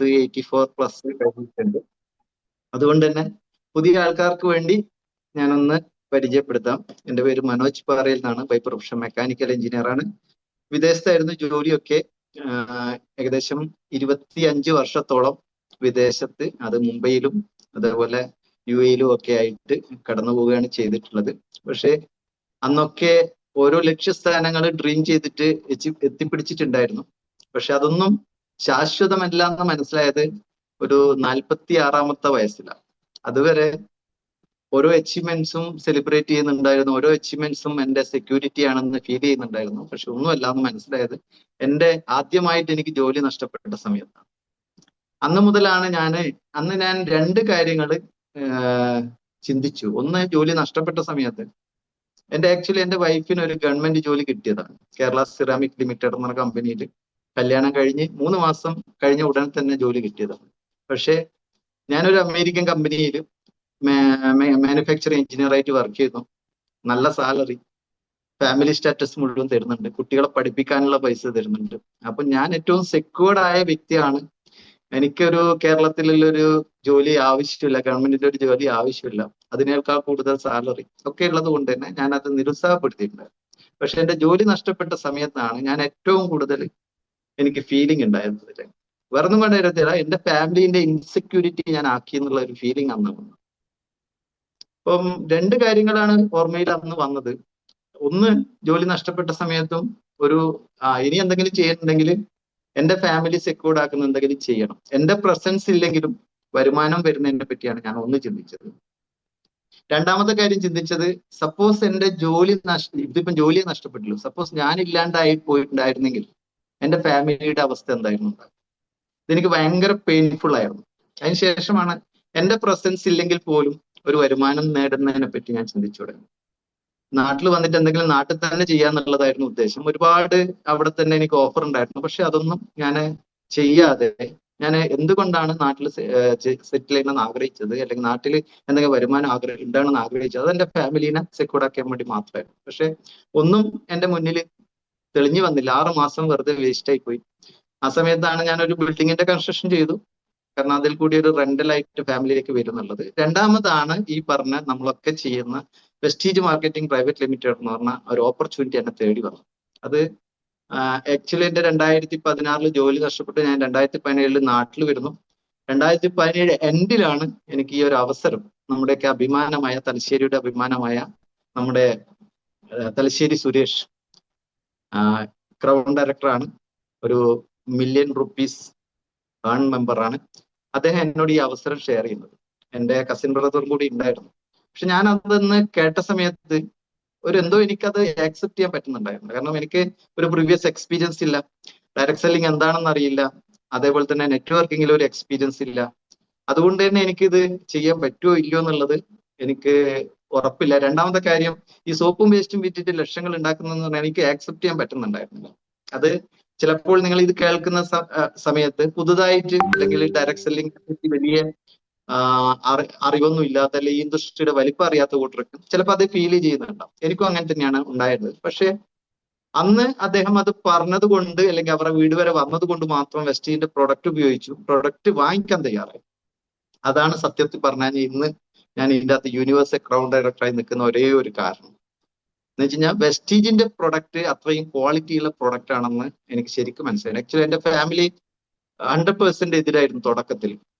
84+ കഴിഞ്ഞിട്ടുണ്ട്. അതുകൊണ്ട് തന്നെ പുതിയ ആൾക്കാർക്ക് വേണ്ടി ഞാനൊന്ന് പരിചയപ്പെടുത്താം. എൻ്റെ പേര് മനോജ് പാറയിൽ നിന്നാണ്. ബൈ പ്രൊഫഷൻ മെക്കാനിക്കൽ എഞ്ചിനീയർ ആണ്. വിദേശത്തായിരുന്നു ജോലിയൊക്കെ. ഏകദേശം 25 വർഷത്തോളം വിദേശത്ത്, അത് മുംബൈയിലും അതേപോലെ UAE-ലും ഒക്കെ ആയിട്ട് കടന്നു പോവുകയാണ് ചെയ്തിട്ടുള്ളത്. പക്ഷെ അന്നൊക്കെ ഓരോ ലക്ഷ്യസ്ഥാനങ്ങൾ ഡ്രീം ചെയ്തിട്ട് എത്തിപ്പിടിച്ചിട്ടുണ്ടായിരുന്നു. പക്ഷെ അതൊന്നും ശാശ്വതമല്ല എന്ന് മനസ്സിലായത് ഒരു 46-ാമത്തെ വയസ്സിലാണ്. അതുവരെ ഓരോ അച്ചീവ്മെന്റ്സും സെലിബ്രേറ്റ് ചെയ്യുന്നുണ്ടായിരുന്നു, ഓരോ അച്ചീവ്മെന്റ്സും എൻ്റെ സെക്യൂരിറ്റി ആണെന്ന് ഫീൽ ചെയ്യുന്നുണ്ടായിരുന്നു. പക്ഷെ ഒന്നുമല്ല എന്ന് മനസ്സിലായത് ആദ്യമായിട്ട് എനിക്ക് ജോലി നഷ്ടപ്പെട്ട സമയത്താണ്. അന്ന് മുതലാണ് അന്ന് ഞാൻ 2 കാര്യങ്ങൾ ചിന്തിച്ചു. ഒന്ന്, ജോലി നഷ്ടപ്പെട്ട സമയത്ത് ആക്ച്വലി എൻ്റെ വൈഫിന് ഒരു ഗവൺമെന്റ് ജോലി കിട്ടിയതാണ്. കേരള സിറാമിക് ലിമിറ്റഡ് എന്ന കമ്പനിയിൽ കല്യാണം കഴിഞ്ഞ് 3 മാസം കഴിഞ്ഞ ഉടൻ തന്നെ ജോലി കിട്ടിയതാണ്. പക്ഷേ ഞാനൊരു അമേരിക്കൻ കമ്പനിയിൽ മാനുഫാക്ചറിങ് എഞ്ചിനീയർ ആയിട്ട് വർക്ക് ചെയ്യുന്നു. നല്ല സാലറി, ഫാമിലി സ്റ്റാറ്റസ് മുഴുവൻ തരുന്നുണ്ട്, കുട്ടികളെ പഠിപ്പിക്കാനുള്ള പൈസ തരുന്നുണ്ട്. അപ്പൊ ഞാൻ ഏറ്റവും സെക്യൂർഡ് ആയ വ്യക്തിയാണ്. എനിക്കൊരു കേരളത്തിലുള്ളൊരു ജോലി ആവശ്യമില്ല, ഗവൺമെന്റിന്റെ ഒരു ജോലി ആവശ്യമില്ല, അതിനേക്കാൾ കൂടുതൽ സാലറി ഒക്കെ ഉള്ളത് കൊണ്ട് തന്നെ ഞാൻ അത് നിരുത്സാഹപ്പെടുത്തിയിട്ടുണ്ട്. പക്ഷെ എൻ്റെ ജോലി നഷ്ടപ്പെട്ട സമയത്താണ് ഞാൻ ഏറ്റവും കൂടുതൽ എനിക്ക് ഫീലിംഗ് ഉണ്ടായിരുന്നത്. വേറൊന്നും വേണ്ടില്ല, എൻ്റെ ഫാമിലിന്റെ ഇൻസെക്യൂരിറ്റി ഞാൻ ആക്കി എന്നുള്ള ഒരു ഫീലിംഗ് അന്ന് വന്നു. അപ്പം 2 കാര്യങ്ങളാണ് ഓർമ്മയിൽ അന്ന് വന്നത്. ഒന്ന്, ജോലി നഷ്ടപ്പെട്ട സമയത്തും ഇനി എന്തെങ്കിലും ചെയ്യുന്നുണ്ടെങ്കിൽ എൻ്റെ ഫാമിലി സെക്യൂർഡ് ആക്കുന്ന എന്തെങ്കിലും ചെയ്യണം. എൻ്റെ പ്രസൻസ് ഇല്ലെങ്കിലും വരുമാനം വരുന്നതിനെ പറ്റിയാണ് ഞാൻ ഒന്ന് ചിന്തിച്ചത്. രണ്ടാമത്തെ കാര്യം ചിന്തിച്ചത്, സപ്പോസ് എൻ്റെ ഇതിപ്പം ജോലിയെ നഷ്ടപ്പെട്ടില്ല, സപ്പോസ് ഞാൻ ഇല്ലാണ്ടായി പോയിട്ടുണ്ടായിരുന്നെങ്കിൽ എൻ്റെ ഫാമിലിയുടെ അവസ്ഥ എന്തായിരുന്നു? ഇതെനിക്ക് ഭയങ്കര പെയിൻഫുൾ ആയിരുന്നു. അതിനുശേഷമാണ് എൻ്റെ പ്രസൻസ് ഇല്ലെങ്കിൽ പോലും ഒരു വരുമാനം നേടുന്നതിനെ പറ്റി ഞാൻ ചിന്തിച്ചു തുടങ്ങി. നാട്ടിൽ വന്നിട്ട് എന്തെങ്കിലും നാട്ടിൽ തന്നെ ചെയ്യാന്നുള്ളതായിരുന്നു ഉദ്ദേശം. ഒരുപാട് അവിടെ തന്നെ എനിക്ക് ഓഫർ ഉണ്ടായിരുന്നു. പക്ഷെ അതൊന്നും ഞാൻ ചെയ്യാതെ ഞാൻ എന്തുകൊണ്ടാണ് നാട്ടിൽ സെറ്റിൽ ചെയ്യണമെന്ന് ആഗ്രഹിച്ചത്, അല്ലെങ്കിൽ നാട്ടിൽ എന്തെങ്കിലും വരുമാനം ഉണ്ടാകണമെന്ന് ആഗ്രഹിച്ചത്, അത് എൻ്റെ ഫാമിലിനെ സെക്യൂർഡ് ആക്കാൻ വേണ്ടി മാത്രമായിരുന്നു. പക്ഷെ ഒന്നും എൻ്റെ മുന്നിൽ തെളിഞ്ഞു വന്നില്ല. 6 മാസം വെറുതെ വേസ്റ്റ് ആയി പോയി. ആ സമയത്താണ് ഞാനൊരു ബിൽഡിങ്ങിന്റെ കൺസ്ട്രക്ഷൻ ചെയ്തു. കാരണം അതിൽ കൂടി ഒരു റെന്റലായിട്ട് ഫാമിലിയിലേക്ക് വരുന്നുള്ളത്. രണ്ടാമതാണ് ഈ പറഞ്ഞ നമ്മളൊക്കെ ചെയ്യുന്ന വെസ്റ്റീജ് മാർക്കറ്റിംഗ് പ്രൈവറ്റ് ലിമിറ്റഡ് എന്ന് പറഞ്ഞ ഒരു ഓപ്പർച്യൂണിറ്റി എന്നെ തേടി വന്നു. അത് ആക്ച്വലി എൻ്റെ 2016 ജോലി നഷ്ടപ്പെട്ട് ഞാൻ 2017 നാട്ടിൽ വരുന്നു. 2017 എൻഡിലാണ് എനിക്ക് ഈ ഒരു അവസരം, നമ്മുടെയൊക്കെ അഭിമാനമായ, തലശ്ശേരിയുടെ അഭിമാനമായ നമ്മുടെ തലശ്ശേരി സുരേഷ്, ക്രൗൺ ഡയറക്ടറാണ്, ഒരു $1 മില്യൺ മെമ്പറാണ്. അദ്ദേഹം എന്നോട് ഈ അവസരം ഷെയർ ചെയ്യുന്നത്. എൻ്റെ കസിൻ ബ്രദറും കൂടി ഉണ്ടായിരുന്നു. പക്ഷെ ഞാൻ അതൊന്ന് കേട്ട സമയത്ത് എന്തോ എനിക്കത് ആക്സെപ്റ്റ് ചെയ്യാൻ പറ്റുന്നുണ്ടായിരുന്നു. കാരണം എനിക്ക് ഒരു പ്രീവിയസ് എക്സ്പീരിയൻസ് ഇല്ല, ഡയറക്ട് സെല്ലിംഗ് എന്താണെന്ന് അറിയില്ല, അതേപോലെ തന്നെ നെറ്റ്വർക്കിങ്ങിൽ ഒരു എക്സ്പീരിയൻസ് ഇല്ല. അതുകൊണ്ട് തന്നെ എനിക്കിത് ചെയ്യാൻ പറ്റുമോ ഇല്ലയോ എന്നുള്ളത് എനിക്ക് ഉറപ്പില്ല. രണ്ടാമത്തെ കാര്യം, ഈ സോപ്പും വേസ്റ്റും വിറ്റിട്ട് ലക്ഷങ്ങൾ ഉണ്ടാക്കുന്നതെന്ന് പറഞ്ഞാൽ എനിക്ക് ആക്സെപ്റ്റ് ചെയ്യാൻ പറ്റുന്നുണ്ടായിരുന്നില്ല. അത് ചിലപ്പോൾ നിങ്ങൾ ഇത് കേൾക്കുന്ന സമയത്ത് പുതുതായിട്ട്, അല്ലെങ്കിൽ ഡയറക്ട് സെല്ലിംഗ് പറ്റി വലിയ അറിവൊന്നും ഇല്ലാത്ത, അല്ലെങ്കിൽ ഈ ഇൻഡസ്ട്രിയുടെ വലിപ്പം അറിയാത്ത കൂട്ടർക്ക് ചിലപ്പോൾ അത് ഫീൽ ചെയ്യുന്നുണ്ടാവും. എനിക്കും അങ്ങനെ തന്നെയാണ് ഉണ്ടായിരുന്നത്. പക്ഷെ അന്ന് അദ്ദേഹം അത് പറഞ്ഞത് കൊണ്ട്, അല്ലെങ്കിൽ അവരുടെ വീട് വരെ വന്നത് കൊണ്ട് മാത്രം വെസ്റ്റീജിന്റെ പ്രൊഡക്റ്റ് ഉപയോഗിച്ചു, പ്രൊഡക്റ്റ് വാങ്ങിക്കാൻ തയ്യാറായി. അതാണ് സത്യത്തിൽ പറഞ്ഞാൽ ഇന്ന് ഞാൻ ഇതിൻ്റെ അകത്ത് യൂണിവേഴ്സൽ ക്രൗൺ ഡയറക്ടറായി നിൽക്കുന്ന ഒരേ ഒരു കാരണം. എന്ന് വെച്ച് കഴിഞ്ഞാൽ വെസ്റ്റീജിന്റെ പ്രൊഡക്റ്റ് അത്രയും ക്വാളിറ്റിയുള്ള പ്രൊഡക്റ്റ് ആണെന്ന് എനിക്ക് ശരിക്കും മനസ്സിലായി. ആക്ച്വലി എൻ്റെ ഫാമിലി 100% എതിരായിരുന്നു തുടക്കത്തിൽ.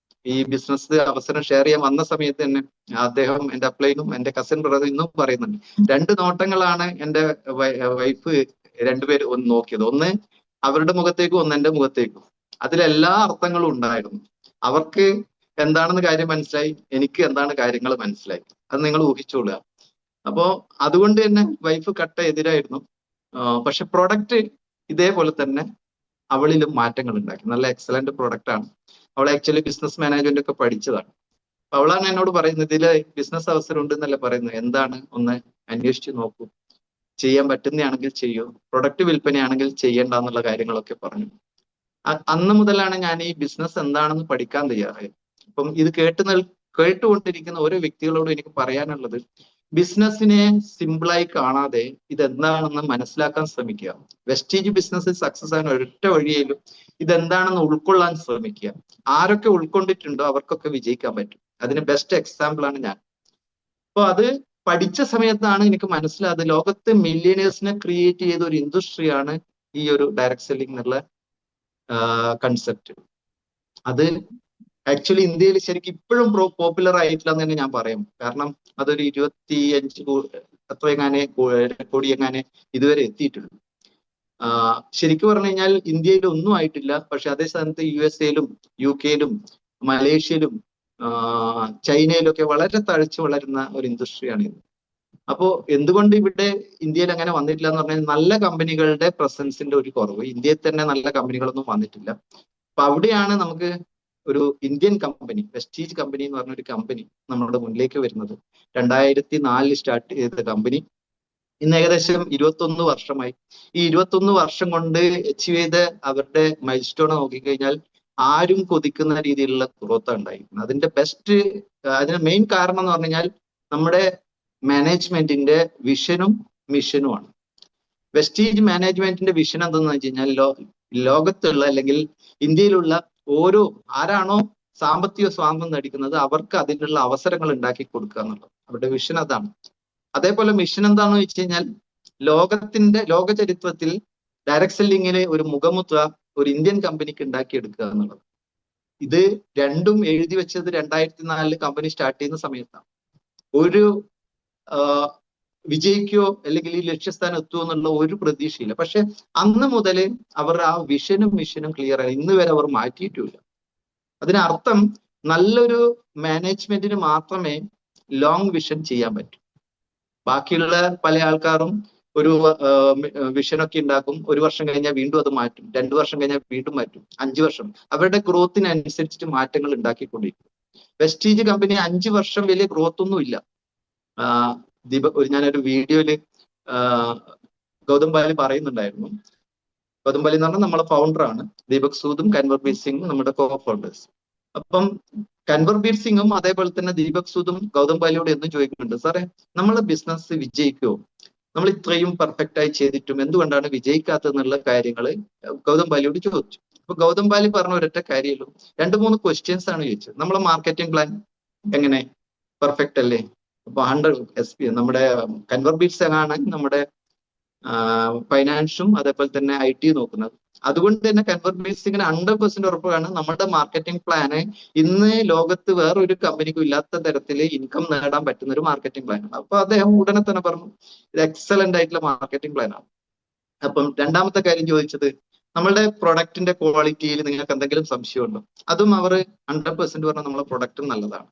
ഈ ബിസിനസ് അവസരം ഷെയർ ചെയ്യാൻ വന്ന സമയത്ത് തന്നെ അദ്ദേഹം, എൻ്റെ അപ്ലൈനും എൻ്റെ കസിൻ ബ്രദർ ഇന്നും പറയുന്നുണ്ട്, 2 നോട്ടങ്ങളാണ് എൻ്റെ വൈഫ് രണ്ടുപേരും ഒന്ന് നോക്കിയത്. ഒന്ന് അവരുടെ മുഖത്തേക്കും, ഒന്ന് എൻ്റെ മുഖത്തേക്കും. അതിലെല്ലാ അർത്ഥങ്ങളും ഉണ്ടായിരുന്നു. അവർക്ക് എന്താണെന്ന് കാര്യം മനസ്സിലായി, എനിക്ക് എന്താണ് കാര്യങ്ങൾ മനസ്സിലായി. അത് നിങ്ങൾ ഊഹിച്ചോളുക. അപ്പോ അതുകൊണ്ട് തന്നെ വൈഫ് കട്ട എതിരായിരുന്നു. പക്ഷെ പ്രൊഡക്റ്റ് ഇതേപോലെ തന്നെ അവളിലും മാറ്റങ്ങൾ ഉണ്ടാക്കി. നല്ല എക്സലന്റ് പ്രൊഡക്റ്റ് ആണ്. അവൾ ആക്ച്വലി ബിസിനസ് മാനേജ്മെന്റ് ഒക്കെ പഠിച്ചതാണ്. അപ്പൊ അവളാണ് എന്നോട് പറയുന്നത്, ഇതില് ബിസിനസ് അവസരം ഉണ്ടെന്നല്ലേ പറയുന്നത്, എന്താണ് ഒന്ന് അന്വേഷിച്ച് നോക്കൂ, ചെയ്യാൻ പറ്റുന്നതാണെങ്കിൽ ചെയ്യൂ, പ്രൊഡക്റ്റ് വിൽപ്പനയാണെങ്കിൽ ചെയ്യേണ്ട എന്നുള്ള കാര്യങ്ങളൊക്കെ പറഞ്ഞു. അന്ന് മുതലാണ് ഞാൻ ഈ ബിസിനസ് എന്താണെന്ന് പഠിക്കാൻ തയ്യാറായത്. അപ്പം ഇത് കേട്ടുകൊണ്ടിരിക്കുന്ന ഓരോ വ്യക്തികളോടും എനിക്ക് പറയാനുള്ളത്, ബിസിനസ്സിനെ സിമ്പിളായി കാണാതെ ഇതെന്താണെന്ന് മനസ്സിലാക്കാൻ ശ്രമിക്കുക. വെസ്റ്റീജ് ബിസിനസ് സക്സസ് ആകാൻ ഒരൊറ്റ വഴിയേലും ഇതെന്താണെന്ന് ഉൾക്കൊള്ളാൻ ശ്രമിക്കുക. ആരൊക്കെ ഉൾക്കൊണ്ടിട്ടുണ്ടോ അവർക്കൊക്കെ വിജയിക്കാൻ പറ്റും. അതിന് ബെസ്റ്റ് എക്സാമ്പിൾ ആണ് ഞാൻ. അപ്പൊ അത് പഠിച്ച സമയത്താണ് എനിക്ക് മനസ്സിലായത് ലോകത്ത് മില്യനേഴ്സിനെ ക്രിയേറ്റ് ചെയ്ത ഒരു ഇൻഡസ്ട്രിയാണ് ഈ ഒരു ഡയറക്ട് സെല്ലിംഗ് എന്നുള്ള കൺസെപ്റ്റ്. അത് ആക്ച്വലി ഇന്ത്യയിൽ ശരിക്കും ഇപ്പോഴും പോപ്പുലർ ആയിട്ടില്ല എന്ന് തന്നെ ഞാൻ പറയും. കാരണം അതൊരു 25 അത്ര എങ്ങാനെ കോടി എങ്ങാനെ ഇതുവരെ എത്തിയിട്ടുള്ളൂ. ശരിക്കും പറഞ്ഞു കഴിഞ്ഞാൽ ഇന്ത്യയിൽ ഒന്നും ആയിട്ടില്ല. പക്ഷെ അതേ സ്ഥാനത്ത് USA-ലും UK-ലും മലേഷ്യയിലും ചൈനയിലും ഒക്കെ വളരെ തഴച്ചു വളരുന്ന ഒരു ഇൻഡസ്ട്രിയാണ് ഇത്. അപ്പോ എന്തുകൊണ്ട് ഇവിടെ ഇന്ത്യയിൽ അങ്ങനെ വന്നിട്ടില്ല എന്ന് പറഞ്ഞാൽ നല്ല കമ്പനികളുടെ പ്രസൻസിന്റെ ഒരു കുറവ്. ഇന്ത്യയിൽ തന്നെ നല്ല കമ്പനികളൊന്നും വന്നിട്ടില്ല. അപ്പൊ അവിടെയാണ് നമുക്ക് ഒരു ഇന്ത്യൻ കമ്പനി, വെസ്റ്റീജ് കമ്പനി എന്ന് പറഞ്ഞ ഒരു കമ്പനി നമ്മുടെ മുന്നിലേക്ക് വരുന്നത്. 2004 സ്റ്റാർട്ട് ചെയ്ത കമ്പനി ഇന്ന് ഏകദേശം 21 വർഷമായി. ഈ 21 വർഷം കൊണ്ട് അച്ചീവ് ചെയ്ത അവരുടെ മൈൽ സ്റ്റോൺ നോക്കിക്കഴിഞ്ഞാൽ ആരും കൊതിക്കുന്ന രീതിയിലുള്ള ഗ്രോത്ത് ഉണ്ടായിരിക്കുന്നത്. അതിന്റെ അതിന് മെയിൻ കാരണം എന്ന് പറഞ്ഞു കഴിഞ്ഞാൽ നമ്മുടെ മാനേജ്മെന്റിന്റെ വിഷനും മിഷനുമാണ്. വെസ്റ്റീജ് മാനേജ്മെന്റിന്റെ വിഷൻ എന്തെന്ന് വെച്ച് കഴിഞ്ഞാൽ ലോകത്തുള്ള അല്ലെങ്കിൽ ഇന്ത്യയിലുള്ള ആരാണോ സാമ്പത്തിക സ്വാതന്ത്ര്യം നേടിക്കുന്നത് അവർക്ക് അതിനുള്ള അവസരങ്ങൾ ഉണ്ടാക്കി കൊടുക്കുക എന്നുള്ളത് അവരുടെ വിഷൻ അതാണ്. അതേപോലെ മിഷൻ എന്താണെന്ന് വെച്ച് കഴിഞ്ഞാൽ ലോക ചരിത്രത്തിൽ ഡയറക്ട് സെല്ലിങ്ങിന് ഒരു മുഖമുദ്ര ഒരു ഇന്ത്യൻ കമ്പനിക്ക് ഉണ്ടാക്കിയെടുക്കുക എന്നുള്ളത്. ഇത് രണ്ടും എഴുതി വെച്ചത് 2004 കമ്പനി സ്റ്റാർട്ട് ചെയ്യുന്ന സമയത്താണ്. ഒരു വിജയിക്കോ അല്ലെങ്കിൽ ഈ ലക്ഷ്യസ്ഥാനം എത്തുമോ എന്നുള്ള ഒരു പ്രതീക്ഷയില്ല. പക്ഷെ അന്ന് മുതൽ അവർ ആ വിഷനും മിഷനും ക്ലിയർ ആണ്. ഇന്ന് വരെ അവർ മാറ്റിയിട്ടില്ല. അതിനർത്ഥം നല്ലൊരു മാനേജ്മെന്റിന് മാത്രമേ ലോങ് വിഷൻ ചെയ്യാൻ പറ്റൂ. ബാക്കിയുള്ള പല ആൾക്കാരും ഒരു വിഷനൊക്കെ ഉണ്ടാക്കും, 1 വർഷം കഴിഞ്ഞാൽ വീണ്ടും അത് മാറ്റും, 2 വർഷം കഴിഞ്ഞാൽ വീണ്ടും മാറ്റും, 5 വർഷം അവരുടെ ഗ്രോത്തിനനുസരിച്ചിട്ട് മാറ്റങ്ങൾ ഉണ്ടാക്കിക്കൊണ്ടിരിക്കും. വെസ്റ്റീജ് കമ്പനി 5 വർഷം വലിയ ഗ്രോത്ത് ഒന്നും ഇല്ല. ഞാനൊരു വീഡിയോയില് ഗൗതം ബാലി പറയുന്നുണ്ടായിരുന്നു. ഗൗതം ബാലി എന്ന് പറഞ്ഞാൽ നമ്മളെ ഫൗണ്ടറാണ്. ദീപക് സൂദും കൻവർബീർ സിംഗും നമ്മുടെ കോ ഫൗണ്ടേഴ്സ്. അപ്പം കൻവർബീർ സിംഗും അതേപോലെ തന്നെ ദീപക് സൂദും ഗൗതം ബാലിയോട് എന്നും ചോദിക്കുന്നുണ്ട്, സാറേ നമ്മളെ ബിസിനസ് വിജയിക്കുമോ, നമ്മൾ ഇത്രയും പെർഫെക്റ്റ് ആയി ചെയ്തിട്ടും എന്തുകൊണ്ടാണ് വിജയിക്കാത്തതെന്നുള്ള കാര്യങ്ങൾ ഗൗതം ബാലിയോട് ചോദിച്ചു. അപ്പൊ ഗൗതം ബാലി പറഞ്ഞ ഒരൊറ്റ കാര്യമുള്ളൂ, 2-3 ക്വസ്റ്റ്യൻസ് ആണ് ചോദിച്ചത്. നമ്മളെ മാർക്കറ്റിംഗ് പ്ലാൻ എങ്ങനെ, പെർഫെക്റ്റ് അല്ലേ? അപ്പൊ 100 SP നമ്മുടെ കൻവർബീർ സിംഗാണ് നമ്മുടെ ഫൈനാൻസും അതേപോലെ തന്നെ IT നോക്കുന്നത്. അതുകൊണ്ട് തന്നെ കൻവർബീർ സിംഗിന് 100% ഉറപ്പാണ് നമ്മുടെ മാർക്കറ്റിംഗ് പ്ലാന് ഇന്ന് ലോകത്ത് വേറൊരു കമ്പനിക്കും ഇല്ലാത്ത തരത്തിൽ ഇൻകം നേടാൻ പറ്റുന്ന ഒരു മാർക്കറ്റിംഗ് പ്ലാനാണ്. അപ്പൊ അദ്ദേഹം ഉടനെ തന്നെ പറഞ്ഞു ഇത് എക്സലന്റ് ആയിട്ടുള്ള മാർക്കറ്റിംഗ് പ്ലാനാണ്. അപ്പം രണ്ടാമത്തെ കാര്യം ചോദിച്ചത്, നമ്മളുടെ പ്രൊഡക്റ്റിന്റെ ക്വാളിറ്റിയിൽ നിങ്ങൾക്ക് എന്തെങ്കിലും സംശയമുണ്ടോ? അതും അവർ 100% പറഞ്ഞാൽ നമ്മളെ പ്രൊഡക്റ്റും നല്ലതാണ്.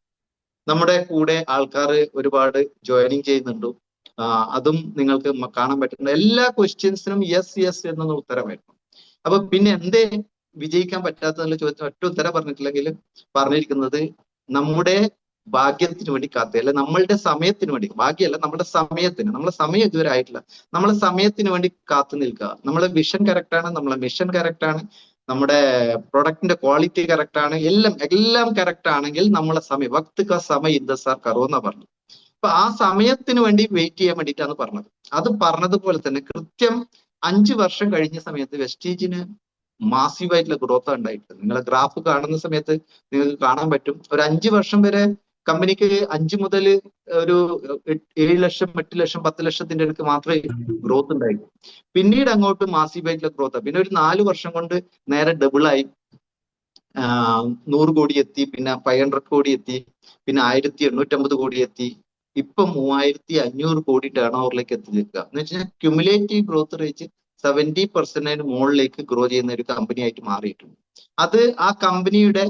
നമ്മുടെ കൂടെ ആൾക്കാർ ഒരുപാട് ജോയിനിങ് ചെയ്യുന്നുണ്ടോ? അതും നിങ്ങൾക്ക് കാണാൻ പറ്റുന്ന എല്ലാ ക്വസ്റ്റ്യൻസിനും യെസ് എന്നുള്ള ഉത്തരമായിരുന്നു. അപ്പൊ പിന്നെ എന്തേ വിജയിക്കാൻ പറ്റാത്തതെന്നുള്ള ചോദിച്ചാൽ ഒറ്റ ഉത്തരം പറഞ്ഞിട്ടില്ലെങ്കിൽ പറഞ്ഞിരിക്കുന്നത് നമ്മുടെ ഭാഗ്യത്തിന് വേണ്ടി അല്ലെ നമ്മളുടെ സമയത്തിന് വേണ്ടി, ഭാഗ്യമല്ല നമ്മുടെ സമയത്തിന്, നമ്മളെ സമയം ഇതുവരെ ആയിട്ടില്ല, നമ്മളെ സമയത്തിന് വേണ്ടി കാത്തു നിൽക്കുക. നമ്മളെ വിഷൻ കറക്റ്റ് ആണ്, നമ്മളെ മിഷൻ കറക്റ്റ് ആണ്, നമ്മുടെ പ്രൊഡക്റ്റിന്റെ ക്വാളിറ്റി കറക്റ്റ് ആണ്, എല്ലാം കറക്റ്റ് ആണെങ്കിൽ നമ്മളെ സമയം വക്ത് കാ സമയം ഇന്ദസാർ കറോ എന്നാ പറഞ്ഞു. അപ്പൊ ആ സമയത്തിന് വേണ്ടി വെയിറ്റ് ചെയ്യാൻ വേണ്ടിയിട്ടാണ് പറഞ്ഞത്. അത് പറഞ്ഞതുപോലെ തന്നെ കൃത്യം 5 വർഷം കഴിഞ്ഞ സമയത്ത് വെസ്റ്റീജിന് മാസീവായിട്ടുള്ള ഗ്രോത്ത് ഉണ്ടായിട്ടുണ്ട്. നിങ്ങളെ ഗ്രാഫ് കാണുന്ന സമയത്ത് നിങ്ങൾക്ക് കാണാൻ പറ്റും. ഒരു 5 വർഷം വരെ കമ്പനിക്ക് 5 മുതൽ ഒരു 7 ലക്ഷം 8 ലക്ഷം 10 ലക്ഷത്തിന്റെ അടുത്ത് മാത്രമേ ഗ്രോത്ത് ഉണ്ടായിട്ടുള്ളൂ. പിന്നീട് അങ്ങോട്ട് മാസീവായിട്ടുള്ള ഗ്രോത്ത്. പിന്നെ ഒരു 4 വർഷം കൊണ്ട് നേരെ ഡബിളായി 100 കോടി എത്തി, പിന്നെ 500 കോടി എത്തി, പിന്നെ 1850 കോടി എത്തി, ഇപ്പൊ 3500 കോടി ടേൺ ഓവറിലേക്ക് എത്തി നിൽക്കുക. എന്ന് വെച്ചാൽ ക്യുമുലേറ്റീവ് ഗ്രോത്ത് റേറ്റ് 70% മുകളിലേക്ക് ഗ്രോ ചെയ്യുന്ന ഒരു കമ്പനി ആയിട്ട് മാറിയിട്ടുണ്ട്. അത് ആ കമ്പനിയുടെ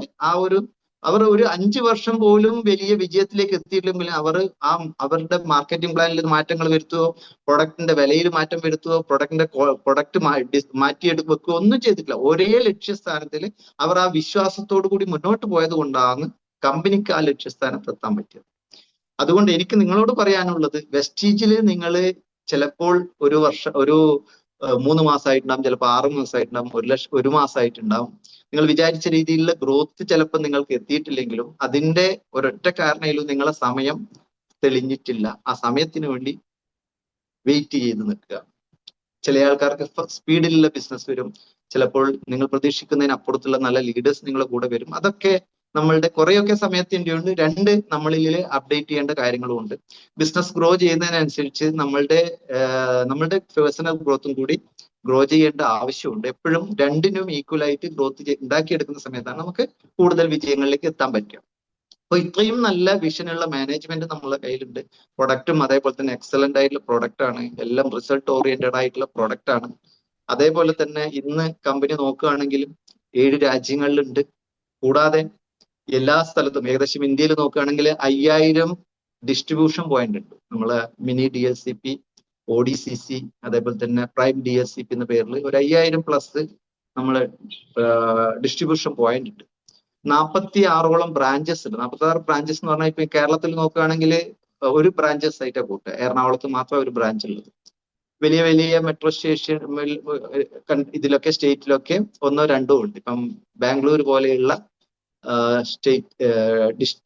അവർ ഒരു 5 വർഷം പോലും വലിയ വിജയത്തിലേക്ക് എത്തിയില്ലെങ്കിൽ അവരുടെ മാർക്കറ്റിംഗ് പ്ലാനിൽ മാറ്റങ്ങൾ വരുത്തുകയോ പ്രൊഡക്റ്റിന്റെ വിലയിൽ മാറ്റം വരുത്തുകയോ പ്രൊഡക്റ്റ് മാറ്റിയെടുക്കുകയോ ഒന്നും ചെയ്തിട്ടില്ല. ഒരേ ലക്ഷ്യസ്ഥാനത്തിൽ അവർ ആ വിശ്വാസത്തോടു കൂടി മുന്നോട്ട് പോയത് കൊണ്ടാണ് കമ്പനിക്ക് ആ ലക്ഷ്യസ്ഥാനത്ത് എത്താൻ പറ്റിയത്. അതുകൊണ്ട് എനിക്ക് നിങ്ങളോട് പറയാനുള്ളത്, വെസ്റ്റീജിൽ നിങ്ങൾ ചിലപ്പോൾ ഒരു 3 മാസമായിട്ടുണ്ടാവും, ചിലപ്പോൾ 6 മാസമായിട്ടുണ്ടാവും, 1 മാസമായിട്ടുണ്ടാവും. നിങ്ങൾ വിചാരിച്ച രീതിയിലുള്ള ഗ്രോത്ത് ചിലപ്പോൾ നിങ്ങൾക്ക് എത്തിയിട്ടില്ലെങ്കിലും അതിന്റെ ഒരൊറ്റ കാരണയിലും നിങ്ങളെ സമയം തെളിഞ്ഞിട്ടില്ല. ആ സമയത്തിന് വേണ്ടി വെയിറ്റ് ചെയ്ത് നിൽക്കുക. ചില ആൾക്കാർക്ക് സ്പീഡിലുള്ള ബിസിനസ് വരും, ചിലപ്പോൾ നിങ്ങൾ പ്രതീക്ഷിക്കുന്നതിന് അപ്പുറത്തുള്ള നല്ല ലീഡേഴ്സ് നിങ്ങളുടെ കൂടെ വരും. അതൊക്കെ നമ്മളുടെ കുറെയൊക്കെ സമയത്തിൻ്റെ ഉണ്ട്. രണ്ട്, നമ്മളിൽ അപ്ഡേറ്റ് ചെയ്യേണ്ട കാര്യങ്ങളുമുണ്ട്. ബിസിനസ് ഗ്രോ ചെയ്യുന്നതിനനുസരിച്ച് നമ്മളുടെ പേഴ്സണൽ ഗ്രോത്തും കൂടി ഗ്രോ ചെയ്യേണ്ട ആവശ്യമുണ്ട്. എപ്പോഴും രണ്ടിനും ഈക്വൽ ആയിട്ട് ഗ്രോത്ത് ഉണ്ടാക്കിയെടുക്കുന്ന സമയത്താണ് നമുക്ക് കൂടുതൽ വിജയങ്ങളിലേക്ക് എത്താൻ പറ്റുക. അപ്പൊ ഇത്രയും നല്ല വിഷനുള്ള മാനേജ്മെന്റ് നമ്മളെ കയ്യിലുണ്ട്. പ്രൊഡക്റ്റും അതേപോലെ തന്നെ എക്സലന്റ് ആയിട്ടുള്ള പ്രൊഡക്റ്റ് ആണ്. എല്ലാം റിസൾട്ട് ഓറിയന്റഡ് ആയിട്ടുള്ള പ്രൊഡക്റ്റ് ആണ്. അതേപോലെ തന്നെ ഇന്ന് കമ്പനി നോക്കുകയാണെങ്കിലും 7 രാജ്യങ്ങളിലുണ്ട്. കൂടാതെ എല്ലാ സ്ഥലത്തും ഏകദേശം ഇന്ത്യയിൽ നോക്കുകയാണെങ്കിൽ 5000 ഡിസ്ട്രിബ്യൂഷൻ പോയിന്റ് ഉണ്ട്. നമ്മളെ മിനി DSCP, ODCC, അതേപോലെ തന്നെ പ്രൈം DSCP എന്ന പേരിൽ ഒരു 5000+ നമ്മള് ഡിസ്ട്രിബ്യൂഷൻ പോയിന്റ് ഉണ്ട്. 46ഓളം ബ്രാഞ്ചസ് ഉണ്ട്. 46 ബ്രാഞ്ചസ് എന്ന് പറഞ്ഞാൽ ഇപ്പൊ കേരളത്തിൽ നോക്കുകയാണെങ്കിൽ ഒരു ബ്രാഞ്ചസ് ആയിട്ടാണ് കൂട്ടുക. എറണാകുളത്ത് മാത്രം ഒരു ബ്രാഞ്ച് ഉള്ളത്. വലിയ വലിയ മെട്രോ സ്റ്റേഷൻ ഇതിലൊക്കെ സ്റ്റേറ്റിലൊക്കെ 1 or 2 ഉണ്ട്. ഇപ്പം ബാംഗ്ലൂർ പോലെയുള്ള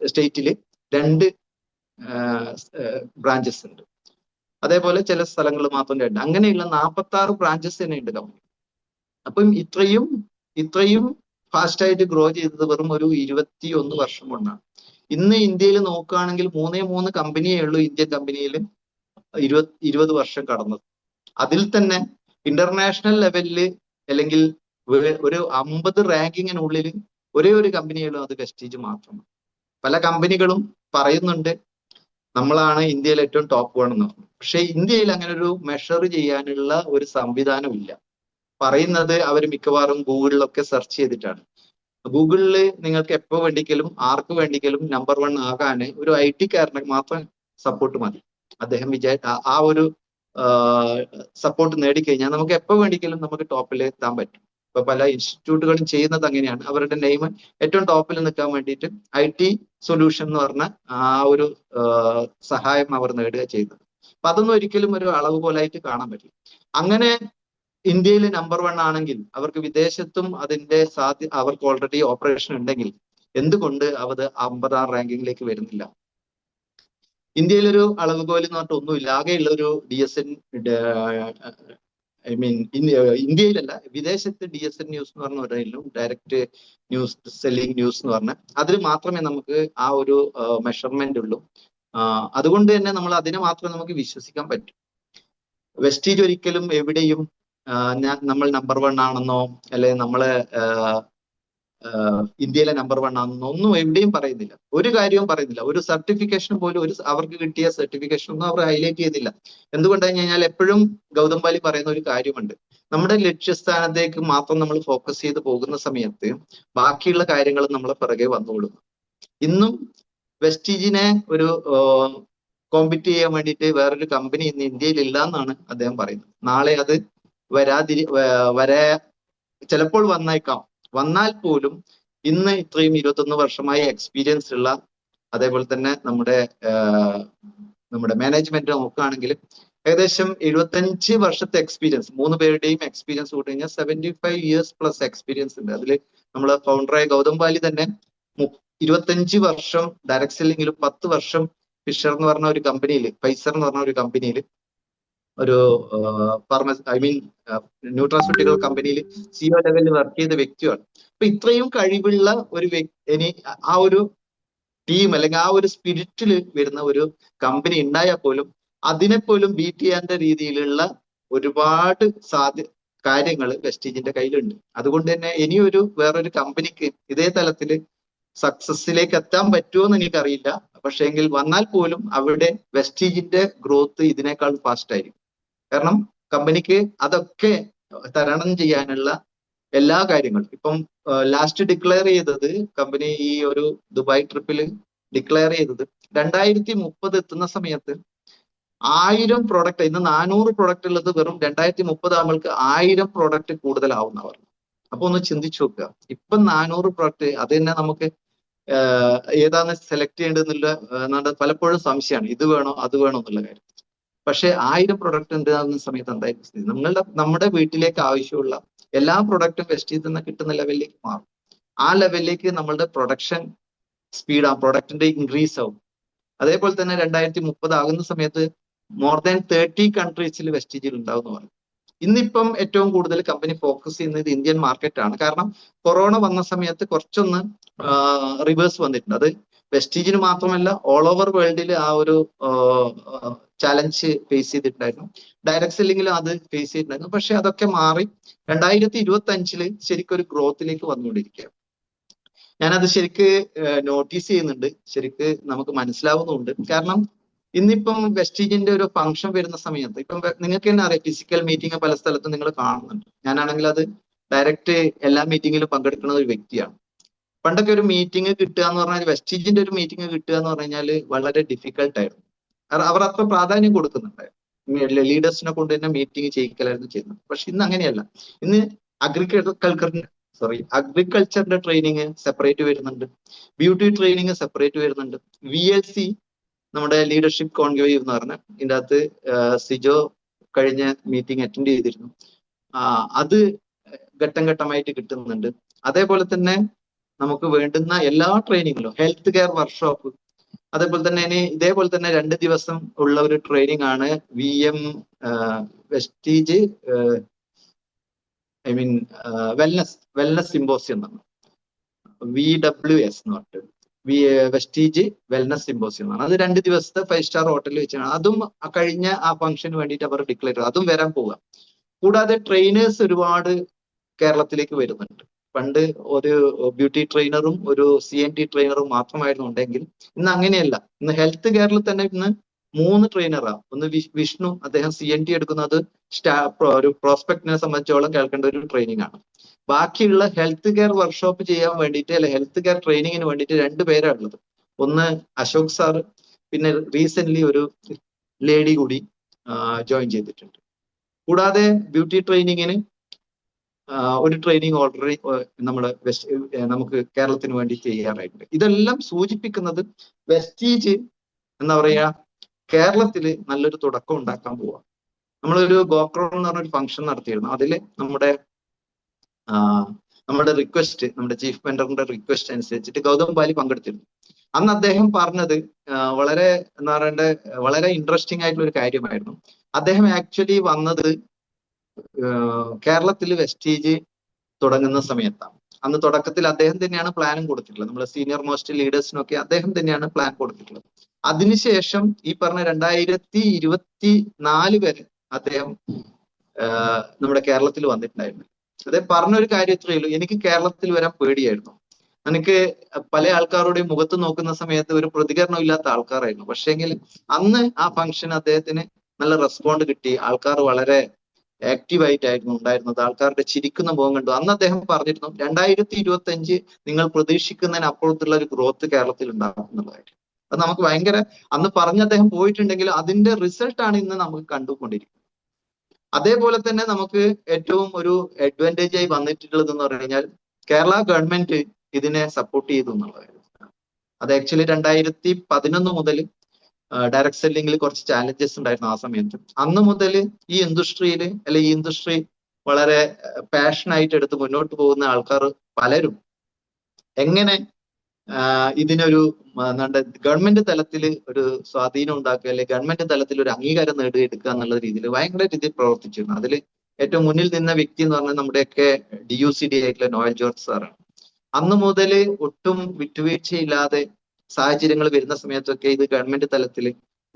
സ്റ്റേറ്റില് 2 ബ്രാഞ്ചസ് ഉണ്ട്. അതേപോലെ ചില സ്ഥലങ്ങൾ മാത്രം 2. അങ്ങനെയുള്ള 46 ബ്രാഞ്ചസ് തന്നെ ഉണ്ട് കമ്പനി. അപ്പം ഇത്രയും ഫാസ്റ്റായിട്ട് ഗ്രോ ചെയ്തത് വെറും ഒരു 21 വർഷം കൊണ്ടാണ്. ഇന്ന് ഇന്ത്യയിൽ നോക്കുകയാണെങ്കിൽ 3 കമ്പനിയേ ഉള്ളൂ ഇന്ത്യൻ കമ്പനിയിൽ 20 വർഷം കടന്നത്. അതിൽ തന്നെ ഇന്റർനാഷണൽ ലെവലില് അല്ലെങ്കിൽ ഒരു 50 റാങ്കിങ്ങിനുള്ളിൽ ഒരേ ഒരു കമ്പനിയേ ഉള്ളൂ, അത് വെസ്റ്റീജ് മാത്രമാണ്. പല കമ്പനികളും പറയുന്നുണ്ട് നമ്മളാണ് ഇന്ത്യയിൽ ഏറ്റവും ടോപ്പ് 1 എന്ന് പറഞ്ഞു. പക്ഷെ ഇന്ത്യയിൽ അങ്ങനെ ഒരു മെഷർ ചെയ്യാനുള്ള ഒരു സംവിധാനം ഇല്ല. പറയുന്നത് അവർ മിക്കവാറും ഗൂഗിളിലൊക്കെ സെർച്ച് ചെയ്തിട്ടാണ്. ഗൂഗിളിൽ നിങ്ങൾക്ക് എപ്പോ വേണ്ടിക്കലും ആർക്ക് വേണ്ടിക്കലും നമ്പർ 1 ആകാൻ ഒരു IT കാരനെ മാത്രം സപ്പോർട്ട് മതി. അദ്ദേഹം ആ ഒരു സപ്പോർട്ട് നേടിക്കഴിഞ്ഞാൽ നമുക്ക് എപ്പോ വേണ്ടിക്കലും നമുക്ക് ടോപ്പിൽ എത്താൻ പറ്റും. ഇപ്പൊ പല ഇൻസ്റ്റിറ്റ്യൂട്ടുകളും ചെയ്യുന്നത് അങ്ങനെയാണ്. അവരുടെ നെയിം ഏറ്റവും ടോപ്പിൽ നിൽക്കാൻ വേണ്ടിയിട്ട് IT സൊല്യൂഷൻ എന്ന് പറഞ്ഞ ആ ഒരു സഹായം അവർ നേടുക ചെയ്യുന്നത്. അപ്പൊ അതൊന്നും ഒരിക്കലും ഒരു അളവ് പോലായിട്ട് കാണാൻ പറ്റില്ല. അങ്ങനെ ഇന്ത്യയിൽ നമ്പർ 1 ആണെങ്കിൽ അവർക്ക് വിദേശത്തും അതിന്റെ അവർക്ക് ഓൾറെഡി ഓപ്പറേഷൻ ഉണ്ടെങ്കിൽ എന്തുകൊണ്ട് അവർ 50 റാങ്കിങ്ങിലേക്ക് വരുന്നില്ല? ഇന്ത്യയിലൊരു അളവുകോൽ എന്ന് പറഞ്ഞിട്ട് ഒന്നുമില്ല. ആകെയുള്ള ഒരു DSN, ഇന്ത്യയിലല്ല വിദേശത്ത് DSN ന്യൂസ് എന്ന് പറഞ്ഞ ഒരെണ്ണം, ഡയറക്റ്റ് ന്യൂസ് സെല്ലിംഗ് ന്യൂസ് എന്ന് പറഞ്ഞാൽ അതിൽ മാത്രമേ നമുക്ക് ആ ഒരു മെഷർമെന്റ് ഉള്ളൂ. അതുകൊണ്ട് തന്നെ നമ്മൾ അതിനെ മാത്രമേ നമുക്ക് വിശ്വസിക്കാൻ പറ്റൂ. വെസ്റ്റീജ് ഒരിക്കലും എവിടെയും നമ്മൾ നമ്പർ 1 ആണെന്നോ അല്ലെങ്കിൽ നമ്മളെ ഇന്ത്യയിലെ നമ്പർ 1 ആണെന്നോ ഒന്നും എവിടെയും പറയുന്നില്ല. ഒരു കാര്യവും പറയുന്നില്ല. ഒരു സർട്ടിഫിക്കേഷൻ പോലും അവർക്ക് കിട്ടിയ സർട്ടിഫിക്കേഷൻ ഒന്നും അവർ ഹൈലൈറ്റ് ചെയ്യുന്നില്ല. എന്തുകൊണ്ടാണ് കഴിഞ്ഞാൽ എപ്പോഴും ഗൗതം ബാലി പറയുന്ന ഒരു കാര്യമുണ്ട്, നമ്മുടെ ലക്ഷ്യസ്ഥാനത്തേക്ക് മാത്രം നമ്മൾ ഫോക്കസ് ചെയ്ത് പോകുന്ന സമയത്ത് ബാക്കിയുള്ള കാര്യങ്ങൾ നമ്മളെ പിറകെ വന്നോളും. ഇന്നും വെസ്റ്റീജിനെ ഒരു കോമ്പീറ്റ് ചെയ്യാൻ വേണ്ടിയിട്ട് വേറൊരു കമ്പനി ഇന്ന് ഇന്ത്യയിൽ ഇല്ല എന്നാണ് അദ്ദേഹം പറയുന്നത്. നാളെ അത് ചിലപ്പോൾ വന്നാൽ പോലും ഇന്ന് ഇത്രയും 21 വർഷമായി എക്സ്പീരിയൻസ് ഉള്ള, അതേപോലെ തന്നെ നമ്മുടെ മാനേജ്മെന്റ് നോക്കുകയാണെങ്കിൽ ഏകദേശം 75 വർഷത്തെ എക്സ്പീരിയൻസ്, 3 പേരുടെയും എക്സ്പീരിയൻസ് കൂട്ടി കഴിഞ്ഞാൽ 75 years+ എക്സ്പീരിയൻസ് ഉണ്ട്. അതിൽ നമ്മളെ ഫൗണ്ടറായ ഗൗതം ബാലി തന്നെ 25 വർഷം ഡയറക്ട് സെല്ലിങ്ങിലും 10 വർഷം ഫൈസർ എന്ന് പറഞ്ഞ ഒരു കമ്പനിയിൽ ഒരു ന്യൂട്രാസ്യൂട്ടിക്കൽ കമ്പനിയിൽ CEO ലെവലിൽ വർക്ക് ചെയ്ത വ്യക്തിയാണ്. അപ്പൊ ഇത്രയും കഴിവുള്ള ഒരു ആ ഒരു ടീം അല്ലെങ്കിൽ ആ ഒരു സ്പിരിറ്റിൽ വരുന്ന ഒരു കമ്പനി ഉണ്ടായാൽ പോലും അതിനെപ്പോലും ബീറ്റ് ചെയ്യാത്ത രീതിയിലുള്ള ഒരുപാട് കാര്യങ്ങൾ വെസ്റ്റീജിന്റെ കയ്യിലുണ്ട്. അതുകൊണ്ട് തന്നെ ഇനിയൊരു വേറൊരു കമ്പനിക്ക് ഇതേ തലത്തിൽ സക്സസിലേക്ക് എത്താൻ പറ്റുമോ എന്ന് എനിക്കറിയില്ല. പക്ഷേ എങ്കിൽ വന്നാൽ പോലും അവിടെ വെസ്റ്റീജിന്റെ ഗ്രോത്ത് ഇതിനേക്കാൾ ഫാസ്റ്റ് ആയിരിക്കും. കാരണം കമ്പനിക്ക് അതൊക്കെ തരണം ചെയ്യാനുള്ള എല്ലാ കാര്യങ്ങളും ഇപ്പം ലാസ്റ്റ് ഡിക്ലെയർ ചെയ്തത് കമ്പനി ഈ ഒരു ദുബായ് ട്രിപ്പിൽ ഡിക്ലെയർ ചെയ്തത് 2030 എത്തുന്ന സമയത്ത് 1000 പ്രോഡക്റ്റ്, ഇന്ന് 400 പ്രോഡക്റ്റ് ഉള്ളത് വെറും 2030 ആകുമ്പോൾക്ക് 1000 പ്രോഡക്റ്റ് കൂടുതലാവുന്ന പറഞ്ഞു. അപ്പൊ ഒന്ന് ചിന്തിച്ചു നോക്കുക. ഇപ്പം 400 പ്രോഡക്റ്റ് അത് തന്നെ നമുക്ക് ഏതാണ് സെലക്ട് ചെയ്യേണ്ടതെന്നുള്ള പലപ്പോഴും സംശയമാണ്. ഇത് വേണോ അത് വേണോ എന്നുള്ള കാര്യം. പക്ഷെ 1000 പ്രൊഡക്റ്റ് ഉണ്ടാകുന്ന സമയത്ത് എന്തായിരിക്കും സ്ഥിതി? നമ്മുടെ വീട്ടിലേക്ക് ആവശ്യമുള്ള എല്ലാ പ്രൊഡക്റ്റും വെസ്റ്റീജിൽ നിന്ന് കിട്ടുന്ന ലെവലിലേക്ക് മാറും. ആ ലെവലിലേക്ക് നമ്മളുടെ പ്രൊഡക്ഷൻ സ്പീഡ് പ്രൊഡക്റ്റിന്റെ ഇൻക്രീസ് ആവും. അതേപോലെ തന്നെ 2030 ആകുന്ന സമയത്ത് more than 30 കൺട്രീസിൽ വെസ്റ്റീജിൽ ഉണ്ടാവും എന്ന് പറയും. ഇന്നിപ്പം ഏറ്റവും കൂടുതൽ കമ്പനി ഫോക്കസ് ചെയ്യുന്നത് ഇന്ത്യൻ മാർക്കറ്റാണ്. കാരണം കൊറോണ വന്ന സമയത്ത് കുറച്ചൊന്ന് റിവേഴ്സ് വന്നിട്ടുണ്ട്. അത് വെസ്റ്റീജിന് മാത്രമല്ല ഓൾ ഓവർ വേൾഡിൽ ആ ഒരു ചലഞ്ച് ഫേസ് ചെയ്തിട്ടുണ്ടായിരുന്നു. ഡയറക്ട് സെല്ലിങ്ങിലും അത് ഫേസ് ചെയ്തിട്ടുണ്ടായിരുന്നു. പക്ഷെ അതൊക്കെ മാറി 2025 ശരിക്കും ഒരു ഗ്രോത്തിലേക്ക് വന്നുകൊണ്ടിരിക്കുക. ഞാനത് ശരിക്ക് നോട്ടീസ് ചെയ്യുന്നുണ്ട്, ശരിക്ക് നമുക്ക് മനസ്സിലാവുന്നുണ്ട്. കാരണം ഇന്നിപ്പം വെസ്റ്റീജിന്റെ ഒരു ഫംഗ്ഷൻ വരുന്ന സമയത്ത് ഇപ്പം നിങ്ങൾക്ക് തന്നെ അറിയാം, ഫിസിക്കൽ മീറ്റിംഗ് പല സ്ഥലത്തും നിങ്ങൾ കാണുന്നുണ്ട്. ഞാനാണെങ്കിൽ അത് ഡയറക്റ്റ് എല്ലാ മീറ്റിങ്ങിലും പങ്കെടുക്കുന്ന ഒരു വ്യക്തിയാണ്. പണ്ടൊക്കെ ഒരു മീറ്റിംഗ് കിട്ടുക എന്ന് പറഞ്ഞാൽ, വെസ്റ്റീജിന്റെ ഒരു മീറ്റിംഗ് കിട്ടുക എന്ന് പറഞ്ഞാൽ വളരെ ഡിഫിക്കൽട്ട് ആയിരുന്നു. അവർ അത്ര പ്രാധാന്യം കൊടുക്കുന്നുണ്ടായിരുന്നു. ലീഡേഴ്സിനെ കൊണ്ട് തന്നെ മീറ്റിംഗ് ചെയ്യിക്കലായിരുന്നു ചെയ്യുന്നത്. പക്ഷെ ഇന്ന് അങ്ങനെയല്ല. ഇന്ന് അഗ്രികൾച്ചറിന്റെ ട്രെയിനിങ് സെപ്പറേറ്റ് വരുന്നുണ്ട്, ബ്യൂട്ടി ട്രെയിനിങ് സെപ്പറേറ്റ് വരുന്നുണ്ട്. VLC നമ്മുടെ ലീഡർഷിപ്പ് കോൺക്ലേവ് എന്ന് പറഞ്ഞ ഇതിൻ്റെ അകത്ത് സിജോ കഴിഞ്ഞ മീറ്റിംഗ് അറ്റൻഡ് ചെയ്തിരുന്നു. അത് ഘട്ടം ഘട്ടമായിട്ട് കിട്ടുന്നുണ്ട്. അതേപോലെ തന്നെ നമുക്ക് വേണ്ടുന്ന എല്ലാ ട്രെയിനിങ്ങിലും ഹെൽത്ത് കെയർ വർക്ക്ഷോപ്പ്, അതേപോലെ തന്നെ ഇതേപോലെ തന്നെ 2 ദിവസം ഉള്ള ഒരു ട്രെയിനിങ് ആണ് VM വെസ്റ്റീജ് വെൽനസ് സിമ്പോസിയം എന്നാണ്, VWS എന്ന് പറഞ്ഞിട്ട് വെസ്റ്റീജ് വെൽനസ് സിമ്പോസിയം എന്നാണ്. അത് 2 ദിവസത്തെ 5 സ്റ്റാർ ഹോട്ടലിൽ വെച്ചാണ്. അതും കഴിഞ്ഞ ആ ഫംഗ്ഷന് വേണ്ടിയിട്ട് അവർ ഡിക്ലെയർ ചെയ്തു, അതും വരാൻ പോവുക. കൂടാതെ ട്രെയിനേഴ്സ് ഒരുപാട് കേരളത്തിലേക്ക് വരുന്നുണ്ട്. പണ്ട് ഒരു ബ്യൂട്ടി ട്രെയിനറും ഒരു CNT ട്രെയിനറും മാത്രമായിരുന്നു ഉണ്ടെങ്കിൽ ഇന്ന് അങ്ങനെയല്ല. ഇന്ന് ഹെൽത്ത് കെയറിൽ തന്നെ ഇന്ന് 3 ട്രെയിനറാണ്. ഒന്ന് വിഷ്ണു, അദ്ദേഹം CNT എടുക്കുന്നത് ഒരു പ്രോസ്പെക്ടിനെ സംബന്ധിച്ചോളം കേൾക്കേണ്ട ഒരു ട്രെയിനിങ് ആണ്. ബാക്കിയുള്ള ഹെൽത്ത് കെയർ വർക്ക്ഷോപ്പ് ചെയ്യാൻ വേണ്ടിയിട്ട്, അല്ലെ ഹെൽത്ത് കെയർ ട്രെയിനിങ്ങിന് വേണ്ടിയിട്ട് 2 പേരാണ് ഉള്ളത്. ഒന്ന് അശോക് സാർ, പിന്നെ റീസെന്റ് ഒരു ലേഡി കൂടി ജോയിൻ ചെയ്തിട്ടുണ്ട്. കൂടാതെ ബ്യൂട്ടി ട്രെയിനിങ്ങിന് ഒരു ട്രെയിനിങ് ഓൾറെഡി നമുക്ക് കേരളത്തിന് വേണ്ടി ചെയ്യാറായിട്ടുണ്ട്. ഇതെല്ലാം സൂചിപ്പിക്കുന്നത് വെസ്റ്റീജ് എന്താ പറയാ, കേരളത്തില് നല്ലൊരു തുടക്കം ഉണ്ടാക്കാൻ പോവാ. നമ്മളൊരു ഗോക്രോൺ എന്ന് പറഞ്ഞൊരു ഫംഗ്ഷൻ നടത്തിയിരുന്നു. അതിൽ നമ്മുടെ റിക്വസ്റ്റ്, നമ്മുടെ ചീഫ് മെന്ററിന്റെ റിക്വസ്റ്റ് അനുസരിച്ചിട്ട് ഗൗതം ബാലി പങ്കെടുത്തിരുന്നു. അന്ന് അദ്ദേഹം പറഞ്ഞത് വളരെ എന്താ പറയണ്ടേ, വളരെ ഇൻട്രസ്റ്റിംഗ് ആയിട്ടുള്ള ഒരു കാര്യമായിരുന്നു. അദ്ദേഹം ആക്ച്വലി വന്നത് കേരളത്തിൽ വെസ്റ്റീജ് തുടങ്ങുന്ന സമയത്താണ്. അന്ന് തുടക്കത്തിൽ അദ്ദേഹം തന്നെയാണ് പ്ലാനും കൊടുത്തിട്ടുള്ളത്. നമ്മുടെ സീനിയർ മോസ്റ്റ് ലീഡേഴ്സിനൊക്കെ അദ്ദേഹം തന്നെയാണ് പ്ലാൻ കൊടുത്തിട്ടുള്ളത്. അതിനുശേഷം ഈ പറഞ്ഞ 2024 വരെ അദ്ദേഹം നമ്മുടെ കേരളത്തിൽ വന്നിട്ടുണ്ടായിരുന്നു. അദ്ദേഹം പറഞ്ഞൊരു കാര്യം ഇത്രയേ ഉള്ളൂ: എനിക്ക് കേരളത്തിൽ വരാൻ പേടിയായിരുന്നു. എനിക്ക് പല ആൾക്കാരുടെയും മുഖത്ത് നോക്കുന്ന സമയത്ത് ഒരു പ്രതികരണം ഇല്ലാത്ത ആൾക്കാരായിരുന്നു. പക്ഷേങ്കിൽ അന്ന് ആ ഫംഗ്ഷൻ അദ്ദേഹത്തിന് നല്ല റെസ്പോണ്ട് കിട്ടി. ആൾക്കാർ വളരെ ആക്റ്റീവായിട്ടായിരുന്നു ഉണ്ടായിരുന്നത്. ആൾക്കാരുടെ ചിരിക്കുന്ന മുഖം കണ്ടു. അന്ന് അദ്ദേഹം പറഞ്ഞിരുന്നു 2025 നിങ്ങൾ പ്രതീക്ഷിക്കുന്നതിന് അപ്പുറത്തുള്ള ഒരു ഗ്രോത്ത് കേരളത്തിൽ ഉണ്ടാകും എന്നുള്ള കാര്യം. അത് നമുക്ക് ഭയങ്കര, അന്ന് പറഞ്ഞ് അദ്ദേഹം പോയിട്ടുണ്ടെങ്കിൽ അതിന്റെ റിസൾട്ടാണ് ഇന്ന് നമുക്ക് കണ്ടുകൊണ്ടിരിക്കുന്നത്. അതേപോലെ തന്നെ നമുക്ക് ഏറ്റവും ഒരു അഡ്വാൻറ്റേജ് ആയി വന്നിട്ടുള്ളത് എന്ന് പറഞ്ഞു കഴിഞ്ഞാൽ കേരള ഗവൺമെന്റ് ഇതിനെ സപ്പോർട്ട് ചെയ്തു എന്നുള്ള കാര്യം. അത് ആക്ച്വലി 2011 മുതൽ ഡയറക്ട് സെല്ലിങ്ങിൽ കുറച്ച് ചാലഞ്ചസ് ഉണ്ടായിരുന്നു ആ സമയത്ത്. അന്ന് മുതൽ ഈ ഇൻഡസ്ട്രിയിൽ, അല്ലെ ഈ ഇൻഡസ്ട്രി വളരെ പാഷനായിട്ട് എടുത്ത് മുന്നോട്ട് പോകുന്ന ആൾക്കാർ പലരും എങ്ങനെ ഇതിനൊരു ഗവൺമെന്റ് തലത്തിൽ ഒരു സ്വാധീനം ഉണ്ടാക്കുക, അല്ലെങ്കിൽ ഗവൺമെന്റ് തലത്തിൽ ഒരു അംഗീകാരം നേടിയെടുക്കുക എന്നുള്ള രീതിയിൽ ഭയങ്കര രീതിയിൽ പ്രവർത്തിച്ചിരുന്നു. അതിൽ ഏറ്റവും മുന്നിൽ നിന്ന വ്യക്തി എന്ന് പറഞ്ഞാൽ നമ്മുടെയൊക്കെ DUCD ആയിട്ടുള്ള നോയൽ ജോർജ് സാറാണ്. അന്ന് മുതൽ ഒട്ടും വിട്ടുവീഴ്ചയില്ലാതെ സാഹചര്യങ്ങൾ വരുന്ന സമയത്തൊക്കെ ഇത് ഗവൺമെന്റ് തലത്തിൽ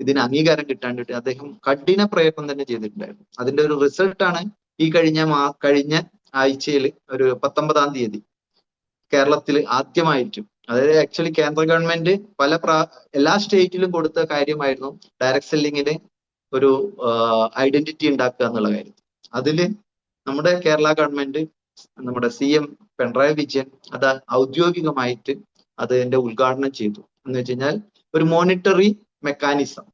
ഇതിന് അംഗീകാരം കിട്ടാണ്ടിട്ട് അദ്ദേഹം കഠിന പ്രയത്നം തന്നെ ചെയ്തിട്ടുണ്ടായിരുന്നു. അതിന്റെ ഒരു റിസൾട്ടാണ് ഈ കഴിഞ്ഞ ആഴ്ചയിൽ ഒരു 19-ാം തീയതി കേരളത്തിൽ ആദ്യമായിട്ടും, അതായത് ആക്ച്വലി കേന്ദ്ര ഗവൺമെന്റ് എല്ലാ സ്റ്റേറ്റിലും കൊടുത്ത കാര്യമായിരുന്നു ഡയറക്ട് സെല്ലിങ്ങിന് ഒരു ഐഡന്റിറ്റി ഉണ്ടാക്കുക എന്നുള്ള കാര്യം. അതില് നമ്മുടെ കേരള ഗവൺമെന്റ്, നമ്മുടെ CM പിണറായി വിജയൻ അത് ഔദ്യോഗികമായിട്ട് അതിന്റെ ഉദ്ഘാടനം ചെയ്തു. എന്ന് വെച്ച് കഴിഞ്ഞാൽ ഒരു മോണിറ്ററി മെക്കാനിസം,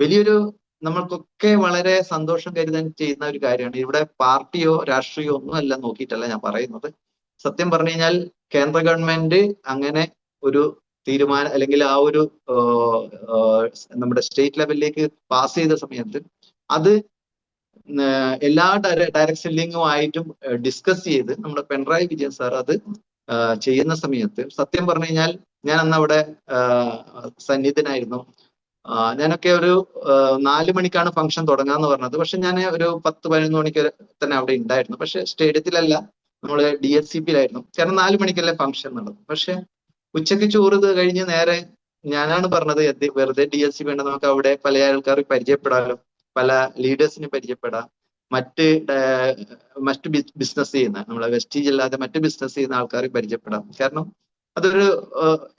വലിയൊരു നമ്മൾക്കൊക്കെ വളരെ സന്തോഷം കരുതാൻ ചെയ്യുന്ന ഒരു കാര്യമാണ്. ഇവിടെ പാർട്ടിയോ രാഷ്ട്രീയോ ഒന്നും അല്ല നോക്കിയിട്ടല്ല ഞാൻ പറയുന്നത്. സത്യം പറഞ്ഞു കഴിഞ്ഞാൽ കേന്ദ്ര ഗവൺമെന്റ് അങ്ങനെ ഒരു തീരുമാനം, അല്ലെങ്കിൽ ആ ഒരു നമ്മുടെ സ്റ്റേറ്റ് ലെവലിലേക്ക് പാസ് ചെയ്ത സമയത്ത് അത് എല്ലാ ഡയറക്ട് സെല്ലിങ്ങുമായിട്ടും ഡിസ്കസ് ചെയ്ത് നമ്മുടെ പിണറായി വിജയൻ സാർ അത് ചെയ്യുന്ന സമയത്ത് സത്യം പറഞ്ഞു കഴിഞ്ഞാൽ ഞാൻ അന്ന് അവിടെ സന്നിധനായിരുന്നു. ഞാനൊക്കെ ഒരു 4 മണിക്കാണ് ഫംഗ്ഷൻ തുടങ്ങാന്ന് പറഞ്ഞത്. പക്ഷെ ഞാൻ ഒരു 10-11 മണിക്ക് തന്നെ അവിടെ ഉണ്ടായിരുന്നു. പക്ഷെ സ്റ്റേഡിയത്തിലല്ല, നമ്മള് DSCP-യിലായിരുന്നു. കാരണം 4 മണിക്കല്ലേ ഫംഗ്ഷൻ നടന്നു. പക്ഷെ ഉച്ചയ്ക്ക് ചോറ് കഴിഞ്ഞ് നേരെ ഞാനാണ് പറഞ്ഞത് വെറുതെ DSCP വേണ്ട, നമുക്ക് അവിടെ പല ആൾക്കാർക്ക് പരിചയപ്പെടാമല്ലോ, പല ലീഡേഴ്സിനെ പരിചയപ്പെടാം, മറ്റ് മറ്റ് ബിസിനസ് ചെയ്യുന്ന, നമ്മളെ വെസ്റ്റീജ് അല്ലാതെ മറ്റ് ബിസിനസ് ചെയ്യുന്ന ആൾക്കാരെ പരിചയപ്പെടാം. കാരണം അതൊരു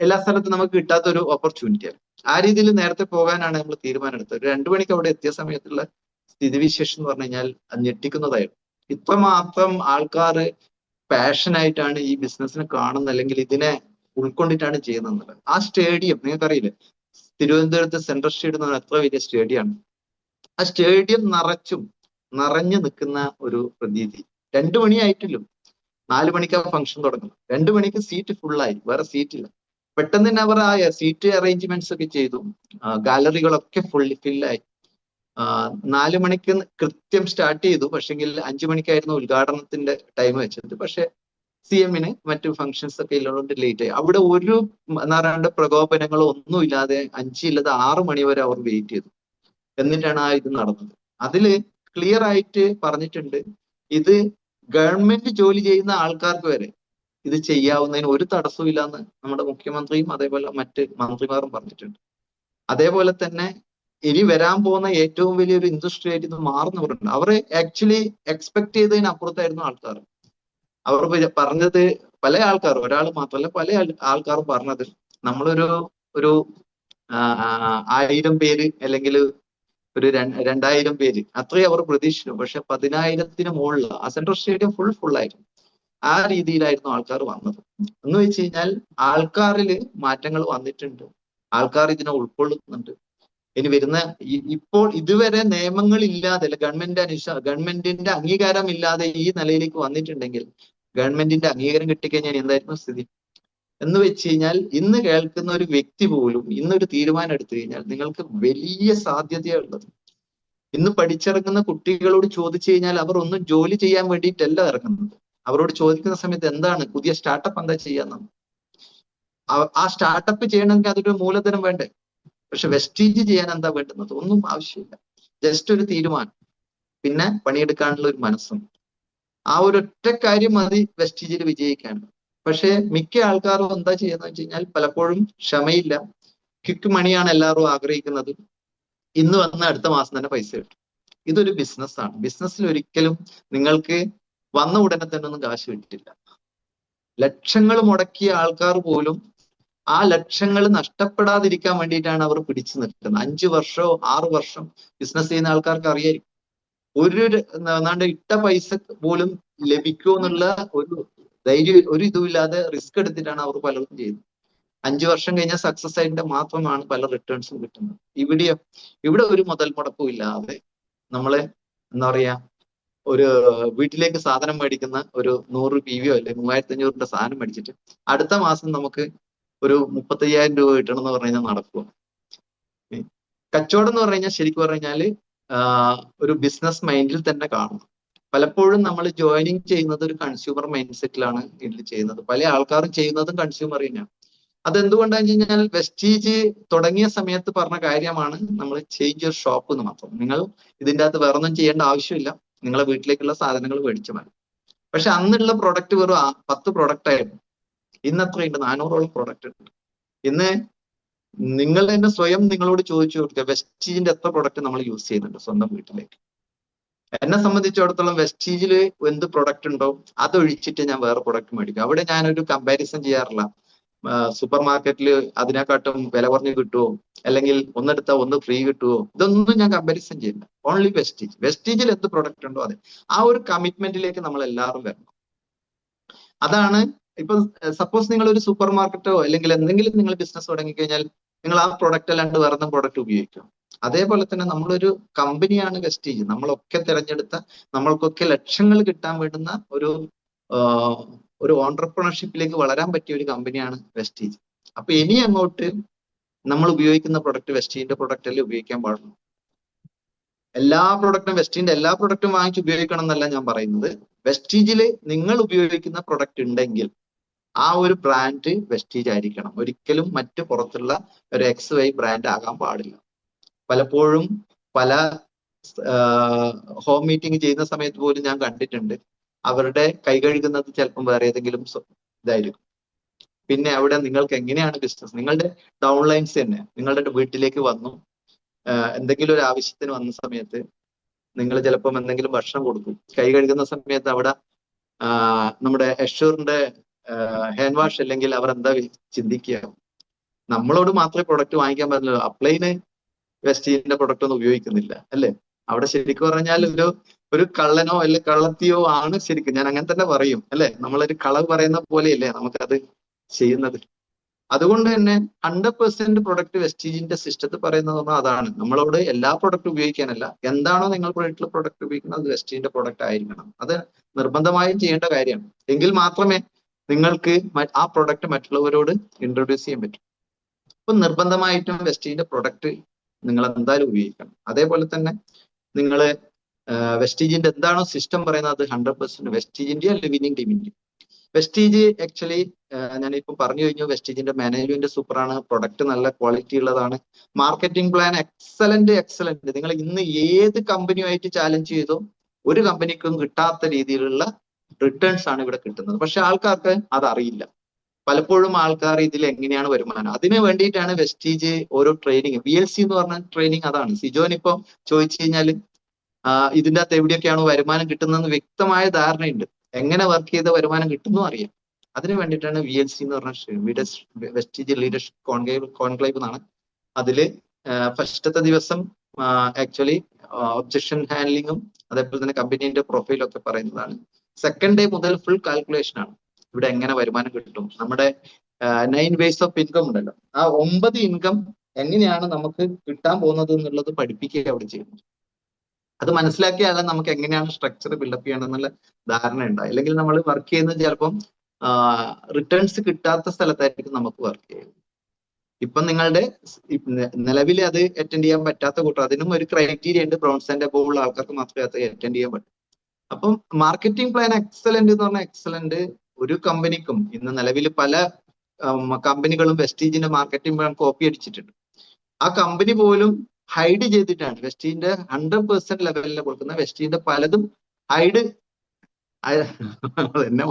എല്ലാ സ്ഥലത്തും നമുക്ക് കിട്ടാത്ത ഒരു ഓപ്പർച്യൂണിറ്റിയാണ്. ആ രീതിയിൽ നേരത്തെ പോകാനാണ് നമ്മൾ തീരുമാനം എടുത്തത്. ഒരു 2 മണിക്ക് അവിടെ എത്തിയ സമയത്തുള്ള സ്ഥിതിവിശേഷം എന്ന് പറഞ്ഞു കഴിഞ്ഞാൽ ഞെട്ടിക്കുന്നതായിരുന്നു. ഇത്രമാത്രം ആൾക്കാർ പാഷനായിട്ടാണ് ഈ ബിസിനസ്സിനെ കാണുന്നത്, അല്ലെങ്കിൽ ഇതിനെ ഉൾക്കൊണ്ടിട്ടാണ് ചെയ്യുന്നത്. ആ സ്റ്റേഡിയം നിങ്ങൾക്കറിയില്ലേ, തിരുവനന്തപുരത്ത് സെൻട്രൽ സ്റ്റേഡിയം എന്ന് പറഞ്ഞാൽ എത്ര വലിയ സ്റ്റേഡിയമാണ്. ആ സ്റ്റേഡിയം നിറഞ്ഞു നിൽക്കുന്ന ഒരു പ്രതീതി. 2 മണിയായിട്ടില്ല, 4 മണിക്കാണ് ഫംഗ്ഷൻ തുടങ്ങുന്നത്. 2 മണിക്ക് സീറ്റ് ഫുള്ളായി, വേറെ സീറ്റില്ല. പെട്ടെന്ന് തന്നെ അവർ ആ സീറ്റ് അറേഞ്ച്മെന്റ്സ് ഒക്കെ ചെയ്തു, ഗാലറികളൊക്കെ ഫില്ലായി. 4 മണിക്ക് കൃത്യം സ്റ്റാർട്ട് ചെയ്തു. പക്ഷെങ്കിൽ 5 മണിക്കായിരുന്നു ഉദ്ഘാടനത്തിന്റെ ടൈം വെച്ചത്. പക്ഷെ CM-ന് മറ്റു ഫംഗ്ഷൻസ് ഒക്കെ ഉള്ളതുകൊണ്ട് ലേറ്റ് ആയി. അവിടെ ഒരു എന്താ പറയണ്ട പ്രകോപനങ്ങളോ ഒന്നുമില്ലാതെ 5 ഇല്ലാതെ 6 മണി വരെ അവർ വെയിറ്റ് ചെയ്തു. എന്നിട്ടാണ് ആ ഇത് നടന്നത്. അതില് ക്ലിയർ ആയിട്ട് പറഞ്ഞിട്ടുണ്ട്, ഇത് ഗവൺമെന്റ് ജോലി ചെയ്യുന്ന ആൾക്കാർക്ക് വരെ ഇത് ചെയ്യാവുന്നതിന് ഒരു തടസ്സവും ഇല്ലാന്ന് നമ്മുടെ മുഖ്യമന്ത്രിയും അതേപോലെ മറ്റ് മന്ത്രിമാരും പറഞ്ഞിട്ടുണ്ട്. അതേപോലെ തന്നെ ഇനി വരാൻ പോകുന്ന ഏറ്റവും വലിയൊരു ഇൻഡസ്ട്രി ആയിട്ട് ഇത് മാറുന്നവരുണ്ട്. അവർ ആക്ച്വലി എക്സ്പെക്ട് ചെയ്തതിനപ്പുറത്തായിരുന്നു ആൾക്കാർ. അവർ പറഞ്ഞത്, പല ആൾക്കാർ, ഒരാൾ മാത്രമല്ല പല ആൾക്കാരും പറഞ്ഞത്, നമ്മളൊരു ഒരു 1000 പേര് അല്ലെങ്കിൽ ഒരു 2000 പേര് അത്രയും അവർ പ്രതീക്ഷിച്ചു. പക്ഷെ 10,000-ത്തിന് മുകളിൽ ആ സെൻട്രൽ സ്റ്റേഡിയം ഫുള്ളായിരുന്നു. ആ രീതിയിലായിരുന്നു ആൾക്കാർ വന്നത്. എന്ന് വെച്ച് കഴിഞ്ഞാൽ ആൾക്കാരിൽ മാറ്റങ്ങൾ വന്നിട്ടുണ്ട്, ആൾക്കാർ ഇതിനെ ഉൾക്കൊള്ളുന്നുണ്ട്. ഇനി വരുന്ന ഇപ്പോൾ ഇതുവരെ നിയമങ്ങൾ ഇല്ലാതെ, ഗവൺമെന്റിന്റെ അംഗീകാരം ഇല്ലാതെ ഈ നിലയിലേക്ക് വന്നിട്ടുണ്ടെങ്കിൽ ഗവൺമെന്റിന്റെ അംഗീകാരം കിട്ടിക്കഴിഞ്ഞാൽ എന്തായിരുന്നു സ്ഥിതി എന്ന് വെച്ച് കഴിഞ്ഞാൽ, ഇന്ന് കേൾക്കുന്ന ഒരു വ്യക്തി പോലും ഇന്നൊരു തീരുമാനം എടുത്തു കഴിഞ്ഞാൽ നിങ്ങൾക്ക് വലിയ സാധ്യതയുള്ളത്. ഇന്ന് പഠിച്ചിറങ്ങുന്ന കുട്ടികളോട് ചോദിച്ചു കഴിഞ്ഞാൽ അവർ ഒന്നും ജോലി ചെയ്യാൻ വേണ്ടിയിട്ടല്ല ഇറങ്ങുന്നത്. അവരോട് ചോദിക്കുന്ന സമയത്ത് എന്താണ് പുതിയ സ്റ്റാർട്ടപ്പ് എന്താ ചെയ്യാന്നാണ്. ആ സ്റ്റാർട്ടപ്പ് ചെയ്യണമെങ്കിൽ അതൊരു മൂലധനം വേണ്ടേ. പക്ഷെ വെസ്റ്റീജ് ചെയ്യാൻ എന്താ വേണ്ടുന്നത്? ഒന്നും ആവശ്യമില്ല, ജസ്റ്റ് ഒരു തീരുമാനം, പിന്നെ പണിയെടുക്കാനുള്ള ഒരു മനസ്സും. ആ ഒരൊറ്റ കാര്യം മതി വെസ്റ്റീജിൽ വിജയിക്കാൻ. പക്ഷെ മിക്ക ആൾക്കാരും എന്താ ചെയ്യുന്നത് വെച്ച് കഴിഞ്ഞാൽ പലപ്പോഴും ക്ഷമയില്ല, ക്വിക്ക് മണിയാണ് എല്ലാവരും ആഗ്രഹിക്കുന്നത്. ഇന്ന് വന്ന അടുത്ത മാസം തന്നെ പൈസ കിട്ടും. ഇതൊരു ബിസിനസ്സാണ്. ബിസിനസ്സിൽ ഒരിക്കലും നിങ്ങൾക്ക് വന്ന ഉടനെ തന്നെ ഒന്നും കാശ് കിട്ടില്ല. ലക്ഷങ്ങൾ മുടക്കിയ ആൾക്കാർ പോലും ആ ലക്ഷങ്ങൾ നഷ്ടപ്പെടാതിരിക്കാൻ വേണ്ടിയിട്ടാണ് അവർ പിടിച്ചു നിൽക്കുന്നത്. 5 വർഷമോ 6 വർഷം ബിസിനസ് ചെയ്യുന്ന ആൾക്കാർക്ക് അറിയായിരിക്കും, ഒരു എന്താണ്ട് ഇട്ട പൈസ പോലും ലഭിക്കുമോ എന്നുള്ള ഒരു ധൈര്യം, ഒരു ഇതുമില്ലാതെ റിസ്ക് എടുത്തിട്ടാണ് അവർ പലർക്കും ചെയ്യുന്നത്. 5 വർഷം കഴിഞ്ഞാൽ സക്സസ് ആയിട്ട് മാത്രമാണ് പല റിട്ടേൺസും കിട്ടുന്നത്. ഇവിടെ ഒരു മുതൽ മുടക്കും ഇല്ലാതെ നമ്മളെ എന്താ പറയാ, ഒരു വീട്ടിലേക്ക് സാധനം മേടിക്കുന്ന ഒരു 100 PV-യോ അല്ലെങ്കിൽ 3500 സാധനം മേടിച്ചിട്ട് അടുത്ത മാസം നമുക്ക് ഒരു 35,000 രൂപ കിട്ടണം എന്ന് പറഞ്ഞു കഴിഞ്ഞാൽ നടക്കുക. കച്ചവടം എന്ന് പറഞ്ഞു കഴിഞ്ഞാൽ ശരിക്കും പറഞ്ഞു കഴിഞ്ഞാൽ ഒരു ബിസിനസ് മൈൻഡിൽ തന്നെ കാണണം. പലപ്പോഴും നമ്മൾ ജോയിനിങ് ചെയ്യുന്നത് ഒരു കൺസ്യൂമർ മൈൻഡ് സെറ്റിലാണ് ഇതിൽ ചെയ്യുന്നത്. പല ആൾക്കാരും ചെയ്യുന്നതും കൺസ്യൂമർ തന്നെയാണ്. അതെന്തുകൊണ്ടാന്ന് വെച്ച് കഴിഞ്ഞാൽ വെസ്റ്റീജ് തുടങ്ങിയ സമയത്ത് പറഞ്ഞ കാര്യമാണ്, നമ്മൾ ചേഞ്ച് യുവർ ഷോപ്പ് എന്ന് മാത്രം. നിങ്ങൾ ഇതിൻ്റെ അകത്ത് വേറെ ഒന്നും ചെയ്യേണ്ട ആവശ്യമില്ല, നിങ്ങളെ വീട്ടിലേക്കുള്ള സാധനങ്ങൾ മേടിച്ചു മതി. പക്ഷെ അന്നുള്ള പ്രൊഡക്റ്റ് വെറും 10 പ്രൊഡക്റ്റ് ആയിരുന്നു. ഇന്ന് എത്രയുണ്ട്? 400ഓളം പ്രൊഡക്റ്റ് ഉണ്ട്. ഇന്ന് നിങ്ങൾ തന്നെ സ്വയം നിങ്ങളോട് ചോദിച്ചു കൊടുക്കുക, വെസ്റ്റീജിന്റെ എത്ര പ്രൊഡക്റ്റ് നമ്മൾ യൂസ് ചെയ്യുന്നുണ്ട് സ്വന്തം വീട്ടിലേക്ക്. എന്നെ സംബന്ധിച്ചിടത്തോളം വെസ്റ്റീജിൽ എന്ത് പ്രൊഡക്റ്റ് ഉണ്ടോ അതൊഴിച്ചിട്ട് ഞാൻ വേറെ പ്രൊഡക്റ്റ് മേടിക്കും. അവിടെ ഞാനൊരു കമ്പാരിസൺ ചെയ്യാറില്ല. സൂപ്പർ മാർക്കറ്റിൽ അതിനെക്കാട്ടും വില കുറഞ്ഞ് കിട്ടുമോ, അല്ലെങ്കിൽ ഒന്നെടുത്താൽ ഒന്ന് ഫ്രീ കിട്ടുമോ, ഇതൊന്നും ഞാൻ കമ്പാരിസൺ ചെയ്യില്ല. Only Vestige. വെസ്റ്റീജിൽ എന്ത് പ്രൊഡക്റ്റ് ഉണ്ടോ അതെ. ആ ഒരു കമ്മിറ്റ്മെന്റിലേക്ക് നമ്മൾ എല്ലാവരും വരണം. അതാണ് ഇപ്പൊ സപ്പോസ് നിങ്ങൾ ഒരു സൂപ്പർ മാർക്കറ്റോ അല്ലെങ്കിൽ എന്തെങ്കിലും നിങ്ങൾ ബിസിനസ് തുടങ്ങിക്കഴിഞ്ഞാൽ നിങ്ങൾ ആ പ്രൊഡക്റ്റ് അല്ലാണ്ട് വേറെ പ്രൊഡക്റ്റ് ഉപയോഗിക്കും. അതേപോലെ തന്നെ നമ്മളൊരു കമ്പനിയാണ് വെസ്റ്റീജ്. നമ്മളൊക്കെ തിരഞ്ഞെടുത്ത, നമ്മൾക്കൊക്കെ ലക്ഷങ്ങൾ കിട്ടാൻ വേണ്ടുന്ന ഒരു ഓൺടർപ്രണർഷിപ്പിലേക്ക് വളരാൻ പറ്റിയ ഒരു കമ്പനിയാണ് വെസ്റ്റീജ്. അപ്പൊ ഇനി അങ്ങോട്ട് നമ്മൾ ഉപയോഗിക്കുന്ന പ്രൊഡക്റ്റ് വെസ്റ്റീജിന്റെ പ്രൊഡക്റ്റ് അല്ലേ ഉപയോഗിക്കാൻ പാടുള്ളൂ. എല്ലാ പ്രൊഡക്റ്റും വെസ്റ്റീജിന്റെ എല്ലാ പ്രൊഡക്റ്റും വാങ്ങിച്ച് ഉപയോഗിക്കണം എന്നല്ല ഞാൻ പറയുന്നത്. വെസ്റ്റീജിൽ നിങ്ങൾ ഉപയോഗിക്കുന്ന പ്രൊഡക്റ്റ് ഉണ്ടെങ്കിൽ ആ ഒരു ബ്രാൻഡ് വെസ്റ്റീജ് ആയിരിക്കണം. ഒരിക്കലും മറ്റു പുറത്തുള്ള ഒരു XY ബ്രാൻഡ് ആകാൻ പാടില്ല. പലപ്പോഴും പല ഹോം മീറ്റിംഗ് ചെയ്യുന്ന സമയത്ത് പോലും ഞാൻ കണ്ടിട്ടുണ്ട്, അവരുടെ കൈ കഴുകുന്നത് ചിലപ്പം വേറെ ഏതെങ്കിലും ഇതായിരിക്കും. പിന്നെ അവിടെ നിങ്ങൾക്ക് എങ്ങനെയാണ് ബിസിനസ്, നിങ്ങളുടെ ഡൗൺലൈൻസ് തന്നെ നിങ്ങളുടെ വീട്ടിലേക്ക് വന്നു എന്തെങ്കിലും ഒരു ആവശ്യത്തിന് വന്ന സമയത്ത് നിങ്ങൾ ചിലപ്പം എന്തെങ്കിലും ഭക്ഷണം കൊടുക്കും, കൈ കഴുകുന്ന സമയത്ത് അവിടെ നമ്മുടെ എഷൂറിന്റെ ഹാൻഡ് വാഷ് അല്ലെങ്കിൽ അവർ എന്താ ചിന്തിക്കുക, നമ്മളോട് മാത്രമേ പ്രൊഡക്റ്റ് വാങ്ങിക്കാൻ പറ്റുള്ളൂ, അപ്ലൈന് വെസ്റ്റീജിന്റെ പ്രൊഡക്റ്റ് ഒന്നും ഉപയോഗിക്കുന്നില്ല അല്ലെ. അവിടെ ശരിക്കും പറഞ്ഞാൽ ഒരു കള്ളനോ അല്ലെങ്കിൽ കള്ളത്തിയോ ആണ് ശരിക്കും, ഞാൻ അങ്ങനെ തന്നെ പറയും അല്ലെ. നമ്മളൊരു കളവ് പറയുന്ന പോലെയല്ലേ നമുക്കത് ചെയ്യുന്നത്. അതുകൊണ്ട് തന്നെ 100% പ്രൊഡക്റ്റ് വെസ്റ്റീജിന്റെ സിസ്റ്റത്തിൽ പറയുന്നത് അതാണ്, നമ്മളോട് എല്ലാ പ്രൊഡക്റ്റ് ഉപയോഗിക്കാനല്ല, എന്താണോ നിങ്ങൾ പ്രൊഡക്റ്റ് ഉപയോഗിക്കുന്നത് അത് വെസ്റ്റീജിന്റെ പ്രൊഡക്റ്റ് ആയിരിക്കണം. അത് നിർബന്ധമായും ചെയ്യേണ്ട കാര്യമാണ്. എങ്കിൽ മാത്രമേ നിങ്ങൾക്ക് ആ പ്രൊഡക്റ്റ് മറ്റുള്ളവരോട് ഇൻട്രൊഡ്യൂസ് ചെയ്യാൻ പറ്റും. അപ്പൊ നിർബന്ധമായിട്ടും വെസ്റ്റീജിന്റെ പ്രൊഡക്റ്റ് നിങ്ങൾ എന്തായാലും ഉപയോഗിക്കണം. അതേപോലെ തന്നെ നിങ്ങൾ വെസ്റ്റീജിന്റെ എന്താണോ സിസ്റ്റം പറയുന്നത് അത് 100% വെസ്റ്റീജിന്റെയോ ലിവിനിങ് ടീമിന്റെയോ. വെസ്റ്റീജ് ആക്ച്വലി ഞാനിപ്പോ പറഞ്ഞു കഴിഞ്ഞു, വെസ്റ്റീജിന്റെ മാനേജ്മെന്റ് സൂപ്പറാണ്, പ്രൊഡക്റ്റ് നല്ല ക്വാളിറ്റി ഉള്ളതാണ്, മാർക്കറ്റിംഗ് പ്ലാൻ എക്സലന്റ്. നിങ്ങൾ ഇന്ന് ഏത് കമ്പനിയുമായിട്ട് ചാലഞ്ച് ചെയ്തോ ഒരു കമ്പനിക്കും കിട്ടാത്ത രീതിയിലുള്ള റിട്ടേൺസ് ആണ് ഇവിടെ കിട്ടുന്നത്. പക്ഷെ ആൾക്കാർക്ക് അതറിയില്ല. പലപ്പോഴും ആൾക്കാർ ഇതിൽ എങ്ങനെയാണ് വരുമാനം, അതിന് വേണ്ടിയിട്ടാണ് വെസ്റ്റീജ് ഓരോ ട്രെയിനിങ്, VLC എന്ന് പറഞ്ഞ ട്രെയിനിങ് അതാണ്. സിജോൻ ഇപ്പൊ ചോദിച്ചു കഴിഞ്ഞാൽ ഇതിൻ്റെ അകത്ത് എവിടെയൊക്കെയാണ് വരുമാനം കിട്ടുന്നതെന്ന് വ്യക്തമായ ധാരണയുണ്ട്, എങ്ങനെ വർക്ക് ചെയ്ത വരുമാനം കിട്ടുന്നു അറിയാം. അതിന് വേണ്ടിയിട്ടാണ് VLC എന്ന് പറഞ്ഞ വെസ്റ്റീജ് ലീഡർഷിപ്പ് കോൺക്ലേവ് എന്നാണ്. അതില് ഫസ്റ്റത്തെ ദിവസം ആക്ച്വലി ഒബ്ജക്ഷൻ ഹാൻഡ്ലിങ്ങും അതേപോലെ തന്നെ കമ്പനീന്റെ പ്രൊഫൈലും ഒക്കെ പറയുന്നതാണ്. സെക്കൻഡ് ഡേ മുതൽ ഫുൾ കാൽക്കുലേഷൻ ആണ്, ഇവിടെ എങ്ങനെ വരുമാനം കിട്ടും, നമ്മുടെ 9 വേസ് ഓഫ് ഇൻകം ഉണ്ടല്ലോ, ആ 9 ഇൻകം എങ്ങനെയാണ് നമുക്ക് കിട്ടാൻ പോകുന്നത് എന്നുള്ളത് പഠിപ്പിക്കുക അവിടെ ചെയ്യുന്നത്. അത് മനസ്സിലാക്കിയാലും നമുക്ക് എങ്ങനെയാണ് സ്ട്രക്ചർ ബിൽഡപ്പ് ചെയ്യണം എന്നുള്ള ധാരണ ഉണ്ടാവും. അല്ലെങ്കിൽ നമ്മൾ വർക്ക് ചെയ്യുന്നത് ചിലപ്പം റിട്ടേൺസ് കിട്ടാത്ത സ്ഥലത്തായിരിക്കും നമുക്ക് വർക്ക് ചെയ്യുന്നത്. ഇപ്പം നിങ്ങളുടെ നിലവിൽ അത് അറ്റൻഡ് ചെയ്യാൻ പറ്റാത്ത കൂട്ടർ, അതിനും ഒരു ക്രൈറ്റീരിയ ഉണ്ട്, ബ്രോൺസ് ആൻഡ് അബോവ് ഉള്ള ആൾക്കാർക്ക് മാത്രമേ അത് അറ്റൻഡ് ചെയ്യാൻ പറ്റൂ. അപ്പം മാർക്കറ്റിംഗ് പ്ലാൻ എക്സലന്റ് എന്ന് പറഞ്ഞാൽ എക്സലന്റ്. ഒരു കമ്പനിക്കും ഇന്ന് നിലവിൽ പല കമ്പനികളും വെസ്റ്റീജിന്റെ മാർക്കറ്റിംഗ് പ്ലാൻ കോപ്പി അടിച്ചിട്ടുണ്ട്. ആ കമ്പനി പോലും ഹൈഡ് ചെയ്തിട്ടാണ് വെസ്റ്റീജിന്റെ 100% ലെവലിൽ കൊടുക്കുന്ന വെസ്റ്റീജിന്റെ പലതും ഹൈഡ്. എന്നെ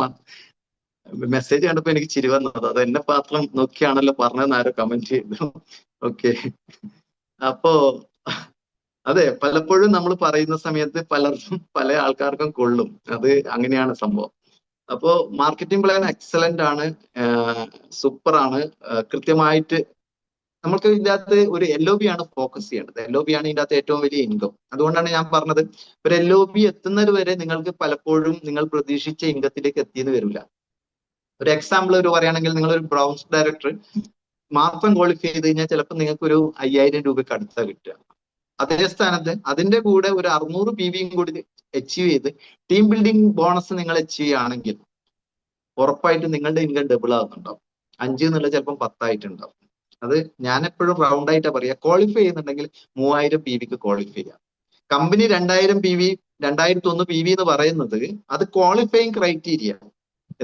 മെസ്സേജ് കണ്ടപ്പോ എനിക്ക് ചിരി വന്നത്, അത് എന്നെ മാത്രം നോക്കിയാണല്ലോ പറഞ്ഞതെന്ന് ആരോ കമന്റ് ചെയ്തു. ഓക്കെ, അപ്പോ അതെ, പലപ്പോഴും നമ്മൾ പറയുന്ന സമയത്ത് പലർക്കും പല ആൾക്കാർക്കും കൊള്ളും, അത് അങ്ങനെയാണ് സംഭവം. അപ്പോ മാർക്കറ്റിംഗ് പ്ലാൻ എക്സലന്റ് ആണ്, സൂപ്പർ ആണ്. കൃത്യമായിട്ട് നമുക്ക് ഇതിൻ്റെ അകത്ത് ഒരു LOB ആണ് ഫോക്കസ് ചെയ്യേണ്ടത്. LOB ആണ് ഇതിൻ്റെ അകത്ത് ഏറ്റവും വലിയ ഇൻകം. അതുകൊണ്ടാണ് ഞാൻ പറഞ്ഞത്, ഒരു LOB എത്തുന്നത് വരെ നിങ്ങൾക്ക് പലപ്പോഴും നിങ്ങൾ പ്രതീക്ഷിച്ച ഇൻകത്തിലേക്ക് എത്തിയെന്ന് വരില്ല. ഒരു എക്സാമ്പിൾ പറയുകയാണെങ്കിൽ, നിങ്ങളൊരു ബ്രൗൺസ് ഡയറക്ടർ മാത്രം ക്വാളിഫൈ ചെയ്ത് കഴിഞ്ഞാൽ ചിലപ്പോൾ നിങ്ങൾക്ക് ഒരു 5000 രൂപയ്ക്ക് അടുത്താ കിട്ടുക. അതേ സ്ഥാനത്ത് അതിന്റെ കൂടെ ഒരു 600 PVയും കൂടി അച്ചീവ് ചെയ്ത് ടീം ബിൽഡിംഗ് ബോണസ് നിങ്ങൾ അച്ചീവ് ചെയ്യുകയാണെങ്കിൽ ഉറപ്പായിട്ടും നിങ്ങളുടെ ഇൻകം ഡബിൾ ആകുന്നുണ്ടാവും. 5 എന്നുള്ളത് ചിലപ്പം 10 ആയിട്ടുണ്ടാവും. അത് ഞാൻ എപ്പോഴും റൗണ്ട് ആയിട്ടാ പറയുക. ക്വാളിഫൈ ചെയ്യുന്നുണ്ടെങ്കിൽ 3000 PVക്ക് ക്വാളിഫൈ ചെയ്യാം. കമ്പനി 2001 PV എന്ന് പറയുന്നത് അത് ക്വാളിഫയിങ് ക്രൈറ്റീരിയ.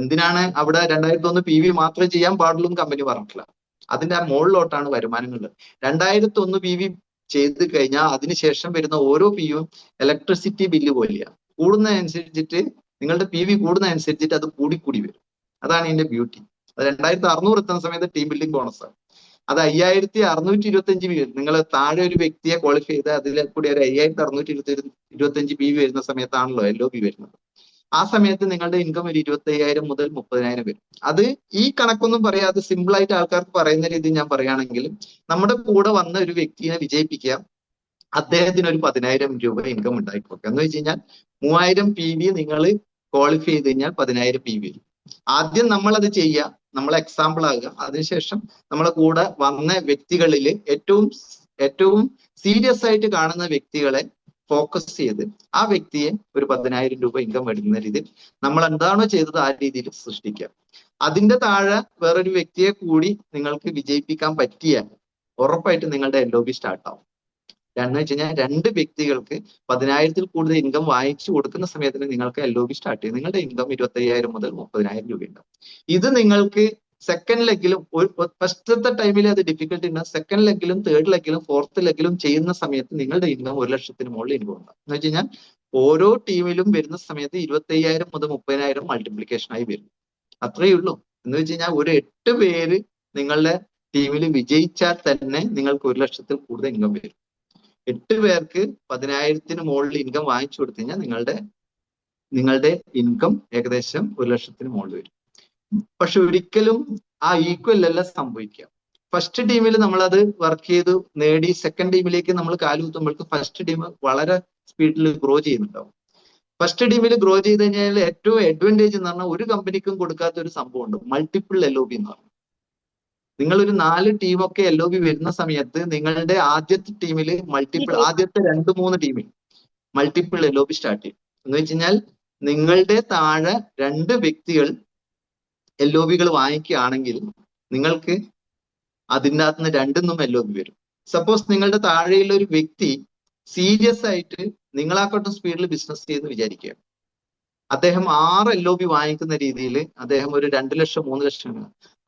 എന്തിനാണ് അവിടെ 2001 PV മാത്രമേ ചെയ്യാൻ പാടുള്ളൂ എന്ന് കമ്പനി പറഞ്ഞിട്ടില്ല. അതിന്റെ മുകളിലോട്ടാണ് വരുമാനങ്ങൾ. 2001 PV ചെയ്ത് കഴിഞ്ഞാൽ അതിനുശേഷം വരുന്ന ഓരോ PVയും ഇലക്ട്രിസിറ്റി ബില്ല് പോലെയാണ്. കൂടുന്നതനുസരിച്ചിട്ട് നിങ്ങളുടെ PV കൂടുന്നതനുസരിച്ചിട്ട് അത് കൂടി വരും. അതാണ് ഇതിന്റെ ബ്യൂട്ടി. അത് 2600 എത്തുന്ന സമയത്ത് ടീം ബിൽഡിംഗ് ബോണസ് ആണ്. അത് 5625 PV. നിങ്ങൾ താഴെ ഒരു വ്യക്തിയെ ക്വാളിഫൈ ചെയ്ത് അതിലെ കൂടി ഒരു 5625 PV വരുന്ന സമയത്താണല്ലോ LOB വരുന്നത്. ആ സമയത്ത് നിങ്ങളുടെ ഇൻകം ഒരു 25,000 മുതൽ 30,000 വരും. അത് ഈ കണക്കൊന്നും പറയാതെ സിമ്പിൾ ആയിട്ട് ആൾക്കാർക്ക് പറയുന്ന രീതി ഞാൻ പറയുകയാണെങ്കിൽ, നമ്മുടെ കൂടെ വന്ന ഒരു വ്യക്തിയെ വിജയിപ്പിക്കുക, അദ്ദേഹത്തിന് ഒരു 10,000 രൂപ ഇൻകം ഉണ്ടായിക്കോട്ടെ എന്ന് വെച്ച് കഴിഞ്ഞാൽ 3000 PV നിങ്ങൾ ക്വാളിഫൈ ചെയ്ത് കഴിഞ്ഞാൽ 10,000 PV വരും. ആദ്യം നമ്മളത് ചെയ്യുക, നമ്മൾ എക്സാമ്പിൾ ആകുക. അതിനുശേഷം നമ്മളെ കൂടെ വന്ന വ്യക്തികളിൽ ഏറ്റവും സീരിയസ് ആയിട്ട് കാണുന്ന വ്യക്തികളെ ഫോക്കസ് ചെയ്ത് ആ വ്യക്തിയെ ഒരു 10,000 രൂപ ഇൻകം വരുന്ന രീതിയിൽ നമ്മൾ എന്താണോ ചെയ്തത് ആ രീതിയിൽ സൃഷ്ടിക്കുക. അതിന്റെ താഴെ വേറൊരു വ്യക്തിയെ കൂടി നിങ്ങൾക്ക് വിജയിപ്പിക്കാൻ പറ്റിയാൽ ഉറപ്പായിട്ട് നിങ്ങളുടെ LOB സ്റ്റാർട്ട് ആവും. എന്ന് വെച്ച് കഴിഞ്ഞാൽ 2 വ്യക്തികൾക്ക് 10,000-ൽ കൂടുതൽ ഇൻകം വാങ്ങിച്ചു കൊടുക്കുന്ന സമയത്തിന് നിങ്ങൾക്ക് LOB സ്റ്റാർട്ട് ചെയ്യും. നിങ്ങളുടെ ഇൻകം 25,000 മുതൽ 30,000 രൂപ ഉണ്ടാവും. ഇത് നിങ്ങൾക്ക് സെക്കൻഡ് ലെഗിലും ഫസ്റ്റത്തെ ടൈമിൽ അത് ഡിഫിക്കൽട്ടി ഉണ്ട്. സെക്കൻഡ് ലെഗിലും തേർഡ് ലെഗിലും ഫോർത്ത് ലെഗിലും ചെയ്യുന്ന സമയത്ത് നിങ്ങളുടെ ഇൻകം 1,00,000 മുകളിൽ ഇൻകം ഉണ്ടാകും. എന്ന് വെച്ച് കഴിഞ്ഞാൽ ഓരോ ടീമിലും വരുന്ന സമയത്ത് 25,000 മുതൽ 30,000 മൾട്ടിപ്ലിക്കേഷൻ ആയി വരും. അത്രയേ ഉള്ളൂ. എന്ന് വെച്ച് കഴിഞ്ഞാൽ ഒരു 8 പേര് നിങ്ങളുടെ ടീമിൽ വിജയിച്ചാൽ തന്നെ നിങ്ങൾക്ക് 1,00,000 കൂടുതൽ ഇൻകം വരും. 8 പേർക്ക് 10,000 മുകളിൽ ഇൻകം വാങ്ങിച്ചു കൊടുത്തു കഴിഞ്ഞാൽ നിങ്ങളുടെ ഇൻകം ഏകദേശം 1,00,000 മുകളിൽ വരും. പക്ഷെ ഒരിക്കലും ആ ഈക്വൽ അല്ല സംഭവിക്കുക. ഫസ്റ്റ് ടീമിൽ നമ്മളത് വർക്ക് ചെയ്ത് നേടി സെക്കൻഡ് ടീമിലേക്ക് നമ്മൾ കാലുകുത്തുമ്പോഴേക്ക് ഫസ്റ്റ് ടീം വളരെ സ്പീഡിൽ ഗ്രോ ചെയ്യുന്നുണ്ടാവും. ഫസ്റ്റ് ടീമിൽ ഗ്രോ ചെയ്ത് കഴിഞ്ഞാൽ ഏറ്റവും അഡ്വാൻറ്റേജ് എന്ന് പറഞ്ഞാൽ ഒരു കമ്പനിക്കും കൊടുക്കാത്ത ഒരു സംഭവം ഉണ്ട്, മൾട്ടിപ്പിൾ LOB എന്ന് പറഞ്ഞു. നിങ്ങളൊരു 4 ടീമൊക്കെ LOB വരുന്ന സമയത്ത് നിങ്ങളുടെ ആദ്യത്തെ ടീമിൽ ആദ്യത്തെ 2-3 ടീമിൽ മൾട്ടിപ്പിൾ LOB സ്റ്റാർട്ട് ചെയ്യും. എന്ന് വെച്ച് കഴിഞ്ഞാൽ നിങ്ങളുടെ താഴെ 2 വ്യക്തികൾ LOBകൾ വാങ്ങിക്കുകയാണെങ്കിൽ നിങ്ങൾക്ക് അതിൻ്റെ അകത്ത് നിന്ന് 2 LOB വരും. സപ്പോസ് നിങ്ങളുടെ താഴെയുള്ള ഒരു വ്യക്തി സീരിയസ് ആയിട്ട് നിങ്ങളാക്കോട്ടും സ്പീഡിൽ ബിസിനസ് ചെയ്യുന്നു വിചാരിക്കുക. അദ്ദേഹം 6 LOB വാങ്ങിക്കുന്ന രീതിയിൽ അദ്ദേഹം ഒരു 2 ലക്ഷം 3 ലക്ഷം,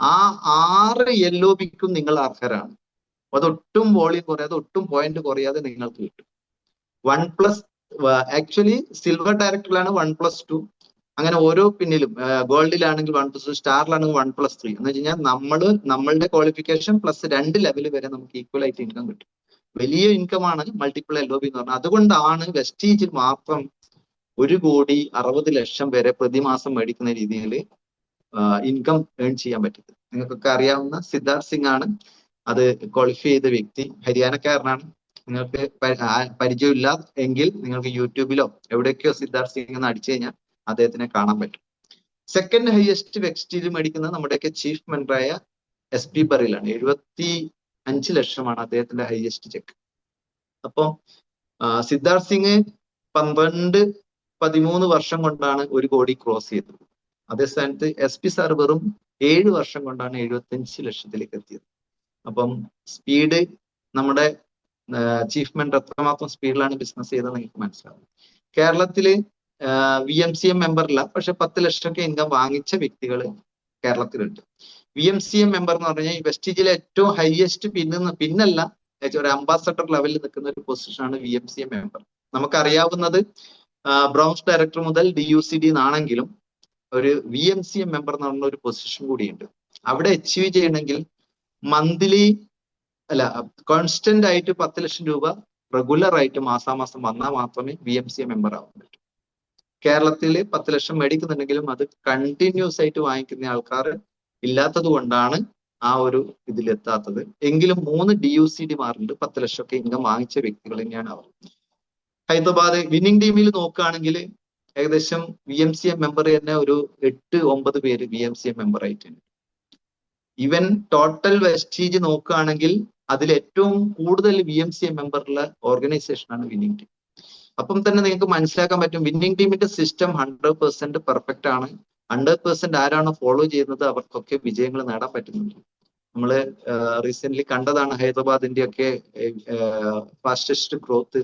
ആ 6 LOBക്കും നിങ്ങൾ അർഹരാണ്. അതൊട്ടും വോളിയം കുറയാതെ ഒട്ടും പോയിന്റ് കുറയാതെ നിങ്ങൾക്ക് കിട്ടും. 1+ ആക്ച്വലി സിൽവർ ഡയറക്ടറിലാണ് 1+2, അങ്ങനെ ഓരോ പിന്നിലും ഗോൾഡിലാണെങ്കിൽ 1+2, സ്റ്റാറിലാണെങ്കിൽ 1+3. എന്ന് വെച്ച് കഴിഞ്ഞാൽ നമ്മളുടെ ക്വാളിഫിക്കേഷൻ പ്ലസ് 2 ലെവൽ വരെ നമുക്ക് ഈക്വൽ ആയിട്ട് ഇൻകം കിട്ടും. വലിയ ഇൻകമാണ് മൾട്ടിപ്പിൾ LOB എന്ന് പറഞ്ഞാൽ. അതുകൊണ്ടാണ് വെസ്റ്റീജിൽ മാത്രം 1,60,00,000 വരെ പ്രതിമാസം മേടിക്കുന്ന രീതിയിൽ ഇൻകം ഏൺ ചെയ്യാൻ പറ്റുന്നത്. നിങ്ങൾക്കൊക്കെ അറിയാവുന്ന സിദ്ധാർത്ഥ് സിംഗ് ആണ് അത് ക്വാളിഫൈ ചെയ്ത വ്യക്തി, ഹരിയാനക്കാരനാണ്. നിങ്ങൾക്ക് പരിചയമില്ല എങ്കിൽ നിങ്ങൾക്ക് യൂട്യൂബിലോ എവിടെയൊക്കെയോ സിദ്ധാർത്ഥ് സിംഗ് എന്ന് അടിച്ചു കഴിഞ്ഞാൽ അദ്ദേഹത്തിനെ കാണാൻ പറ്റും. സെക്കൻഡ് ഹയസ്റ്റ് വെസ്റ്റീജ് മേടിക്കുന്നത് നമ്മുടെയൊക്കെ ചീഫ് മെമ്പറായ SP ബറിലാണ്. 75 ലക്ഷമാണ് അദ്ദേഹത്തിന്റെ ഹയസ്റ്റ് ചെക്ക്. അപ്പം സിദ്ധാർത്ഥ് സിംഗ് 12-13 വർഷം കൊണ്ടാണ് 1 കോടി ക്രോസ് ചെയ്തത്. അതേ സ്ഥാനത്ത് SP സാർ വെറും 7 വർഷം കൊണ്ടാണ് 75 ലക്ഷത്തിലേക്ക് എത്തിയത്. അപ്പം സ്പീഡ് നമ്മുടെ ചീഫ് മെമ്പർ എത്രമാത്രം സ്പീഡിലാണ് ബിസിനസ് ചെയ്തത് നിങ്ങൾക്ക് മനസ്സിലാവും. കേരളത്തില് VMCM മെമ്പറില്ല, പക്ഷെ 10 ലക്ഷമൊക്കെ ഇൻകം വാങ്ങിച്ച വ്യക്തികൾ കേരളത്തിലുണ്ട്. VMCM മെമ്പർ എന്ന് പറഞ്ഞു കഴിഞ്ഞാൽ വെസ്റ്റീജിലെ ഏറ്റവും ഹയസ്റ്റ് പിന്നല്ല, ഒരു അംബാസഡർ ലെവലിൽ നിൽക്കുന്ന ഒരു പൊസിഷനാണ് VMCM മെമ്പർ. നമുക്കറിയാവുന്നത് ബ്രൗൺസ് ഡയറക്ടർ മുതൽ DUCD എന്നാണെങ്കിലും ഒരു VMCM മെമ്പർ എന്ന് പറഞ്ഞ ഒരു പൊസിഷൻ കൂടിയുണ്ട്. അവിടെ അച്ചീവ് ചെയ്യണമെങ്കിൽ കോൺസ്റ്റന്റ് ആയിട്ട് 10 ലക്ഷം രൂപ റെഗുലർ ആയിട്ട് മാസാമാസം വന്നാൽ മാത്രമേ VMCM മെമ്പർ ആവാൻ പറ്റൂ. കേരളത്തിൽ 10 ലക്ഷം മേടിക്കുന്നുണ്ടെങ്കിലും അത് കണ്ടിന്യൂസ് ആയിട്ട് വാങ്ങിക്കുന്ന ആൾക്കാർ ഇല്ലാത്തത് കൊണ്ടാണ് ആ ഒരു ഇതിലെത്താത്തത്. എങ്കിലും 3 DUCD മാറുണ്ട് 10 ലക്ഷമൊക്കെ ഇൻകം വാങ്ങിച്ച വ്യക്തികൾ തന്നെയാണ് അവർ. ഹൈദരാബാദ് വിന്നിംഗ് ടീമിൽ നോക്കുകയാണെങ്കിൽ ഏകദേശം VMCM മെമ്പർ തന്നെ ഒരു 8-9 പേര് VMCM മെമ്പർ ആയിട്ടുണ്ട്. ഈവൻ ടോട്ടൽ വെസ്റ്റീജ് നോക്കുകയാണെങ്കിൽ അതിൽ ഏറ്റവും കൂടുതൽ VMCM മെമ്പറുള്ള ഓർഗനൈസേഷനാണ് വിന്നിംഗ് ടീം. അപ്പം തന്നെ നിങ്ങൾക്ക് മനസ്സിലാക്കാൻ പറ്റും വിന്നിംഗ് ടീമിന്റെ സിസ്റ്റം 100% പെർഫെക്റ്റ് ആണ്. 100% ആരാണോ ഫോളോ ചെയ്യുന്നത് അവർക്കൊക്കെ വിജയങ്ങൾ നേടാൻ പറ്റുന്നുണ്ട്. നമ്മൾ റീസെന്റ് കണ്ടതാണ് ഹൈദരാബാദിന്റെ ഒക്കെ ഫാസ്റ്റസ്റ്റ് ഗ്രോത്ത്.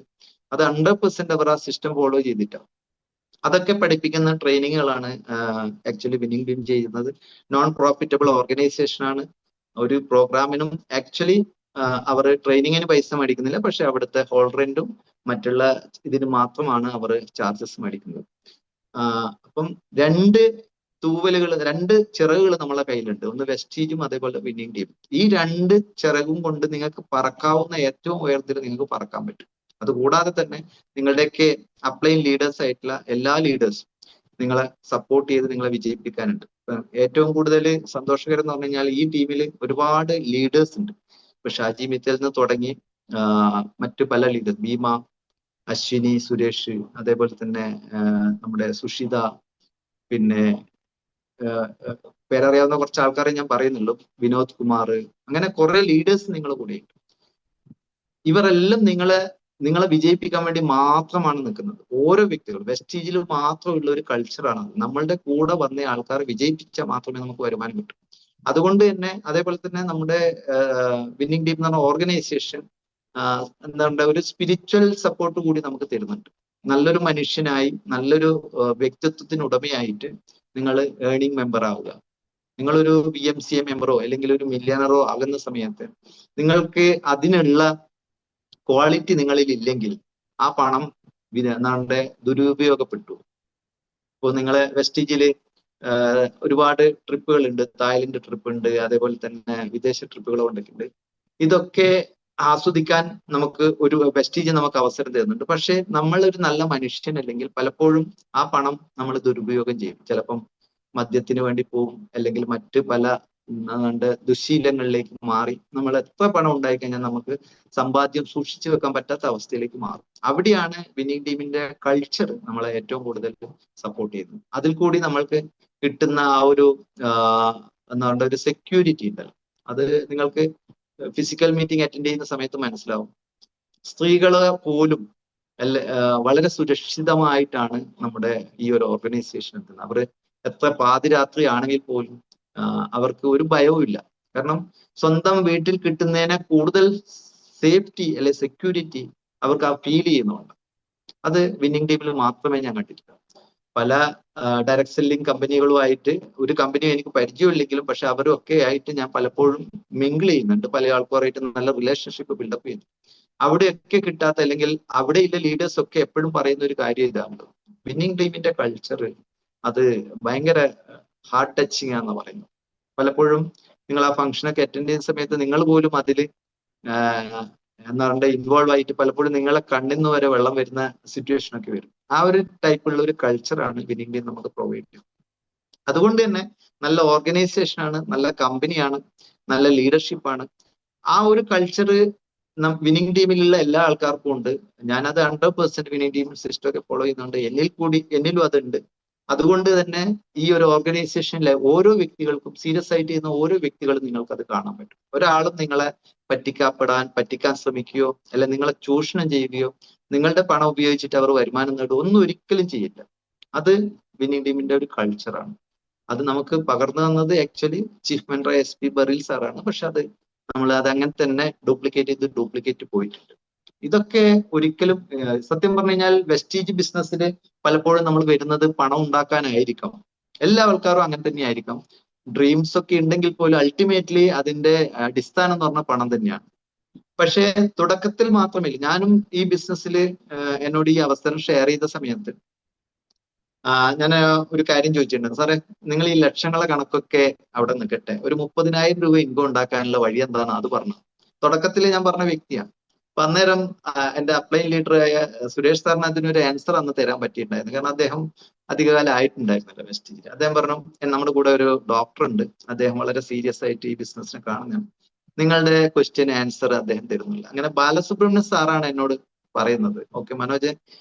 അത് 100% അവർ ആ സിസ്റ്റം ഫോളോ ചെയ്തിട്ടാണ്. അതൊക്കെ പഠിപ്പിക്കുന്ന ട്രെയിനിങ്ങുകളാണ് ആക്ച്വലി വിന്നിംഗ് ടീം ചെയ്യുന്നത്. നോൺ പ്രോഫിറ്റബിൾ ഓർഗനൈസേഷൻ ആണ്. ഒരു പ്രോഗ്രാമിനും ആക്ച്വലി അവർ ട്രെയിനിങ്ങിന് പൈസ മേടിക്കുന്നില്ല, പക്ഷെ അവിടുത്തെ ഹോൾ റെന്റും മറ്റുള്ള ഇതിന് മാത്രമാണ് അവർ ചാർജസ് മേടിക്കുന്നത്. അപ്പം 2 ചിറകുകൾ നമ്മളെ കയ്യിലുണ്ട്. ഒന്ന് വെസ്റ്റീജും അതേപോലെ വിന്നിംഗ് ടീം. ഈ 2 ചിറകും കൊണ്ട് നിങ്ങൾക്ക് പറക്കാവുന്ന ഏറ്റവും ഉയരത്തിൽ നിങ്ങൾക്ക് പറക്കാൻ പറ്റും. അതുകൂടാതെ തന്നെ നിങ്ങളുടെയൊക്കെ അപ്ലൈൻ ലീഡേഴ്സ് ആയിട്ടുള്ള എല്ലാ ലീഡേഴ്സും നിങ്ങളെ സപ്പോർട്ട് ചെയ്ത് നിങ്ങളെ വിജയിപ്പിക്കാനുണ്ട്. ഏറ്റവും കൂടുതൽ സന്തോഷകരം എന്ന് പറഞ്ഞു കഴിഞ്ഞാൽ ഈ ടീമിൽ ഒരുപാട് ലീഡേഴ്സ് ഉണ്ട്. ഇപ്പൊ ഷാജി മിത്തൽ നിന്ന് തുടങ്ങി മറ്റു പല ലീഡേഴ്സ്, ഭീമ, അശ്വിനി, സുരേഷ്, അതേപോലെ തന്നെ നമ്മുടെ സുഷിത, പിന്നെ പേരറിയാവുന്ന കുറച്ച് ആൾക്കാരെ ഞാൻ പറയുന്നുള്ളൂ, വിനോദ് കുമാർ, അങ്ങനെ കുറെ ലീഡേഴ്സ് നിങ്ങളുടെ കൂടെയുണ്ട്. ഇവരെല്ലാം നിങ്ങളെ വിജയിപ്പിക്കാൻ വേണ്ടി മാത്രമാണ് നിൽക്കുന്നത്. ഓരോ വ്യക്തികളും വെസ്റ്റീജിൽ മാത്രമുള്ള ഒരു കൾച്ചറാണ്. നമ്മളുടെ കൂടെ വന്ന ആൾക്കാരെ വിജയിപ്പിച്ചാൽ മാത്രമേ നമുക്ക് വരുമാനം കിട്ടൂ. അതുകൊണ്ട് തന്നെ അതേപോലെ തന്നെ നമ്മുടെ വിന്നിംഗ് ടീം എന്ന് പറഞ്ഞ ഓർഗനൈസേഷൻ എന്താ ഒരു സ്പിരിച്വൽ സപ്പോർട്ട് കൂടി നമുക്ക് തരുന്നുണ്ട്. നല്ലൊരു മനുഷ്യനായി നല്ലൊരു വ്യക്തിത്വത്തിന് ഉടമയായിട്ട് നിങ്ങൾ ഏർണിംഗ് മെമ്പർ ആവുക. നിങ്ങളൊരു BMCA മെമ്പറോ അല്ലെങ്കിൽ ഒരു മില്യണറോ ആകുന്ന സമയത്ത് നിങ്ങൾക്ക് അതിനുള്ള ക്വാളിറ്റി നിങ്ങളിൽ ഇല്ലെങ്കിൽ ആ പണം നമ്മുടെ ദുരുപയോഗപ്പെട്ടു. ഇപ്പോൾ നിങ്ങളെ വെസ്റ്റീജില് ഒരുപാട് ട്രിപ്പുകൾ ഉണ്ട്, തായ്ലൻഡ് ട്രിപ്പ് ഉണ്ട്, അതേപോലെ തന്നെ വിദേശ ട്രിപ്പുകൾ കൊണ്ടൊക്കെയുണ്ട്. ഇതൊക്കെ ആസ്വദിക്കാൻ നമുക്ക് ഒരു വെസ്റ്റീജ് നമുക്ക് അവസരം തരുന്നുണ്ട്. പക്ഷെ നമ്മൾ ഒരു നല്ല മനുഷ്യൻ അല്ലെങ്കിൽ പലപ്പോഴും ആ പണം നമ്മൾ ദുരുപയോഗം ചെയ്യും. ചിലപ്പം മദ്യത്തിന് വേണ്ടി പോവും, അല്ലെങ്കിൽ മറ്റ് പല ദുശ്ശീലങ്ങളിലേക്ക് മാറി നമ്മൾ എത്ര പണം ഉണ്ടായി കഴിഞ്ഞാൽ നമുക്ക് സമ്പാദ്യം സൂക്ഷിച്ചു വെക്കാൻ പറ്റാത്ത അവസ്ഥയിലേക്ക് മാറും. അവിടെയാണ് വിന്നിംഗ് ടീമിന്റെ കൾച്ചർ നമ്മളെ ഏറ്റവും കൂടുതൽ സപ്പോർട്ട് ചെയ്യുന്നത്. അതിൽ കൂടി നമ്മൾക്ക് കിട്ടുന്ന ആ ഒരു എന്താ പറയുക, ഒരു സെക്യൂരിറ്റി ഉണ്ടല്ലോ, അത് നിങ്ങൾക്ക് ഫിസിക്കൽ മീറ്റിംഗ് അറ്റൻഡ് ചെയ്യുന്ന സമയത്ത് മനസ്സിലാവും. സ്ത്രീകള് പോലും വളരെ സുരക്ഷിതമായിട്ടാണ് നമ്മുടെ ഈ ഒരു ഓർഗനൈസേഷൻ എത്തുന്നത്. അവർ എത്ര പാതിരാത്രി ആണെങ്കിൽ പോലും അവർക്ക് ഒരു ഭയവും ഇല്ല. കാരണം സ്വന്തം വീട്ടിൽ കിട്ടുന്നതിനെ കൂടുതൽ സേഫ്റ്റി അല്ലെ സെക്യൂരിറ്റി അവർക്ക് ആ ഫീൽ ചെയ്യുന്നുണ്ട്. അത് വിന്നിംഗ് ടീമിൽ മാത്രമേ ഞാൻ കണ്ടിട്ടുള്ളൂ. പല ഡയറക്ട് സെല്ലിംഗ് കമ്പനികളുമായിട്ട് ഒരു കമ്പനി എനിക്ക് പരിചയമില്ലെങ്കിലും പക്ഷെ അവരൊക്കെ ആയിട്ട് ഞാൻ പലപ്പോഴും മിങ്കിൾ ചെയ്യുന്നുണ്ട്. പല ആൾക്കാരായിട്ട് നല്ല റിലേഷൻഷിപ്പ് ബിൽഡപ്പ് ചെയ്യുന്നു. അവിടെയൊക്കെ കിട്ടാത്ത അല്ലെങ്കിൽ അവിടെയുള്ള ലീഡേഴ്സ് ഒക്കെ എപ്പോഴും പറയുന്ന ഒരു കാര്യം ഇതാണ്, വിന്നിംഗ് ടീമിന്റെ കൾച്ചർ അത് ഭയങ്കര ഹാർട്ട് ടച്ചിങ് ആണെന്ന് പറയുന്നത്. പലപ്പോഴും നിങ്ങൾ ആ ഫംഗ്ഷനൊക്കെ അറ്റൻഡ് ചെയ്യുന്ന സമയത്ത് നിങ്ങൾ പോലും അതിൽ എന്താ പറയുക ഇൻവോൾവ് ആയിട്ട് പലപ്പോഴും നിങ്ങളെ കണ്ണിന്ന് വരെ വെള്ളം വരുന്ന സിറ്റുവേഷൻ ഒക്കെ വരും. ആ ഒരു ടൈപ്പുള്ള ഒരു കൾച്ചറാണ് വിന്നിംഗ് ടീം നമുക്ക് പ്രൊവൈഡ് ചെയ്യുന്നത്. അതുകൊണ്ട് തന്നെ നല്ല ഓർഗനൈസേഷൻ ആണ്, നല്ല കമ്പനിയാണ്, നല്ല ലീഡർഷിപ്പാണ്. ആ ഒരു കൾച്ചർ വിന്നിംഗ് ടീമിലുള്ള എല്ലാ ആൾക്കാർക്കും ഉണ്ട്. ഞാനത് 100% വിന്നിംഗ് ടീം സിസ്റ്റം ഒക്കെ ഫോളോ ചെയ്യുന്നുണ്ട്. എന്നിലും അതുണ്ട്. അതുകൊണ്ട് തന്നെ ഈ ഒരു ഓർഗനൈസേഷനിലെ ഓരോ വ്യക്തികൾക്കും, സീരിയസ് ആയിട്ട് ചെയ്യുന്ന ഓരോ വ്യക്തികളും നിങ്ങൾക്ക് അത് കാണാൻ പറ്റും. ഒരാളും നിങ്ങളെ പറ്റിക്കാൻ ശ്രമിക്കുകയോ അല്ലെ നിങ്ങളെ ചൂഷണം ചെയ്യുകയോ നിങ്ങളുടെ പണം ഉപയോഗിച്ചിട്ട് അവർ വരുമാനം നേടുകയോ ഒന്നും ഒരിക്കലും ചെയ്യില്ല. അത് വിന്നിംഗ് ടീമിന്റെ ഒരു കൾച്ചറാണ്. അത് നമുക്ക് പകർന്നു തന്നത് ആക്ച്വലി ചീഫ് മെൻറ്റർ SP ബറിൽ സാറാണ്. പക്ഷെ അത് നമ്മൾ അത് അങ്ങനെ തന്നെ ഡ്യൂപ്ലിക്കേറ്റ് പോയിട്ടുണ്ട്. ഇതൊക്കെ ഒരിക്കലും സത്യം പറഞ്ഞു കഴിഞ്ഞാൽ വെസ്റ്റീജ് ബിസിനസ്സിൽ പലപ്പോഴും നമ്മൾ വരുന്നത് പണം ഉണ്ടാക്കാനായിരിക്കാം. എല്ലാ ആൾക്കാരും അങ്ങനെ തന്നെയായിരിക്കാം. ഡ്രീംസ് ഒക്കെ ഉണ്ടെങ്കിൽ പോലും അൾട്ടിമേറ്റ്ലി അതിന്റെ അടിസ്ഥാനം എന്ന് പറഞ്ഞാൽ പണം തന്നെയാണ്. പക്ഷേ തുടക്കത്തിൽ മാത്രമല്ല, ഞാനും ഈ ബിസിനസ്സിൽ എന്നോട് ഈ അവസരം ഷെയർ ചെയ്ത സമയത്ത് ഞാൻ ഒരു കാര്യം ചോദിച്ചിട്ടുണ്ട്, സാറേ നിങ്ങൾ ഈ ലക്ഷങ്ങളെ കണക്കൊക്കെ അവിടെ നിൽക്കട്ടെ, ഒരു 30,000 രൂപ ഇൻകം ഉണ്ടാക്കാനുള്ള വഴി എന്താണ് അത് പറഞ്ഞു. തുടക്കത്തിൽ ഞാൻ പറഞ്ഞ വ്യക്തിയാണ്. അപ്പൊ അന്നേരം എന്റെ അപ്ലൈൻ ലീഡറായ സുരേഷ് സാറിന് അതിനൊരു ആൻസർ അന്ന് തരാൻ പറ്റിയിട്ടുണ്ടായിരുന്നു. കാരണം അദ്ദേഹം അധികകാലം ആയിട്ടുണ്ടായിരുന്നല്ലോ വെസ്റ്റീജിൽ. അദ്ദേഹം പറഞ്ഞു, നമ്മുടെ കൂടെ ഒരു ഡോക്ടർ ഉണ്ട്, അദ്ദേഹം വളരെ സീരിയസ് ആയിട്ട് ഈ ബിസിനസ്സിനെ കാണുന്നതാണ്, നിങ്ങളുടെ ക്വസ്റ്റ്യൻ ആൻസർ അദ്ദേഹം തരുന്നില്ല. അങ്ങനെ ബാലസുബ്രഹ്മണ്യം സാറാണ് എന്നോട് പറയുന്നത്, ഓക്കെ മനോജ്,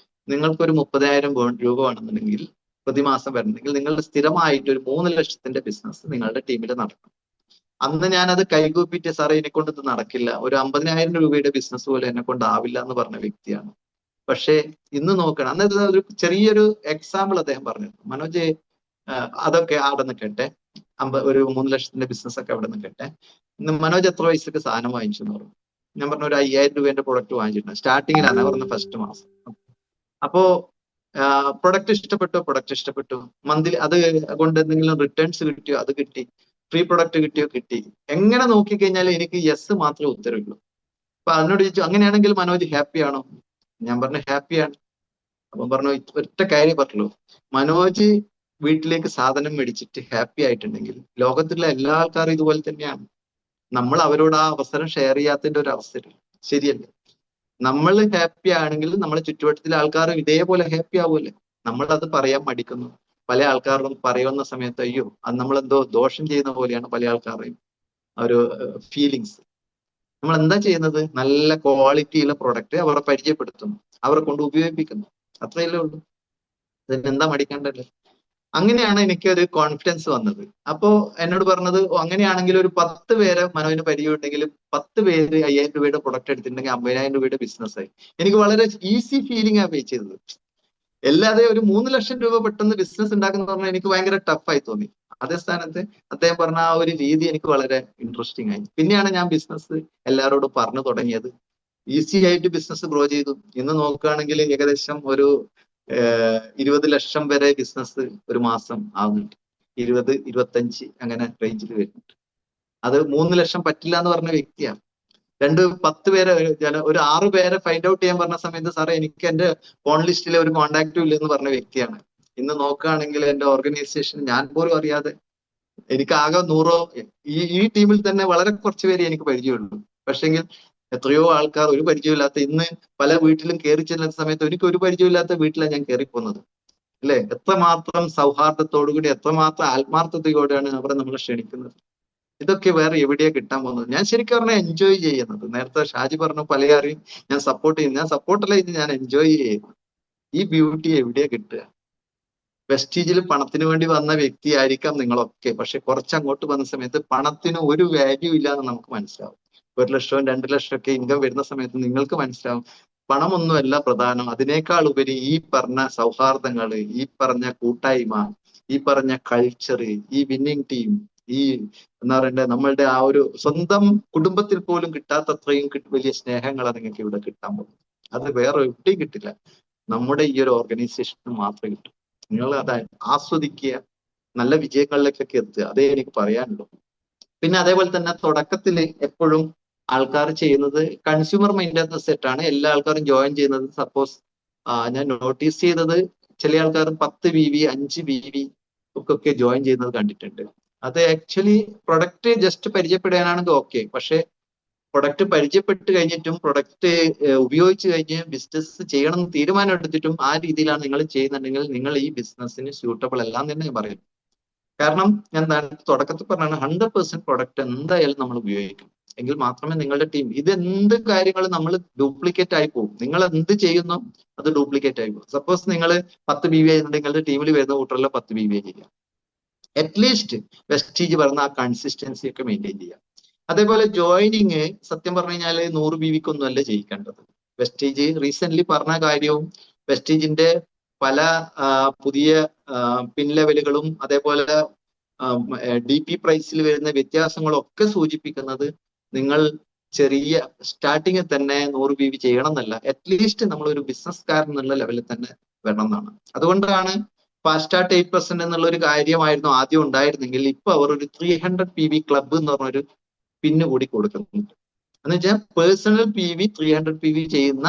നിങ്ങൾക്കൊരു 30,000 രൂപ വേണമെന്നുണ്ടെങ്കിൽ പ്രതിമാസം വരണമെങ്കിൽ നിങ്ങൾ സ്ഥിരമായിട്ട് ഒരു 3 ലക്ഷത്തിന്റെ ബിസിനസ് നിങ്ങളുടെ ടീമിൽ നടക്കണം. അന്ന് ഞാനത് കൈകൂപ്പിട്ട്, സാറേ എന്നെ കൊണ്ട് ഇത് നടക്കില്ല, ഒരു 50,000 രൂപയുടെ ബിസിനസ് പോലെ എന്നെ കൊണ്ടാവില്ല എന്ന് പറഞ്ഞ വ്യക്തിയാണ്. പക്ഷേ ഇന്ന് നോക്കണം, അന്നേരം ഒരു ചെറിയൊരു എക്സാമ്പിൾ അദ്ദേഹം പറഞ്ഞു, മനോജ് അതൊക്കെ അവിടെ നിൽക്കട്ടെ, ഒരു 3 ലക്ഷത്തിന്റെ ബിസിനസ് ഒക്കെ അവിടെ നിൽക്കട്ടെ, മനോജ് എത്ര പൈസക്ക് സാധനം വാങ്ങിച്ചു എന്ന് പറഞ്ഞു. ഞാൻ പറഞ്ഞു, ഒരു 5,000 രൂപേന്റെ പ്രൊഡക്റ്റ് വാങ്ങിച്ചിട്ടുണ്ട്, സ്റ്റാർട്ടിങ്ങിലാണ് പറഞ്ഞ ഫസ്റ്റ് മാസം. അപ്പോ പ്രൊഡക്റ്റ് ഇഷ്ടപ്പെട്ടു, മന്ത്ലി അത് കൊണ്ട് എന്തെങ്കിലും റിട്ടേൺസ് കിട്ടിയോ, അത് കിട്ടി, ഫ്രീ പ്രൊഡക്റ്റ് കിട്ടിയോ, കിട്ടി. എങ്ങനെ നോക്കിക്കഴിഞ്ഞാൽ എനിക്ക് യെസ് മാത്രമേ ഉത്തരവുള്ളൂ. അപ്പൊ അതിനോട് ചോദിച്ചു, അങ്ങനെയാണെങ്കിൽ മനോജ് ഹാപ്പി ആണോ? ഞാൻ പറഞ്ഞു ഹാപ്പിയാണ്. അപ്പം പറഞ്ഞു, ഒറ്റ കാര്യം പറഞ്ഞുള്ളൂ, മനോജ് വീട്ടിലേക്ക് സാധനം മേടിച്ചിട്ട് ഹാപ്പി ആയിട്ടുണ്ടെങ്കിൽ ലോകത്തിലുള്ള എല്ലാ ആൾക്കാരും ഇതുപോലെ തന്നെയാണ്. നമ്മൾ അവരോട് ആ അവസരം ഷെയർ ചെയ്യാത്തതിന്റെ ഒരു അവസരം ശരിയല്ലേ? നമ്മൾ ഹാപ്പി ആണെങ്കിൽ നമ്മളെ ചുറ്റുവട്ടത്തിലെ ആൾക്കാരും ഇതേപോലെ ഹാപ്പി ആവൂല്ലേ? നമ്മൾ അത് പറയാൻ മടിക്കുന്നു. പല ആൾക്കാരും പറയുന്ന സമയത്ത് അയ്യോ അത് നമ്മളെന്തോ ദോഷം ചെയ്യുന്ന പോലെയാണ് പല ആൾക്കാരെയും ഒരു ഫീലിങ്സ്. നമ്മൾ എന്താ ചെയ്യുന്നത്? നല്ല ക്വാളിറ്റിയുള്ള പ്രൊഡക്റ്റ് അവരെ പരിചയപ്പെടുത്തുന്നു, അവരെ കൊണ്ട് ഉപയോഗിപ്പിക്കുന്നു, അത്രയല്ലേ ഉള്ളൂ. അതിനെന്താ മടിക്കേണ്ടല്ലേ? അങ്ങനെയാണ് എനിക്കൊരു കോൺഫിഡൻസ് വന്നത്. അപ്പോ എന്നോട് പറഞ്ഞത്, അങ്ങനെയാണെങ്കിൽ ഒരു 10 പേരെ മനോജിന് പരിചയമുണ്ടെങ്കിൽ 10 പേര് 5,000 രൂപയുടെ പ്രൊഡക്റ്റ് എടുത്തിട്ടുണ്ടെങ്കിൽ 50,000 രൂപയുടെ ബിസിനസ് ആയി. എനിക്ക് വളരെ ഈസി ഫീലിംഗ് ആ പേ ചെയ്തത്. അല്ലാതെ ഒരു 3 ലക്ഷം രൂപ പെട്ടെന്ന് ബിസിനസ് ഉണ്ടാക്കുന്ന പറഞ്ഞാൽ എനിക്ക് ഭയങ്കര ടഫായി തോന്നി. അതേ സ്ഥാനത്ത് അദ്ദേഹം പറഞ്ഞ ആ ഒരു രീതി എനിക്ക് വളരെ ഇൻട്രസ്റ്റിംഗ് ആയി. പിന്നെയാണ് ഞാൻ ബിസിനസ് എല്ലാവരോടും പറഞ്ഞു തുടങ്ങിയത്. ഈസി ആയിട്ട് ബിസിനസ് ഗ്രോ ചെയ്തു. ഇന്ന് നോക്കുകയാണെങ്കിൽ ഏകദേശം ഒരു 20 ലക്ഷം വരെ ബിസിനസ് ഒരു മാസം ആവുന്നുണ്ട്. 20, 25 അങ്ങനെ റേഞ്ചിൽ വരുന്നുണ്ട്. അത് 3 ലക്ഷം പറ്റില്ല എന്ന് പറഞ്ഞ വ്യക്തിയാണ്. 10 പേരെ ഒരു 6 പേരെ ഫൈൻഡ് ഔട്ട് ചെയ്യാൻ പറഞ്ഞ സമയത്ത് സാറേ എനിക്ക് എന്റെ ഫോൺ ലിസ്റ്റിലെ ഒരു കോണ്ടാക്റ്റും ഇല്ലെന്ന് പറഞ്ഞ വ്യക്തിയാണ്. ഇന്ന് നോക്കുകയാണെങ്കിൽ എന്റെ ഓർഗനൈസേഷൻ ഞാൻ പോലും അറിയാതെ എനിക്ക് ആകെ 100 ഈ ടീമിൽ തന്നെ വളരെ കുറച്ച് പേരെ എനിക്ക് പരിചയമുള്ളൂ. പക്ഷെങ്കിൽ എത്രയോ ആൾക്കാർ ഒരു പരിചയമില്ലാത്ത, ഇന്ന് പല വീട്ടിലും കയറി ചെല്ലുന്ന സമയത്ത് എനിക്ക് ഒരു പരിചയമില്ലാത്ത വീട്ടിലാണ് ഞാൻ കയറിപ്പോകുന്നത്. അല്ലെ? എത്രമാത്രം സൗഹാർദ്ദത്തോടുകൂടി, എത്രമാത്രം ആത്മാർത്ഥതയോടെയാണ് അവരെ നമ്മൾ ക്ഷണിക്കുന്നത്. ഇതൊക്കെ വേറെ എവിടെയാ കിട്ടാൻ പോകുന്നത്? ഞാൻ ശരിക്കും പറഞ്ഞാൽ എൻജോയ് ചെയ്യുന്നത്. നേരത്തെ ഷാജി പറഞ്ഞു പലയാരെയും ഞാൻ സപ്പോർട്ട് ചെയ്യുന്നു. ഞാൻ സപ്പോർട്ടല്ല ഇത്, ഞാൻ എൻജോയ് ചെയ്യുന്നു. ഈ ബ്യൂട്ടി എവിടെയാ കിട്ടുക? വെസ്റ്റീജിൽ പണത്തിന് വേണ്ടി വന്ന വ്യക്തി ആയിരിക്കാം നിങ്ങളൊക്കെ, പക്ഷെ കുറച്ചങ്ങോട്ട് വന്ന സമയത്ത് പണത്തിന് ഒരു വാല്യൂ ഇല്ല എന്ന് നമുക്ക് മനസ്സിലാവും. 1 ലക്ഷവും 2 ലക്ഷവും ഒക്കെ ഇൻകം വരുന്ന സമയത്ത് നിങ്ങൾക്ക് മനസ്സിലാവും പണമൊന്നുമല്ല പ്രധാനം. അതിനേക്കാൾ ഉപരി ഈ പറഞ്ഞ സൗഹാർദ്ദങ്ങള്, ഈ പറഞ്ഞ കൂട്ടായ്മ, ഈ പറഞ്ഞ കൾച്ചർ, ഈ വിന്നിങ് ടീം, ഈ എന്താ പറയണ്ടേ നമ്മളുടെ ആ ഒരു സ്വന്തം കുടുംബത്തിൽ പോലും കിട്ടാത്തത്രയും വലിയ സ്നേഹങ്ങളാണ് നിങ്ങൾക്ക് ഇവിടെ കിട്ടാൻ പോകുന്നത്. അത് വേറെ എവിടെയും കിട്ടില്ല, നമ്മുടെ ഈ ഒരു ഓർഗനൈസേഷന് മാത്രമേ കിട്ടൂ. നിങ്ങൾ അത് ആസ്വദിക്കുക, നല്ല വിജയങ്ങളിലേക്കൊക്കെ എത്തുക, അതേ എനിക്ക് പറയാനുള്ളൂ. പിന്നെ അതേപോലെ തന്നെ തുടക്കത്തിൽ എപ്പോഴും ആൾക്കാർ ചെയ്യുന്നത് കൺസ്യൂമർ മൈൻഡ് സെറ്റാണ്. എല്ലാ ആൾക്കാരും ജോയിൻ ചെയ്യുന്നത്, സപ്പോസ് ഞാൻ നോട്ടീസ് ചെയ്തത് ചില ആൾക്കാർ 10 BV 5 BV ഒക്കെ ജോയിൻ ചെയ്യുന്നത് കണ്ടിട്ടുണ്ട്. അത് ആക്ച്വലി പ്രൊഡക്റ്റ് ജസ്റ്റ് പരിചയപ്പെടാനാണെങ്കിൽ ഓക്കെ, പക്ഷെ പ്രൊഡക്റ്റ് പരിചയപ്പെട്ട് കഴിഞ്ഞിട്ടും പ്രൊഡക്റ്റ് ഉപയോഗിച്ച് കഴിഞ്ഞ് ബിസിനസ് ചെയ്യണം എന്ന് തീരുമാനം എടുത്തിട്ടും ആ രീതിയിലാണ് നിങ്ങൾ ചെയ്യുന്നുണ്ടെങ്കിൽ നിങ്ങൾ ഈ ബിസിനസ്സിന് സ്യൂട്ടബിൾ അല്ല എന്ന് തന്നെ ഞാൻ പറയും. കാരണം ഞാൻ തുടക്കത്തിൽ പറഞ്ഞാണ് 100% പ്രൊഡക്റ്റ് എന്തായാലും നമ്മൾ ഉപയോഗിക്കും, എങ്കിൽ മാത്രമേ നിങ്ങളുടെ ടീം എന്ത് കാര്യങ്ങൾ നമ്മൾ ഡ്യൂപ്ലിക്കേറ്റ് ആയി പോകും. നിങ്ങൾ എന്ത് ചെയ്യുന്നോ അത് ഡ്യൂപ്ലിക്കേറ്റ് ആയി പോകും. സപ്പോസ് നിങ്ങൾ 10 BV ആയിരുന്നുണ്ടെങ്കിൽ നിങ്ങളുടെ ടീമിൽ വരുന്ന കൂട്ടറല്ല 10 BV ചെയ്യാം. അറ്റ്ലീസ്റ്റ് വെസ്റ്റീജ് പറഞ്ഞ ആ കൺസിസ്റ്റൻസി ഒക്കെ മെയിൻറ്റെയിൻ ചെയ്യാം. അതേപോലെ ജോയിനിങ് സത്യം പറഞ്ഞു കഴിഞ്ഞാൽ 100 BVക്കൊന്നും അല്ല ചെയ്യിക്കേണ്ടത്. വെസ്റ്റീജ് റീസെന്റ് പറഞ്ഞ കാര്യവും വെസ്റ്റീജിന്റെ പല പുതിയ പിൻ ലെവലുകളും അതേപോലെ DP പ്രൈസിൽ വരുന്ന വ്യത്യാസങ്ങളും ഒക്കെ സൂചിപ്പിക്കുന്നത് നിങ്ങൾ ചെറിയ സ്റ്റാർട്ടിങ്ങിൽ തന്നെ 100 BV ചെയ്യണം എന്നല്ല, അറ്റ്ലീസ്റ്റ് നമ്മൾ ഒരു ബിസിനസ്സുകാരൻ എന്നുള്ള ലെവലിൽ തന്നെ വരണം എന്നാണ്. അതുകൊണ്ടാണ് ഫാസ്റ്റ് സ്റ്റാർട്ട് 8% എന്നുള്ള ഒരു കാര്യമായിരുന്നു ആദ്യം ഉണ്ടായിരുന്നെങ്കിൽ ഇപ്പൊ അവർ ഒരു 300 PV ക്ലബ്ബ് എന്ന് പറഞ്ഞൊരു പിന്ന് കൂടി കൊടുക്കുന്നുണ്ട്. എന്ന് വെച്ചാൽ പേഴ്സണൽ PV 300 PV ചെയ്യുന്ന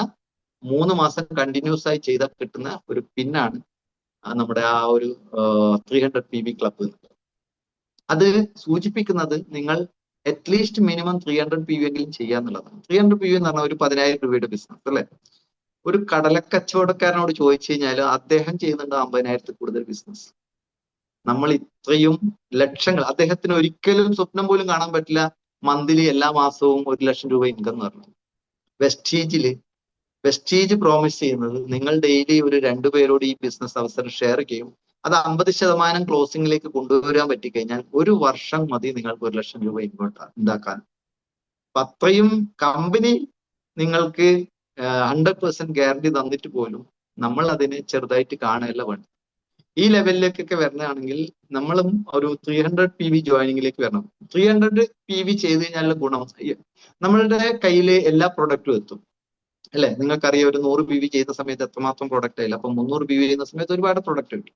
3 മാസം കണ്ടിന്യൂസ് ആയി ചെയ്താൽ കിട്ടുന്ന ഒരു പിന്നാണ് നമ്മുടെ ആ ഒരു 300 PV ക്ലബ്ബ്. അത് സൂചിപ്പിക്കുന്നത് നിങ്ങൾ അറ്റ്ലീസ്റ്റ് മിനിമം 300 PV എങ്കിലും ചെയ്യാന്നുള്ളതാണ്. 300 PV എന്ന് പറഞ്ഞാൽ ഒരു 10,000 രൂപയുടെ ബിസിനസ് അല്ലെ? ഒരു കടലക്കച്ചവടക്കാരനോട് ചോദിച്ചു കഴിഞ്ഞാൽ അദ്ദേഹം ചെയ്യുന്നുണ്ട് 50,000 കൂടുതൽ ബിസിനസ്. നമ്മൾ ഇത്രയും ലക്ഷങ്ങൾ, അദ്ദേഹത്തിന് ഒരിക്കലും സ്വപ്നം പോലും കാണാൻ പറ്റില്ല മന്ത്ലി എല്ലാ മാസവും 1 ലക്ഷം രൂപ ഇൻകം എന്ന് പറഞ്ഞു. വെസ്റ്റീജ് പ്രോമിസ് ചെയ്യുന്നത് നിങ്ങൾ ഡെയിലി ഒരു 2 പേരോട് ഈ ബിസിനസ് അവസരം ഷെയർ ചെയ്യും, അത് 50% ക്ലോസിംഗിലേക്ക് കൊണ്ടുവരാൻ പറ്റിക്കഴിഞ്ഞാൽ 1 വർഷം മതി നിങ്ങൾക്ക് 1 ലക്ഷം രൂപ ഇൻകം ഉണ്ടാക്കാൻ. അത്രയും കമ്പനി നിങ്ങൾക്ക് 100% ഗ്യാരണ്ടി തന്നിട്ട് പോലും നമ്മൾ അതിനെ ചെറുതായിട്ട് കാണുകയല്ല വേണം. ഈ ലെവലിലേക്കൊക്കെ വരണയാണെങ്കിൽ നമ്മളും ഒരു 300 PV ജോയിനിങ്ങിലേക്ക് വരണം. 300 PV ചെയ്ത് കഴിഞ്ഞാലുള്ള ഗുണം നമ്മളുടെ കയ്യിൽ എല്ലാ പ്രൊഡക്റ്റും എത്തും അല്ലെ? നിങ്ങൾക്കറിയാം ഒരു 100 PV ചെയ്യുന്ന സമയത്ത് എത്രമാത്രം പ്രൊഡക്റ്റ് ആയില്ല. അപ്പൊ 300 PV ചെയ്യുന്ന സമയത്ത് ഒരുപാട് പ്രൊഡക്റ്റ് ഉണ്ട്.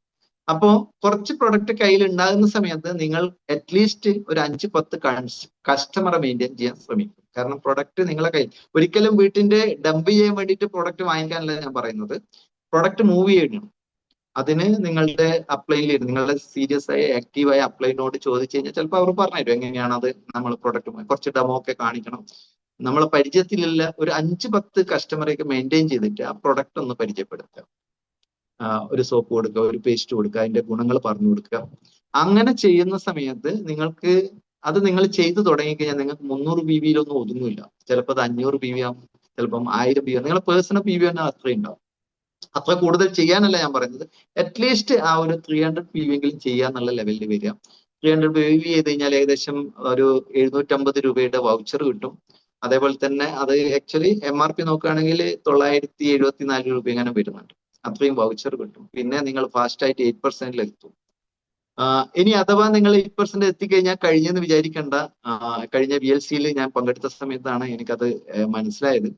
അപ്പോ കുറച്ച് പ്രൊഡക്റ്റ് കയ്യിൽ ഉണ്ടാകുന്ന സമയത്ത് നിങ്ങൾ അറ്റ്ലീസ്റ്റ് ഒരു 5-10 കസ്റ്റമറെ മെയിൻറ്റെയിൻ ചെയ്യാൻ ശ്രമിക്കും. കാരണം പ്രൊഡക്റ്റ് നിങ്ങളെ കയ്യിൽ ഒരിക്കലും വീട്ടിന്റെ ഡംപ് ചെയ്യാൻ വേണ്ടിയിട്ട് പ്രൊഡക്റ്റ് വാങ്ങിക്കാനല്ല ഞാൻ പറയുന്നത്. പ്രൊഡക്റ്റ് മൂവ് ചെയ്യണം. അതിന് നിങ്ങളുടെ അപ്ലൈയിൽ നിങ്ങളുടെ സീരിയസ് ആയ ആക്റ്റീവായ അപ്ലൈനോട് ചോദിച്ചു കഴിഞ്ഞാൽ ചിലപ്പോൾ അവർ പറഞ്ഞുതരും എങ്ങനെയാണ് അത് നമ്മൾ പ്രൊഡക്റ്റ് കുറച്ച് ഡെമോ ഒക്കെ കാണിക്കണം. നമ്മളെ പരിചയത്തിലുള്ള ഒരു 5-10 കസ്റ്റമറെയൊക്കെ മെയിൻറ്റെയിൻ ചെയ്തിട്ട് ആ പ്രൊഡക്റ്റ് ഒന്ന് പരിചയപ്പെടുത്തുക. ഒരു സോപ്പ് കൊടുക്കുക, ഒരു പേസ്റ്റ് കൊടുക്കുക, അതിന്റെ ഗുണങ്ങൾ പറഞ്ഞു കൊടുക്കുക. അങ്ങനെ ചെയ്യുന്ന സമയത്ത് നിങ്ങൾക്ക് അത് നിങ്ങൾ ചെയ്തു തുടങ്ങിക്കഴിഞ്ഞാൽ നിങ്ങൾക്ക് 300 BVയിലൊന്നും ഒതുങ്ങില്ല. ചിലപ്പോൾ അത് 500 BV ആവും, ചിലപ്പം 1000 BV. നിങ്ങളെ പേഴ്സണൽ PV തന്നെ അത്രയും ഉണ്ടാവും. അത്ര കൂടുതൽ ചെയ്യാനല്ല ഞാൻ പറയുന്നത്, അറ്റ്ലീസ്റ്റ് ആ ഒരു 300 PV എങ്കിലും ചെയ്യാന്നുള്ള ലെവലിൽ വരിക. 300 PV ചെയ്ത് കഴിഞ്ഞാൽ ഏകദേശം ഒരു 750 രൂപയുടെ വൗച്ചർ കിട്ടും. അതേപോലെ തന്നെ അത് ആക്ച്വലി MRP നോക്കുകയാണെങ്കിൽ 974 രൂപ ഇങ്ങനെ വരുന്നുണ്ട്. അത്രയും വൗച്ചർ കിട്ടും. പിന്നെ നിങ്ങൾ ഫാസ്റ്റ് ആയിട്ട് 8%-ൽ എത്തും. ഇനി അഥവാ നിങ്ങൾ 8% എത്തിക്കഴിഞ്ഞാൽ കഴിഞ്ഞെന്ന് വിചാരിക്കേണ്ട. കഴിഞ്ഞ VLCയിൽ ഞാൻ പങ്കെടുത്ത സമയത്താണ് എനിക്കത് മനസ്സിലായത്.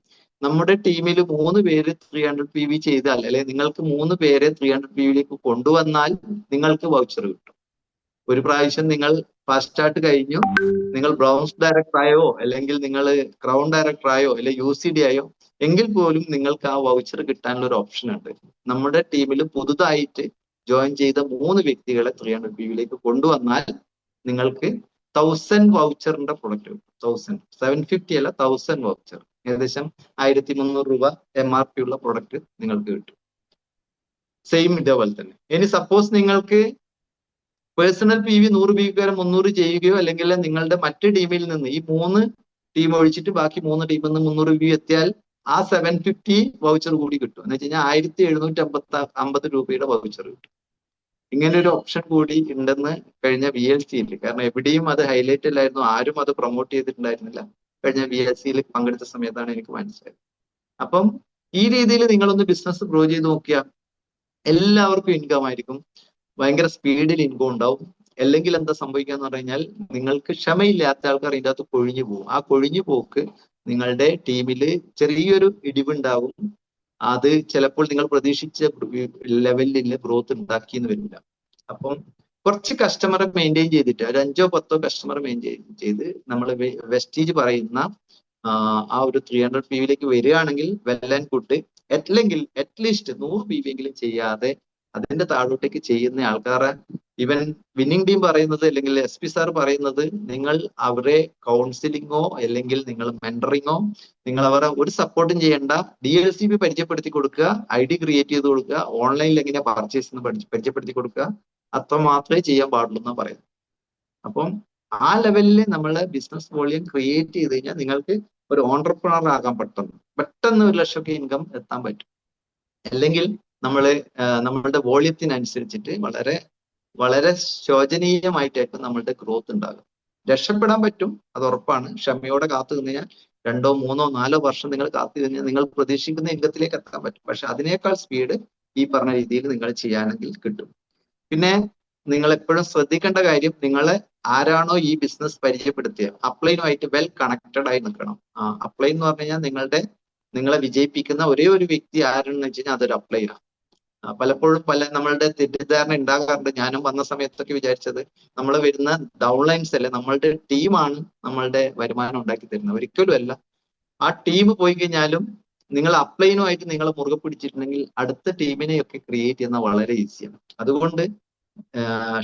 നമ്മുടെ ടീമിൽ 3 പേര് 300 PV ചെയ്താൽ, അല്ലെങ്കിൽ നിങ്ങൾക്ക് 3 പേരെ 300 PVയിലേക്ക് കൊണ്ടുവന്നാൽ നിങ്ങൾക്ക് വൗച്ചർ കിട്ടും. ഒരു പ്രാവശ്യം നിങ്ങൾ ഫാസ്റ്റ് സ്റ്റാർട്ട് കഴിഞ്ഞു, നിങ്ങൾ ബ്രൗൺസ് ഡയറക്ടർ ആയോ അല്ലെങ്കിൽ നിങ്ങൾ ക്രൗൺ ഡയറക്ടർ ആയോ അല്ലെങ്കിൽ UCD ആയോ എങ്കിൽ പോലും നിങ്ങൾക്ക് ആ വൗച്ചർ കിട്ടാനുള്ള ഒരു ഓപ്ഷൻ ഉണ്ട്. നമ്മുടെ ടീമിൽ പുതുതായിട്ട് ജോയിൻ ചെയ്ത 3 വ്യക്തികളെ 300 PV കൊണ്ടുവന്നാൽ നിങ്ങൾക്ക് 1000 വൗച്ചറിന്റെ പ്രൊഡക്റ്റ് കിട്ടും. 750 അല്ല, 1000 വൗച്ചർ, ഏകദേശം 1300 രൂപ MRP ഉള്ള പ്രൊഡക്റ്റ് നിങ്ങൾക്ക് കിട്ടും. സെയിം ഇതേപോലെ തന്നെ. ഇനി സപ്പോസ് നിങ്ങൾക്ക് പേഴ്സണൽ PV 100 PV 300 ചെയ്യുകയോ അല്ലെങ്കിൽ നിങ്ങളുടെ മറ്റ് ടീമിൽ നിന്ന് ഈ 3 ടീം ഒഴിച്ചിട്ട് ബാക്കി 3 ടീമിൽ നിന്ന് 300 PV എത്തിയാൽ ആ 750 വൗച്ചർ കൂടി കിട്ടും. എന്ന് വെച്ച് കഴിഞ്ഞാൽ 1750 രൂപയുടെ വൗച്ചർ കിട്ടും. ഇങ്ങനെ ഒരു ഓപ്ഷൻ കൂടി ഉണ്ടെന്ന് കഴിഞ്ഞ VLC-യിൽ, കാരണം എവിടെയും അത് ഹൈലൈറ്റ് അല്ലായിരുന്നു, ആരും അത് പ്രൊമോട്ട് ചെയ്തിട്ടുണ്ടായിരുന്നില്ല. കഴിഞ്ഞ VLC-യിൽ പങ്കെടുത്ത സമയത്താണ് എനിക്ക് മനസ്സിലായത്. അപ്പം ഈ രീതിയിൽ നിങ്ങളൊന്ന് ബിസിനസ് ഗ്രോ ചെയ്ത് നോക്കിയാൽ എല്ലാവർക്കും ഇൻകം ആയിരിക്കും, ഭയങ്കര സ്പീഡിൽ ഇൻകം ഉണ്ടാവും. അല്ലെങ്കിൽ എന്താ സംഭവിക്കുക എന്ന് പറഞ്ഞു കഴിഞ്ഞാൽ നിങ്ങൾക്ക് ക്ഷമയില്ലാത്ത ആൾക്കാർ ഇതിൻ്റെ അകത്ത് കൊഴിഞ്ഞു പോകും. ആ കൊഴിഞ്ഞു പോക്ക് നിങ്ങളുടെ ടീമിൽ ചെറിയൊരു ഇടിവുണ്ടാകും. അത് ചിലപ്പോൾ നിങ്ങൾ പ്രതീക്ഷിച്ച ലെവലിൽ ഗ്രോത്ത് ഉണ്ടാക്കിയെന്ന് വരില്ല. അപ്പം കുറച്ച് കസ്റ്റമറെ മെയിൻറ്റെയിൻ ചെയ്തിട്ട് ഒരു 5-10 കസ്റ്റമറെ മെയിൻറ്റെയിൻ ചെയ്ത് നമ്മൾ വെസ്റ്റീജ് പറയുന്ന ആ ഒരു 300 PV വരികയാണെങ്കിൽ വെൽ ആൻഡ് ഗുഡ്. അല്ലെങ്കിൽ അറ്റ്ലീസ്റ്റ് 100 PV എങ്കിലും ചെയ്യാതെ അതിന്റെ താഴോട്ടേക്ക് ചെയ്യുന്ന ആൾക്കാരെ ഇവൻ വിന്നിംഗ് ടീം പറയുന്നത് അല്ലെങ്കിൽ SP സാർ പറയുന്നത്, നിങ്ങൾ അവരെ കൗൺസിലിങ്ങോ അല്ലെങ്കിൽ നിങ്ങൾ മെന്ററിങ്ങോ, നിങ്ങൾ അവരെ ഒരു സപ്പോർട്ടും ചെയ്യേണ്ട, DLCP പരിചയപ്പെടുത്തി കൊടുക്കുക, ID ക്രിയേറ്റ് ചെയ്ത് കൊടുക്കുക, ഓൺലൈനിൽ എങ്ങനെ പർച്ചേസ് എന്ന് പരിചയപ്പെടുത്തി കൊടുക്കുക, അത്ര മാത്രമേ ചെയ്യാൻ പാടുള്ളൂ എന്നാണ് പറയുന്നത്. അപ്പം ആ ലെവലിൽ നമ്മൾ ബിസിനസ് വോളിയം ക്രിയേറ്റ് ചെയ്ത് കഴിഞ്ഞാൽ നിങ്ങൾക്ക് ഒരു ഓൺടർപ്രണർ ആകാൻ പെട്ടെന്ന് 1 ലക്ഷം ഇൻകം എത്താൻ പറ്റും. അല്ലെങ്കിൽ നമ്മളുടെ വോളിയത്തിനനുസരിച്ചിട്ട് വളരെ വളരെ ശോചനീയമായിട്ടായിരിക്കും നമ്മളുടെ ഗ്രോത്ത് ഉണ്ടാകും. രക്ഷപ്പെടാൻ പറ്റും, അത് ഉറപ്പാണ്. ക്ഷമയോടെ കാത്തു കഴിഞ്ഞാൽ 2, 3, 4 വർഷം നിങ്ങൾ കാത്തു കഴിഞ്ഞാൽ നിങ്ങൾ പ്രതീക്ഷിക്കുന്ന ഇൻകത്തിലേക്ക് എത്താൻ പറ്റും. പക്ഷെ അതിനേക്കാൾ സ്പീഡ് ഈ പറഞ്ഞ രീതിയിൽ നിങ്ങൾ ചെയ്യാനെങ്കിൽ കിട്ടും. പിന്നെ നിങ്ങൾ എപ്പോഴും ശ്രദ്ധിക്കേണ്ട കാര്യം, നിങ്ങളെ ആരാണോ ഈ ബിസിനസ് പരിചയപ്പെടുത്തിയ അപ്ലൈനുമായിട്ട് വെൽ കണക്റ്റഡ് ആയി നിൽക്കണം. അപ്ലൈൻ എന്ന് പറഞ്ഞു കഴിഞ്ഞാൽ നിങ്ങളെ വിജയിപ്പിക്കുന്ന ഒരേ ഒരു വ്യക്തി ആരെന്ന് വെച്ച് കഴിഞ്ഞാൽ അതൊരു അപ്ലൈനാണ്. പലപ്പോഴും നമ്മളുടെ തെറ്റിദ്ധാരണ ഉണ്ടാകാറുണ്ട്. ഞാനും വന്ന സമയത്തൊക്കെ വിചാരിച്ചത് നമ്മൾ വരുന്ന ഡൗൺലൈൻസ് അല്ലെ നമ്മളുടെ ടീമാണ് നമ്മളുടെ വരുമാനം ഉണ്ടാക്കി തരുന്നത്. ഒരിക്കലും അല്ല. ആ ടീം പോയി കഴിഞ്ഞാലും നിങ്ങൾ അപ്ലൈനുമായിട്ട് നിങ്ങൾ മുറുകെ പിടിച്ചിട്ടുണ്ടെങ്കിൽ അടുത്ത ടീമിനെയൊക്കെ ക്രിയേറ്റ് ചെയ്യുന്ന വളരെ ഈസിയാണ്. അതുകൊണ്ട്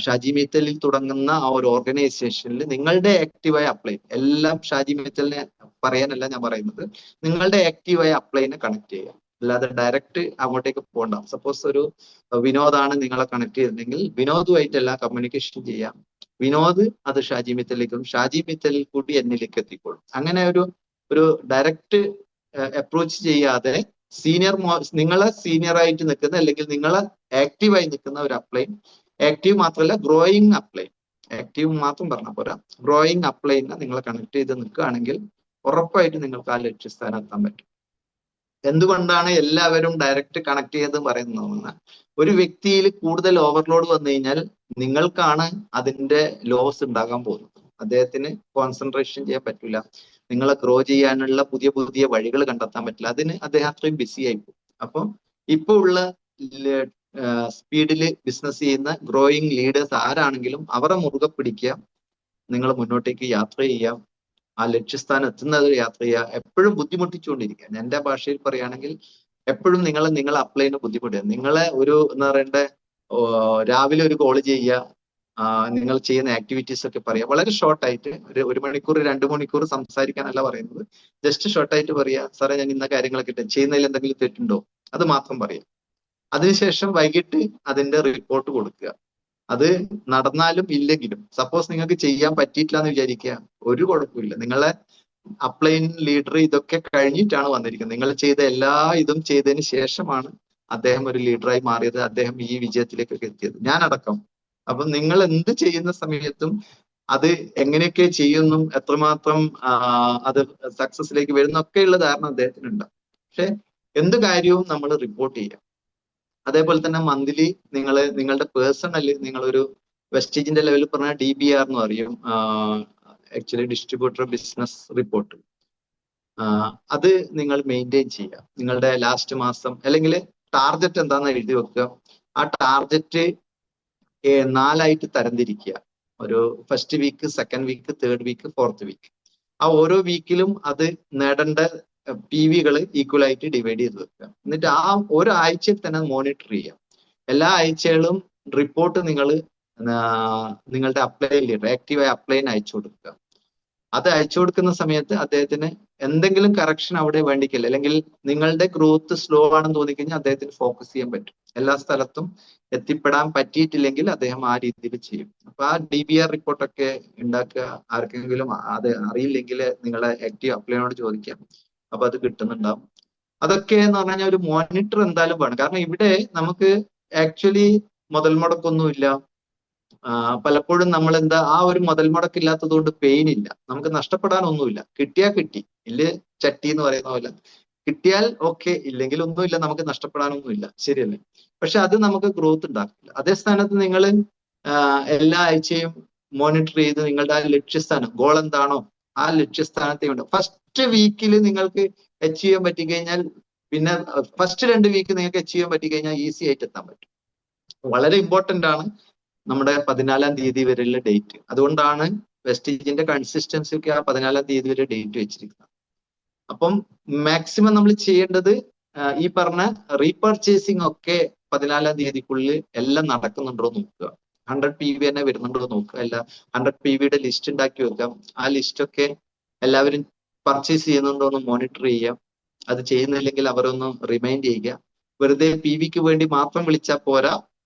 ഷാജി മിത്തലിൽ തുടങ്ങുന്ന ആ ഒരു ഓർഗനൈസേഷനിൽ നിങ്ങളുടെ ആക്റ്റീവായ അപ്ലൈൻ, എല്ലാം ഷാജി മിത്തലിനെ പറയാനല്ല ഞാൻ പറയുന്നത്, നിങ്ങളുടെ ആക്റ്റീവായ അപ്ലൈനെ കണക്ട് ചെയ്യുക. അല്ലാതെ ഡയറക്റ്റ് അങ്ങോട്ടേക്ക് പോകണ്ട. സപ്പോസ് ഒരു വിനോദാണ് നിങ്ങളെ കണക്ട് ചെയ്തിട്ടുണ്ടെങ്കിൽ വിനോദുമായിട്ട് എല്ലാ കമ്മ്യൂണിക്കേഷൻ ചെയ്യാം. വിനോദ് അത് ഷാജി മിത്തലിലേക്കും, ഷാജി മിത്തലിൽ കൂടി എന്നിലേക്ക് എത്തിക്കോളും. അങ്ങനെ ഒരു ഡയറക്റ്റ് അപ്രോച്ച് ചെയ്യാതെ നിങ്ങളെ സീനിയറായിട്ട് നിൽക്കുന്ന അല്ലെങ്കിൽ നിങ്ങളെ ആക്റ്റീവായി നിൽക്കുന്ന ഒരു അപ്ലൈൻ, ആക്റ്റീവ് മാത്രമല്ല ഗ്രോയിങ് അപ്ലൈൻ, ആക്റ്റീവ് മാത്രം പറഞ്ഞാൽ പോരാ, ഗ്രോയിങ് അപ്ലൈനെ നിങ്ങൾ കണക്ട് ചെയ്ത് നിൽക്കുകയാണെങ്കിൽ ഉറപ്പായിട്ട് നിങ്ങൾക്ക് ആ ലക്ഷ്യസ്ഥാനം എത്താൻ പറ്റും. എന്തുകൊണ്ടാണ് എല്ലാവരും ഡയറക്റ്റ് കണക്ട് ചെയ്ത് പറയുന്നതെന്ന്, ഒരു വ്യക്തിയിൽ കൂടുതൽ ഓവർലോഡ് വന്നു കഴിഞ്ഞാൽ നിങ്ങൾക്കാണ് അതിന്റെ ലോസ് ഉണ്ടാകാൻ പോകുന്നത്. അദ്ദേഹത്തിന് കോൺസെൻട്രേഷൻ ചെയ്യാൻ പറ്റില്ല, നിങ്ങളെ ഗ്രോ ചെയ്യാനുള്ള പുതിയ പുതിയ വഴികൾ കണ്ടെത്താൻ പറ്റില്ല. അതിന് അദ്ദേഹം അത്രയും ബിസി ആയി പോകും. അപ്പോൾ ഇപ്പൊ ഉള്ള സ്പീഡില് ബിസിനസ് ചെയ്യുന്ന ഗ്രോയിങ് ലീഡേഴ്സ് ആരാണെങ്കിലും അവരെ മുറുകെ പിടിക്കുക, നിങ്ങൾ മുന്നോട്ടേക്ക് യാത്ര ചെയ്യാം, ആ ലക്ഷ്യസ്ഥാനം എത്തുന്നത് യാത്ര ചെയ്യുക. എപ്പോഴും ബുദ്ധിമുട്ടിച്ചുകൊണ്ടിരിക്കുക. എൻ്റെ ഭാഷയിൽ പറയുകയാണെങ്കിൽ എപ്പോഴും നിങ്ങളെ അപ്ലൈന് ബുദ്ധിമുട്ടുക. നിങ്ങളെ എന്താ പറയണ്ടേ, രാവിലെ ഒരു കോൾ ചെയ്യുക, നിങ്ങൾ ചെയ്യുന്ന ആക്ടിവിറ്റീസ് ഒക്കെ പറയാം. വളരെ ഷോർട്ടായിട്ട് 1 മണിക്കൂർ 2 മണിക്കൂർ സംസാരിക്കാനല്ല പറയുന്നത്. ജസ്റ്റ് ഷോർട്ടായിട്ട് പറയാ, സാറേ ഞാൻ ഇന്ന കാര്യങ്ങളൊക്കെ ചെയ്യുന്നതിൽ എന്തെങ്കിലും തെറ്റുണ്ടോ, അത് മാത്രം പറയാം. അതിനുശേഷം വൈകിട്ട് അതിന്റെ റിപ്പോർട്ട് കൊടുക്കുക. അത് നടന്നാലും ഇല്ലെങ്കിലും, സപ്പോസ് നിങ്ങൾക്ക് ചെയ്യാൻ പറ്റിയിട്ടില്ല എന്ന് വിചാരിക്കുക, ഒരു കുഴപ്പമില്ല. നിങ്ങളെ അപ്ലൈൻ ലീഡർ ഇതൊക്കെ കഴിഞ്ഞിട്ടാണ് വന്നിരിക്കുന്നത്. നിങ്ങൾ ചെയ്ത എല്ലാ ഇതും ചെയ്തതിന് ശേഷമാണ് അദ്ദേഹം ഒരു ലീഡറായി മാറിയത്, അദ്ദേഹം ഈ വിജയത്തിലേക്കൊക്കെ എത്തിയത്, ഞാനടക്കം. അപ്പൊ നിങ്ങൾ എന്ത് ചെയ്യുന്ന സമയത്തും അത് എങ്ങനെയൊക്കെ ചെയ്യുന്നു, എത്രമാത്രം അത് സക്സസിലേക്ക് വരുന്നൊക്കെയുള്ള ധാരണ അദ്ദേഹത്തിനുണ്ട്. പക്ഷെ എന്ത് കാര്യവും നമ്മൾ റിപ്പോർട്ട് ചെയ്യാം. അതേപോലെ തന്നെ മന്ത്ലി നിങ്ങളുടെ പേഴ്സണലി നിങ്ങളൊരു വെസ്റ്റേജിന്റെ ലെവലിൽ പറഞ്ഞാൽ DBR എന്ന് പറയും, ആക്ച്വലി ഡിസ്ട്രിബ്യൂട്ടർ ബിസിനസ് റിപ്പോർട്ട്. അത് നിങ്ങൾ മെയിൻറ്റെയിൻ ചെയ്യുക. നിങ്ങളുടെ ലാസ്റ്റ് മാസം അല്ലെങ്കിൽ ടാർഗറ്റ് എന്താണെന്ന് എഴുതി വെക്കുക. ആ ടാർഗറ്റ് 4 ആയിട്ട് തരംതിരിക്കുക. ഒരു first week, second week, third week, fourth week. ആ ഓരോ വീക്കിലും അത് നേടേണ്ട PV ഈക്വൽ ആയിട്ട് ഡിവൈഡ് ചെയ്ത് വെക്കുക. എന്നിട്ട് ആ ഒരാഴ്ചയിൽ തന്നെ മോണിറ്റർ ചെയ്യാം. എല്ലാ ആഴ്ചകളും റിപ്പോർട്ട് നിങ്ങൾ നിങ്ങളുടെ ആക്റ്റീവായ അപ്ലൈന് അയച്ചു കൊടുക്കുക. അത് അയച്ചു കൊടുക്കുന്ന സമയത്ത് അദ്ദേഹത്തിന് എന്തെങ്കിലും കറക്ഷൻ അവിടെ വേണ്ടിക്കില്ല, അല്ലെങ്കിൽ നിങ്ങളുടെ ഗ്രോത്ത് സ്ലോ ആണെന്ന് തോന്നിക്കഴിഞ്ഞാൽ അദ്ദേഹത്തിന് ഫോക്കസ് ചെയ്യാൻ പറ്റും. എല്ലാ സ്ഥലത്തും എത്തിപ്പെടാൻ പറ്റിയിട്ടില്ലെങ്കിൽ അദ്ദേഹം ആ രീതിയിൽ ചെയ്യും. അപ്പൊ ആ DBR റിപ്പോർട്ടൊക്കെ ഉണ്ടാക്കുക. ആർക്കെങ്കിലും അത് അറിയില്ലെങ്കിൽ നിങ്ങളെ ആക്റ്റീവ് അപ്ലൈനോട് ചോദിക്കാം, അപ്പൊ അത് കിട്ടുന്നുണ്ടാവും. അതൊക്കെ എന്ന് പറഞ്ഞു കഴിഞ്ഞാൽ ഒരു മോണിറ്റർ എന്തായാലും വേണം. കാരണം ഇവിടെ നമുക്ക് ആക്ച്വലി മുതൽ മുടക്കൊന്നുമില്ല. പലപ്പോഴും നമ്മൾ എന്താ ആ ഒരു മുതൽ മുടക്കില്ലാത്തത് കൊണ്ട് പെയിൻ ഇല്ല, നമുക്ക് നഷ്ടപ്പെടാനൊന്നുമില്ല. കിട്ടിയാൽ കിട്ടി, ഇല്ല ചട്ടി എന്ന് പറയുന്ന പോലെ. കിട്ടിയാൽ ഓക്കെ, ഇല്ലെങ്കിൽ ഒന്നുമില്ല, നമുക്ക് നഷ്ടപ്പെടാനൊന്നുമില്ല, ശരിയല്ലേ? പക്ഷെ അത് നമുക്ക് ഗ്രോത്ത് ഉണ്ടാക്കില്ല. അതേ സ്ഥാനത്ത് നിങ്ങൾ എല്ലാ ആഴ്ചയും മോണിറ്റർ ചെയ്ത് നിങ്ങളുടെ ആ ലക്ഷ്യസ്ഥാനം, ഗോൾ എന്താണോ ആ ലക്ഷ്യസ്ഥാനത്തെ ഫസ്റ്റ് വീക്കിൽ നിങ്ങൾക്ക് അച്ചീവ് ചെയ്യാൻ പറ്റിക്കഴിഞ്ഞാൽ പിന്നെ ഫസ്റ്റ് 2 വീക്ക് നിങ്ങൾക്ക് അച്ചീവ് ചെയ്യാൻ പറ്റിക്കഴിഞ്ഞാൽ ഈസി ആയിട്ട് എത്താൻ പറ്റും. വളരെ ഇമ്പോർട്ടന്റ് ആണ് നമ്മുടെ 14-ാം തീയതി വരെയുള്ള ഡേറ്റ്. അതുകൊണ്ടാണ് വെസ്റ്റീജിന്റെ കൺസിസ്റ്റൻസിക്ക് ആ 14-ാം തീയതി വരെ ഡേറ്റ് വെച്ചിരിക്കുന്നത്. അപ്പം മാക്സിമം നമ്മൾ ചെയ്യേണ്ടത് ഈ പറഞ്ഞ റീപർച്ചേസിങ് ഒക്കെ 14-ാം തീയതിക്കുള്ളിൽ എല്ലാം നടക്കുന്നുണ്ടോ നോക്കുക. 100 PV തന്നെ വരുന്നുണ്ടോ നോക്കുക. അല്ല 100 PVയുടെ ലിസ്റ്റ് ഉണ്ടാക്കി വെക്കാം. ആ ലിസ്റ്റ് ഒക്കെ എല്ലാവരും പർച്ചേസ് ചെയ്യുന്നുണ്ടോ എന്ന് മോണിറ്റർ ചെയ്യാം. അത് ചെയ്യുന്നില്ലെങ്കിൽ അവരൊന്ന് റിമൈൻഡ് ചെയ്യുക. വെറുതെ PVക്ക് വേണ്ടി മാത്രം വിളിച്ചാൽ പോരാ,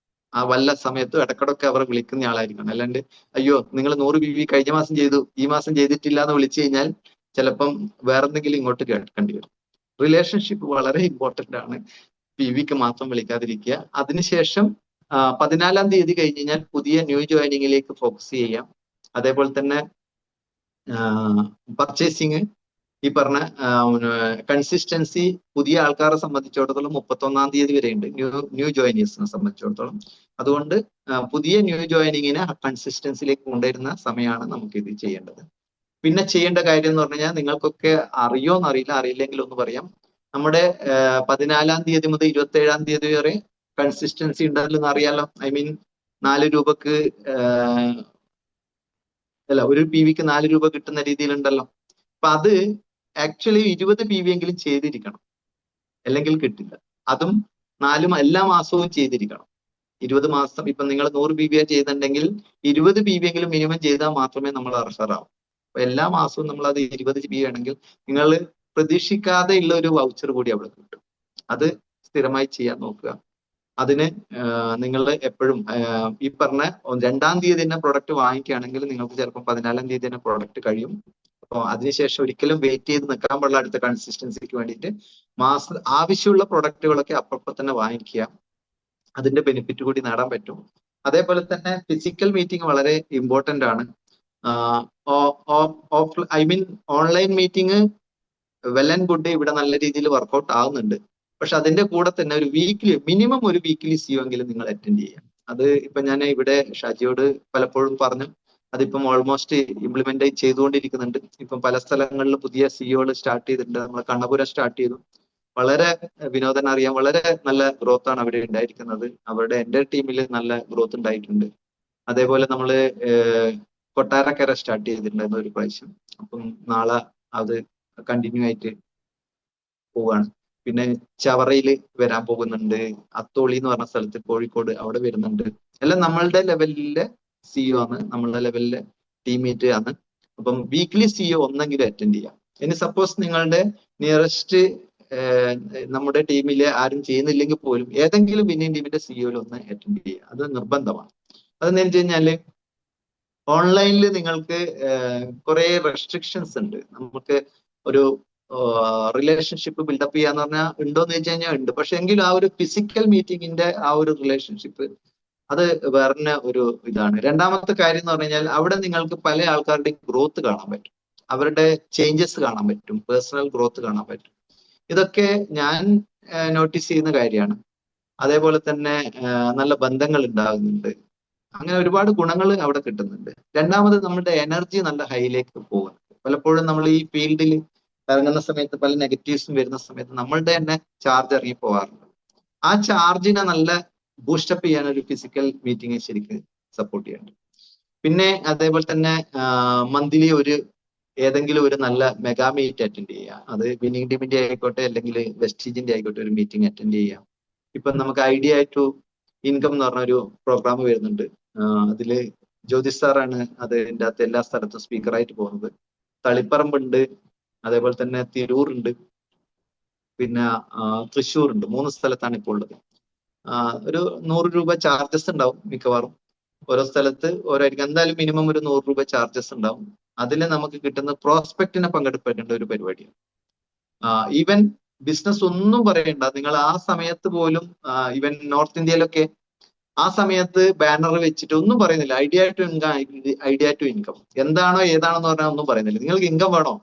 ആ വല്ല സമയത്തും ഇടക്കിടക്ക് അവർ വിളിക്കുന്ന ആളായിരിക്കണം. അല്ലാണ്ട് അയ്യോ നിങ്ങൾ 100 PV കഴിഞ്ഞ മാസം ചെയ്തു, ഈ മാസം ചെയ്തിട്ടില്ല എന്ന് വിളിച്ചു കഴിഞ്ഞാൽ ചിലപ്പം വേറെന്തെങ്കിലും ഇങ്ങോട്ട് കേൾക്കേണ്ടി വരും. റിലേഷൻഷിപ്പ് വളരെ ഇമ്പോർട്ടന്റ് ആണ്. PVക്ക് മാത്രം വിളിക്കാതിരിക്കുക. അതിനുശേഷം 14-ാം തീയതി കഴിഞ്ഞ് കഴിഞ്ഞാൽ പുതിയ ന്യൂ ജോയിനിങ്ങിലേക്ക് ഫോക്കസ് ചെയ്യാം. അതേപോലെ തന്നെ പർച്ചേസിങ്, ഈ പറഞ്ഞ കൺസിസ്റ്റൻസി പുതിയ ആൾക്കാരെ സംബന്ധിച്ചിടത്തോളം 31-ാം തീയതി വരെയുണ്ട് ന്യൂ ജോയിനേഴ്സിനെ സംബന്ധിച്ചിടത്തോളം. അതുകൊണ്ട് പുതിയ ന്യൂ ജോയിനിങ്ങിനെ കൺസിസ്റ്റൻസിയിലേക്ക് കൊണ്ടുവരുന്ന സമയമാണ് നമുക്ക് ഇത് ചെയ്യേണ്ടത്. പിന്നെ ചെയ്യേണ്ട കാര്യം എന്ന് പറഞ്ഞു കഴിഞ്ഞാൽ, നിങ്ങൾക്കൊക്കെ അറിയോന്ന് അറിയില്ല, അറിയില്ലെങ്കിൽ ഒന്ന് പറയാം. നമ്മുടെ 14-ാം തീയതി മുതൽ 27-ാം തീയതി വരെ കൺസിസ്റ്റൻസി ഉണ്ടല്ലോ എന്ന് അറിയാലോ. ഐ മീൻ 4 രൂപക്ക് അല്ല, ഒരു PVക്ക് 4 രൂപ കിട്ടുന്ന രീതിയിലുണ്ടല്ലോ. അപ്പൊ അത് ആക്ച്വലി 20 PV എങ്കിലും ചെയ്തിരിക്കണം, അല്ലെങ്കിൽ കിട്ടില്ല. അതും 4 എല്ലാ മാസവും ചെയ്തിരിക്കണം. 20 മാസം ഇപ്പൊ നിങ്ങൾ 100 PV ചെയ്തിട്ടുണ്ടെങ്കിൽ 20 PV എങ്കിലും മിനിമം ചെയ്താൽ മാത്രമേ നമ്മൾ അർഹരാവും. അപ്പൊ എല്ലാ മാസവും നമ്മൾ അത് 20 PV ആണെങ്കിൽ നിങ്ങൾ പ്രതീക്ഷിക്കാതെ ഉള്ള ഒരു വൗച്ചർ കൂടി അവിടെ കിട്ടും. അത് സ്ഥിരമായി ചെയ്യാൻ നോക്കുക. അതിന് നിങ്ങൾ എപ്പോഴും ഈ പറഞ്ഞ 2-ാം തീയതി തന്നെ പ്രൊഡക്റ്റ് വാങ്ങിക്കുകയാണെങ്കിൽ നിങ്ങൾക്ക് ചിലപ്പോൾ 14-ാം തീയതി തന്നെ പ്രൊഡക്റ്റ് കഴിയും. അപ്പോൾ അതിനുശേഷം ഒരിക്കലും വെയിറ്റ് ചെയ്ത് നിൽക്കാൻ പാടില്ല. അടുത്ത കൺസിസ്റ്റൻസിക്ക് വേണ്ടിയിട്ട് ആവശ്യമുള്ള പ്രൊഡക്റ്റുകളൊക്കെ അപ്പപ്പോൾ തന്നെ വാങ്ങിക്കുക. അതിന്റെ ബെനിഫിറ്റ് കൂടി നേടാൻ പറ്റും. അതേപോലെ തന്നെ ഫിസിക്കൽ മീറ്റിംഗ് വളരെ ഇമ്പോർട്ടന്റ് ആണ്. I mean online meeting well and good, ഇവിടെ നല്ല രീതിയിൽ വർക്കൗട്ട് ആവുന്നുണ്ട്. പക്ഷെ അതിന്റെ കൂടെ തന്നെ ഒരു വീക്കിലി മിനിമം ഒരു വീക്കിലി CEO എങ്കിലും നിങ്ങൾ അറ്റൻഡ് ചെയ്യാം. അത് ഇപ്പൊ ഞാൻ ഇവിടെ ഷാജിയോട് പലപ്പോഴും പറഞ്ഞു, അതിപ്പം ഓൾമോസ്റ്റ് ഇംപ്ലിമെന്റ് ചെയ്തുകൊണ്ടിരിക്കുന്നുണ്ട്. ഇപ്പം പല സ്ഥലങ്ങളിൽ പുതിയ CEO സ്റ്റാർട്ട് ചെയ്തിട്ടുണ്ട്. നമ്മൾ കണ്ണപുരം സ്റ്റാർട്ട് ചെയ്തു. വളരെ വിനോദന അറിയാം, വളരെ നല്ല ഗ്രോത്ത് ആണ് അവിടെ ഉണ്ടായിരിക്കുന്നത്. അവരുടെ എൻ്റെ ടീമിൽ നല്ല ഗ്രോത്ത് ഉണ്ടായിട്ടുണ്ട്. അതേപോലെ നമ്മള് കൊട്ടാരക്കര സ്റ്റാർട്ട് ചെയ്തിട്ടുണ്ടായിരുന്നു ഒരു പ്രാവശ്യം. അപ്പം നാളെ അത് കണ്ടിന്യൂ ആയിട്ട് പോവാണ്. പിന്നെ ചവറയിൽ വരാൻ പോകുന്നുണ്ട്. അത്തോളി എന്ന് പറഞ്ഞ സ്ഥലത്ത് കോഴിക്കോട് അവിടെ വരുന്നുണ്ട്. എല്ലാം നമ്മളുടെ ലെവലിലെ CEO ആണ്, നമ്മളുടെ ലെവലിലെ ടീമേറ്റ് ആണ്. അപ്പം വീക്ക്ലി CEO ഒന്നെങ്കിലും അറ്റൻഡ് ചെയ്യാം. ഇനി സപ്പോസ് നിങ്ങളുടെ നിയറസ്റ്റ് നമ്മുടെ ടീമിലെ ആരും ചെയ്യുന്നില്ലെങ്കിൽ പോലും ഏതെങ്കിലും വിന്നിംഗ് ടീമിന്റെ CEO ഒന്ന് അറ്റൻഡ് ചെയ്യുക. അത് നിർബന്ധമാണ്. അതെന്ന് വെച്ച് കഴിഞ്ഞാല് ഓൺലൈനിൽ നിങ്ങൾക്ക് കുറെ റെസ്ട്രിക്ഷൻസ് ഉണ്ട്. നമുക്ക് ഒരു റിലേഷൻഷിപ്പ് ബിൽഡപ്പ് ചെയ്യാന്ന് പറഞ്ഞാൽ ഉണ്ടോന്ന് വെച്ച് കഴിഞ്ഞാൽ ഉണ്ട്. പക്ഷെ എങ്കിലും ആ ഒരു ഫിസിക്കൽ മീറ്റിംഗിന്റെ ആ ഒരു റിലേഷൻഷിപ്പ് അത് വേറെ ഒരു ഇതാണ്. രണ്ടാമത്തെ കാര്യം എന്ന് പറഞ്ഞു കഴിഞ്ഞാൽ അവിടെ നിങ്ങൾക്ക് പല ആൾക്കാരുടെയും ഗ്രോത്ത് കാണാൻ പറ്റും, അവരുടെ ചേഞ്ചസ് കാണാൻ പറ്റും, പേഴ്സണൽ ഗ്രോത്ത് കാണാൻ പറ്റും. ഇതൊക്കെ ഞാൻ നോട്ടീസ് ചെയ്യുന്ന കാര്യമാണ്. അതേപോലെ തന്നെ നല്ല ബന്ധങ്ങൾ ഉണ്ടാകുന്നുണ്ട്. അങ്ങനെ ഒരുപാട് ഗുണങ്ങൾ അവിടെ കിട്ടുന്നുണ്ട്. രണ്ടാമത് നമ്മുടെ എനർജി നല്ല ഹൈയിലേക്ക് പോകുന്നുണ്ട്. പലപ്പോഴും നമ്മൾ ഈ ഫീൽഡിൽ ഇറങ്ങുന്ന സമയത്ത് പല നെഗറ്റീവ്സും വരുന്ന സമയത്ത് നമ്മളുടെ തന്നെ ചാർജ് ഇറങ്ങി പോകാറുണ്ട്. ആ ചാർജിനെ നല്ല ബൂസ്റ്റപ്പ് ചെയ്യാൻ ഒരു ഫിസിക്കൽ മീറ്റിംഗ് ശരിക്കും സപ്പോർട്ട് ചെയ്യുന്നുണ്ട്. പിന്നെ അതേപോലെ തന്നെ മന്ത്ലി ഏതെങ്കിലും ഒരു നല്ല മെഗാ മീറ്റ് അറ്റൻഡ് ചെയ്യുക. അത് വിന്നിംഗ് ടീമിന്റെ ആയിക്കോട്ടെ, അല്ലെങ്കിൽ വെസ്റ്റീജിന്റെ ആയിക്കോട്ടെ, ഒരു മീറ്റിംഗ് അറ്റൻഡ് ചെയ്യാം. ഇപ്പൊ നമുക്ക് ഐഡിയ ടു ഇൻകം എന്ന് പറഞ്ഞൊരു പ്രോഗ്രാം വരുന്നുണ്ട്. അതില് ജ്യോതിഷ് സാറാണ് അതിൻ്റെ അകത്ത് എല്ലാ സ്ഥലത്തും സ്പീക്കറായിട്ട് പോകുന്നത്. തളിപ്പറമ്പുണ്ട്, അതേപോലെ തന്നെ തിരൂറുണ്ട്, പിന്നെ തൃശ്ശൂർ ഉണ്ട്. 3 സ്ഥലത്താണ് ഇപ്പോൾ ഉള്ളത്. ഒരു 100 രൂപ ചാർജസ് ഉണ്ടാവും മിക്കവാറും. ഓരോ സ്ഥലത്ത് ഓരോയിരിക്കും. എന്തായാലും മിനിമം ഒരു 100 രൂപ ചാർജസ് ഉണ്ടാവും. അതിൽ നമുക്ക് കിട്ടുന്ന പ്രോസ്പെക്റ്റിനെ പങ്കെടുപ്പിക്കേണ്ട ഒരു പരിപാടിയാണ്. ഈവൻ ബിസിനസ് ഒന്നും പറയണ്ട, നിങ്ങൾ ആ സമയത്ത് പോലും ഈവൻ നോർത്ത് ഇന്ത്യയിലൊക്കെ ആ സമയത്ത് ബാനർ വെച്ചിട്ട് ഒന്നും പറയുന്നില്ല. ഐഡിയ ടു ഇൻകം എന്താണോ ഏതാണെന്ന് പറഞ്ഞാൽ ഒന്നും പറയുന്നില്ല. നിങ്ങൾക്ക് ഇൻകം വേണോ,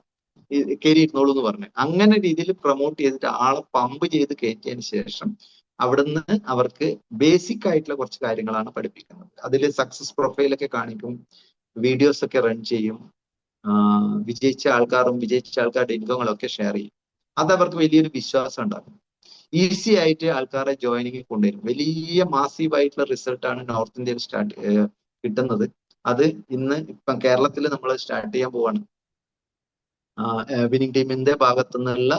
കയറി ഇരുന്നോളൂ എന്ന് പറഞ്ഞു. അങ്ങനെ രീതിയിൽ പ്രൊമോട്ട് ചെയ്തിട്ട് ആളെ പമ്പ് ചെയ്ത് കയറ്റിയതിന് ശേഷം അവിടുന്ന് അവർക്ക് ബേസിക് ആയിട്ടുള്ള കുറച്ച് കാര്യങ്ങളാണ് പഠിപ്പിക്കുന്നത്. അതിൽ സക്സസ് പ്രൊഫൈലൊക്കെ കാണിക്കും, വീഡിയോസ് ഒക്കെ റൺ ചെയ്യും, വിജയിച്ച ആൾക്കാരുടെ ഇൻകങ്ങളൊക്കെ ഷെയർ ചെയ്യും. അത് അവർക്ക് വലിയൊരു വിശ്വാസം ഉണ്ടാകും. ഈസി ആയിട്ട് ആൾക്കാരെ ജോയിനിങ് കൊണ്ടുവരും. വലിയ മാസീവ് ആയിട്ടുള്ള റിസൾട്ടാണ് നോർത്ത് ഇന്ത്യയിൽ കിട്ടുന്നത്. അത് ഇപ്പം കേരളത്തിൽ നമ്മൾ സ്റ്റാർട്ട് ചെയ്യാൻ പോവാണ്. വിന്നിംഗ് ടീമിന്റെ ഭാഗത്തു നിന്നുള്ള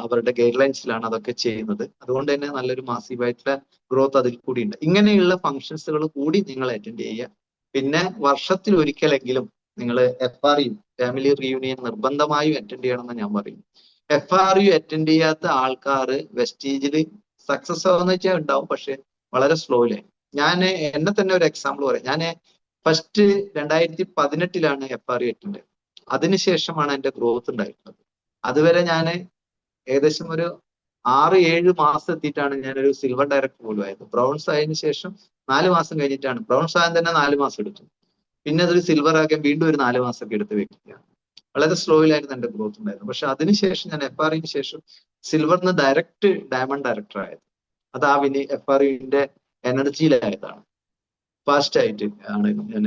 അവരുടെ ഗൈഡ് ലൈൻസിലാണ് അതൊക്കെ ചെയ്യുന്നത്. അതുകൊണ്ട് തന്നെ നല്ലൊരു മാസീവായിട്ടുള്ള ഗ്രോത്ത് അതിൽ കൂടി ഉണ്ട്. ഇങ്ങനെയുള്ള ഫങ്ഷൻസുകൾ കൂടി നിങ്ങൾ അറ്റൻഡ് ചെയ്യുക. പിന്നെ വർഷത്തിൽ ഒരിക്കലെങ്കിലും നിങ്ങൾ FRU ഫാമിലി റീയൂണിയൻ നിർബന്ധമായും അറ്റൻഡ് ചെയ്യണമെന്ന് ഞാൻ പറയും. FRU അറ്റൻഡ് ചെയ്യാത്ത ആൾക്കാർ വെസ്റ്റീജിൽ സക്സസ് ആവുന്ന വെച്ചാൽ ഉണ്ടാവും, പക്ഷെ വളരെ സ്ലോയില്. എന്നെ തന്നെ ഒരു എക്സാമ്പിൾ പറയാം. ഞാൻ ഫസ്റ്റ് 2018 FRU അറ്റൻഡ് ചെയ്തത്. അതിനുശേഷമാണ് എൻ്റെ ഗ്രോത്ത് ഉണ്ടായിട്ടുള്ളത്. അതുവരെ ഞാൻ ഏകദേശം ഒരു 6-7 മാസം എത്തിയിട്ടാണ് ഞാനൊരു സിൽവർ ഡയറക്ടർ പോലും ആയത്. ബ്രൗൺസ് ആയതിനു ശേഷം 4 മാസം കഴിഞ്ഞിട്ടാണ്. ബ്രൗൺസ് ആയാൻ തന്നെ 4 മാസം എടുത്തു. പിന്നെ അതൊരു സിൽവർ ആക്കാൻ വീണ്ടും ഒരു 4 മാസമൊക്കെ എടുത്ത വ്യക്തിയാണ്. വളരെ സ്ലോയിലായിരുന്നു എൻ്റെ ഗ്രോത്ത് ഉണ്ടായിരുന്നത്. പക്ഷെ അതിനുശേഷം ഞാൻ FRUവിന് ശേഷം സിൽവറിന് ഡയറക്റ്റ് ഡയമണ്ട് ഡയറക്ടർ ആയത്. അത് FRUവിന്റെ എനർജിയിലായതാണ്. ഫാസ്റ്റ് ആയിട്ട് ആണ് ഞാൻ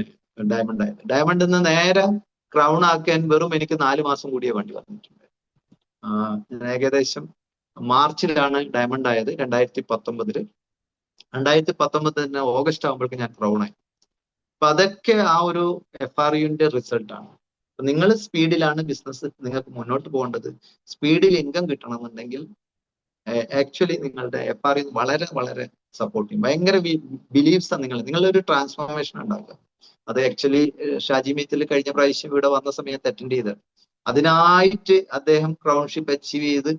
ഡയമണ്ട് ആയത്. ഡയമണ്ടിൽ നിന്ന് നേരെ ക്രൗൺ ആക്കാൻ എനിക്ക് 4 മാസം കൂടിയേ വേണ്ടി വന്നിട്ടുണ്ട്. ഞാൻ ഏകദേശം മാർച്ചിലാണ് ഡയമണ്ട് ആയത് 2019. 2019 തന്നെ ഓഗസ്റ്റ് ആകുമ്പോഴേക്കും ഞാൻ ക്രൗൺ ആയി. അപ്പൊ അതൊക്കെ ആ ഒരു FRUവിന്റെ റിസൾട്ടാണ്. നിങ്ങൾ സ്പീഡിലാണ് ബിസിനസ് നിങ്ങൾക്ക് മുന്നോട്ട് പോകേണ്ടത്. സ്പീഡിൽ ഇൻകം കിട്ടണമെന്നുണ്ടെങ്കിൽ ആക്ച്വലി നിങ്ങളുടെ FRU വളരെ വളരെ സപ്പോർട്ട് ചെയ്യും. ഭയങ്കര ബിലീവ്സ് നിങ്ങളൊരു ട്രാൻസ്ഫോർമേഷൻ ഉണ്ടാക്കുക. അത് ആക്ച്വലി ഷാജി മീത്തിൽ കഴിഞ്ഞ പ്രാവശ്യം ഇവിടെ വന്ന സമയത്ത് അറ്റൻഡ് ചെയ്തത്. അതിനായിട്ട് അദ്ദേഹം ക്രൗൺഷിപ്പ് അച്ചീവ് ചെയ്ത്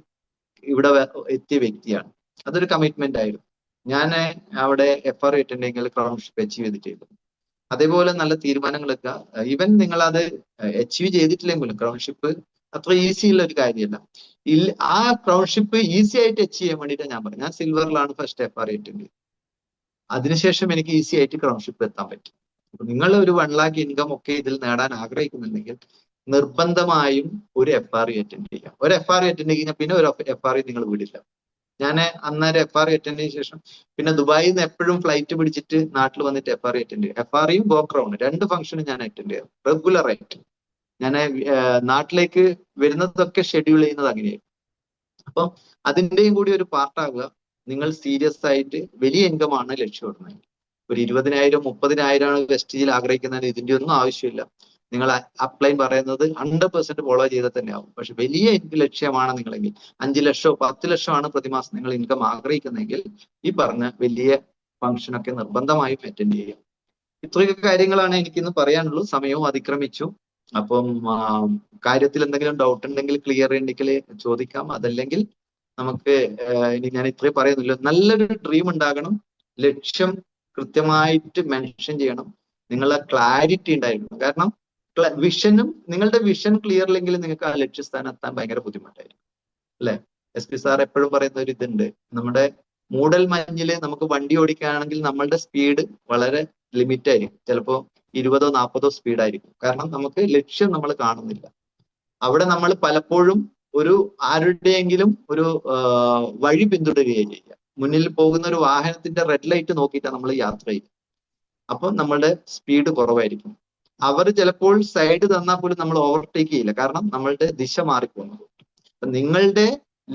ഇവിടെ എത്തിയ വ്യക്തിയാണ്. അതൊരു കമ്മിറ്റ്മെന്റ് ആയിരുന്നു. ഞാൻ അവിടെ FRU അറ്റൻഡ് ചെയ്തെങ്കിൽ ക്രൗൺഷിപ്പ് അച്ചീവ് ചെയ്തിട്ടുണ്ട്. അതേപോലെ നല്ല തീരുമാനങ്ങളൊക്കെ ഈവൻ നിങ്ങൾ അത് അച്ചീവ് ചെയ്തിട്ടില്ലെങ്കിലും ക്രൗൺഷിപ്പ് അത്ര ഈസി ഉള്ള ഒരു കാര്യമല്ല. ആ ക്രൗൺഷിപ്പ് ഈസി ആയിട്ട് അച്ചീവ് ചെയ്യാൻ വേണ്ടിയിട്ട് ഞാൻ പറഞ്ഞു. ഞാൻ സിൽവറിലാണ് ഫസ്റ്റ് FRU അറ്റൻഡ് ചെയ്തത്. അതിനുശേഷം എനിക്ക് ഈസി ആയിട്ട് ക്രൗൺഷിപ്പ് എത്താൻ പറ്റും. അപ്പൊ നിങ്ങൾ ഒരു 1 lakh ഇൻകം ഒക്കെ ഇതിൽ നേടാൻ ആഗ്രഹിക്കുന്നുണ്ടെങ്കിൽ നിർബന്ധമായും ഒരു FRU അറ്റൻഡ് ചെയ്യാം. ഒരു FRU അറ്റൻഡ് കഴിഞ്ഞാൽ പിന്നെ ഒരു FRU നിങ്ങൾ വിടില്ല. ഞാൻ അന്നേരം FRU അറ്റൻഡ് ചെയ്ത ശേഷം പിന്നെ ദുബായിൽ നിന്ന് എപ്പോഴും ഫ്ലൈറ്റ് പിടിച്ചിട്ട് നാട്ടിൽ വന്നിട്ട് FRU അറ്റൻഡ് ചെയ്യും. FRUയും ഗോക്രൗൺ 2 ഫംഗ്ഷനും ഞാൻ അറ്റൻഡ് ചെയ്യും റെഗുലർ ആയിട്ട്. ഞാൻ നാട്ടിലേക്ക് വരുന്നതൊക്കെ ഷെഡ്യൂൾ ചെയ്യുന്നത് അങ്ങനെയായിരുന്നു. അപ്പം അതിൻ്റെയും കൂടി ഒരു പാർട്ടാകുക. നിങ്ങൾ സീരിയസ് ആയിട്ട് വലിയ ഇൻകമാണ് ലക്ഷ്യമിടുന്നത്. ഒരു 20,000 30,000 വെസ്റ്റീജിൽ ആഗ്രഹിക്കുന്നതിന് ഇതിന്റെ ഒന്നും ആവശ്യമില്ല. നിങ്ങൾ അപ്ലൈൻ പറയുന്നത് 100% ഫോളോ ചെയ്താൽ തന്നെ ആവും. പക്ഷെ വലിയ ലക്ഷ്യമാണ് നിങ്ങളെങ്കിൽ 5 ലക്ഷമോ 10 ലക്ഷമാണ് പ്രതിമാസം നിങ്ങൾ ഇൻകം ആഗ്രഹിക്കുന്നെങ്കിൽ ഈ പറഞ്ഞ വലിയ ഫംഗ്ഷനൊക്കെ നിർബന്ധമായും അറ്റൻഡ് ചെയ്യുക. ഇത്രയൊക്കെ കാര്യങ്ങളാണ് എനിക്കിന്ന് പറയാനുള്ളൂ. സമയവും അതിക്രമിച്ചു. അപ്പം കാര്യത്തിൽ എന്തെങ്കിലും ഡൗട്ട് ഉണ്ടെങ്കിൽ ക്ലിയർ ഉണ്ടെങ്കിൽ ചോദിക്കാം. അതല്ലെങ്കിൽ നമുക്ക് ഇനി ഞാൻ ഇത്രയും പറയുന്നില്ല. നല്ലൊരു ഡ്രീം ഉണ്ടാകണം. ലക്ഷ്യം കൃത്യമായിട്ട് മെൻഷൻ ചെയ്യണം. നിങ്ങളുടെ ക്ലാരിറ്റി ഉണ്ടായിരിക്കണം. കാരണം നിങ്ങളുടെ വിഷൻ ക്ലിയർ ഇല്ലെങ്കിൽ നിങ്ങൾക്ക് ആ ലക്ഷ്യസ്ഥാനം എത്താൻ ഭയങ്കര ബുദ്ധിമുട്ടായിരിക്കും. അല്ലെ? SP സാർ എപ്പോഴും പറയുന്ന ഒരു ഇതുണ്ട്. നമ്മുടെ മൂടൽ മഞ്ഞില് നമുക്ക് വണ്ടി ഓടിക്കുകയാണെങ്കിൽ നമ്മളുടെ സ്പീഡ് വളരെ ലിമിറ്റ് ആയിരിക്കും. ചിലപ്പോൾ 20 40 സ്പീഡായിരിക്കും. കാരണം നമുക്ക് ലക്ഷ്യം നമ്മൾ കാണുന്നില്ല. അവിടെ നമ്മൾ പലപ്പോഴും ആരുടെയെങ്കിലും ഒരു വഴി പിന്തുടരുകയും ചെയ്യുക. മുന്നിൽ പോകുന്ന ഒരു വാഹനത്തിന്റെ റെഡ് ലൈറ്റ് നോക്കിയിട്ടാണ് നമ്മൾ യാത്ര ചെയ്യുക. അപ്പോൾ നമ്മളുടെ സ്പീഡ് കുറവായിരിക്കും. അവർ ചിലപ്പോൾ സൈഡ് തന്നാൽ പോലും നമ്മൾ ഓവർടേക്ക് ചെയ്യില്ല. കാരണം നമ്മളുടെ ദിശ മാറിപ്പോകുന്നത്. നിങ്ങളുടെ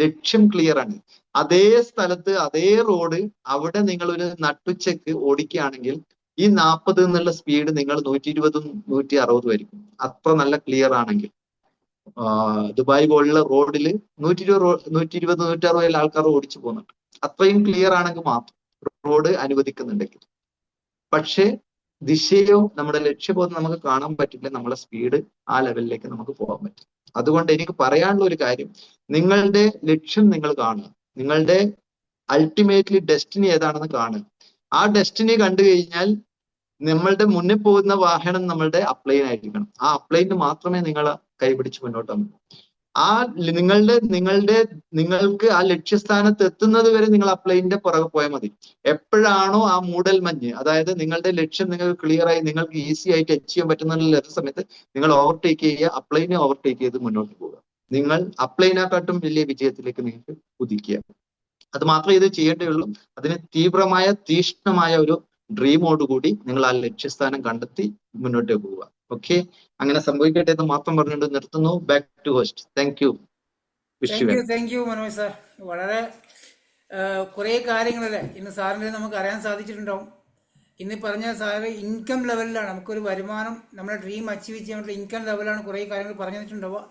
ലക്ഷ്യം ക്ലിയർ ആണ്. അതേ സ്ഥലത്ത് അതേ റോഡ് അവിടെ നിങ്ങൾ ഒരു നട്ടുച്ചക്ക് ഓടിക്കുകയാണെങ്കിൽ ഈ 40 എന്നുള്ള സ്പീഡ് നിങ്ങൾ 120 160 ആയിരിക്കും. അത്ര നല്ല ക്ലിയർ ആണെങ്കിൽ ദുബായ് പോലുള്ള റോഡിൽ 120 160 ആൾക്കാർ ഓടിച്ചു പോകുന്നുണ്ട്. അത്രയും ക്ലിയർ ആണെങ്കിൽ മാത്രം റോഡ് അനുവദിക്കുന്നുണ്ടെങ്കിൽ. പക്ഷേ ദിശയോ നമ്മുടെ ലക്ഷ്യബോധം നമുക്ക് കാണാൻ പറ്റില്ല, നമ്മളെ സ്പീഡ് ആ ലെവലിലേക്ക് നമുക്ക് പോകാൻ പറ്റും. അതുകൊണ്ട് എനിക്ക് പറയാനുള്ള ഒരു കാര്യം, നിങ്ങളുടെ ലക്ഷ്യം നിങ്ങൾ കാണുക, നിങ്ങളുടെ അൾട്ടിമേറ്റ്ലി ഡെസ്റ്റിനി ഏതാണെന്ന് കാണുക. ആ ഡെസ്റ്റിനി കണ്ടു കഴിഞ്ഞാൽ നമ്മളുടെ മുന്നിൽ പോകുന്ന വാഹനം നമ്മളുടെ അപ്ലൈൻ ആയിരിക്കണം. ആ അപ്ലൈന് മാത്രമേ നിങ്ങൾ കൈപിടിച്ച് മുന്നോട്ട് വന്നു. ആ നിങ്ങൾക്ക് ആ ലക്ഷ്യസ്ഥാനത്ത് എത്തുന്നത് വരെ നിങ്ങൾ അപ്ലൈനിന്റെ പുറകെ പോയാൽ മതി. എപ്പോഴാണോ ആ മൂടൽ മഞ്ഞ്, അതായത് നിങ്ങളുടെ ലക്ഷ്യം നിങ്ങൾക്ക് ക്ലിയർ ആയി നിങ്ങൾക്ക് ഈസി ആയിട്ട് അച്ചീവ് ചെയ്യാൻ പറ്റുന്ന സമയത്ത് നിങ്ങൾ ഓവർടേക്ക് ചെയ്യുക, അപ്ലൈനെ ഓവർടേക്ക് ചെയ്ത് മുന്നോട്ട് പോവുക. നിങ്ങൾ അപ്ലൈനെക്കാട്ടും വലിയ വിജയത്തിലേക്ക് നിങ്ങൾക്ക് കുതിക്കുക. അത് മാത്രമേ ഇത് ചെയ്യേണ്ടതുള്ളൂ. അതിന് തീക്ഷ്ണമായ ഒരു ഡ്രീമോടുകൂടി നിങ്ങൾ ആ ലക്ഷ്യസ്ഥാനം കണ്ടെത്തി മുന്നോട്ട് പോവുക. ഓക്കെ, അങ്ങനെ സംഭവിക്കട്ടെ എന്ന് മാത്രം പറഞ്ഞുകൊണ്ട് നിർത്തുന്നു. Back to host. Thank you. Thank you Manoj sir. വളരെ കുറേ കാര്യങ്ങളല്ലേ ഇന്ന് സാറിൻ്റെ നമുക്ക് അറിയാൻ സാധിച്ചിട്ടുണ്ടാവും. ഇന്ന് പറഞ്ഞ സാറ് ഇൻകം ലെവലിലാണ്, നമുക്കൊരു വരുമാനം, നമ്മുടെ ഡ്രീം അച്ചീവ് ചെയ്യാൻ പറ്റുന്ന ഇൻകം ലെവലാണ് കുറേ കാര്യങ്ങൾ പറഞ്ഞു തന്നിട്ടുണ്ടാവുക.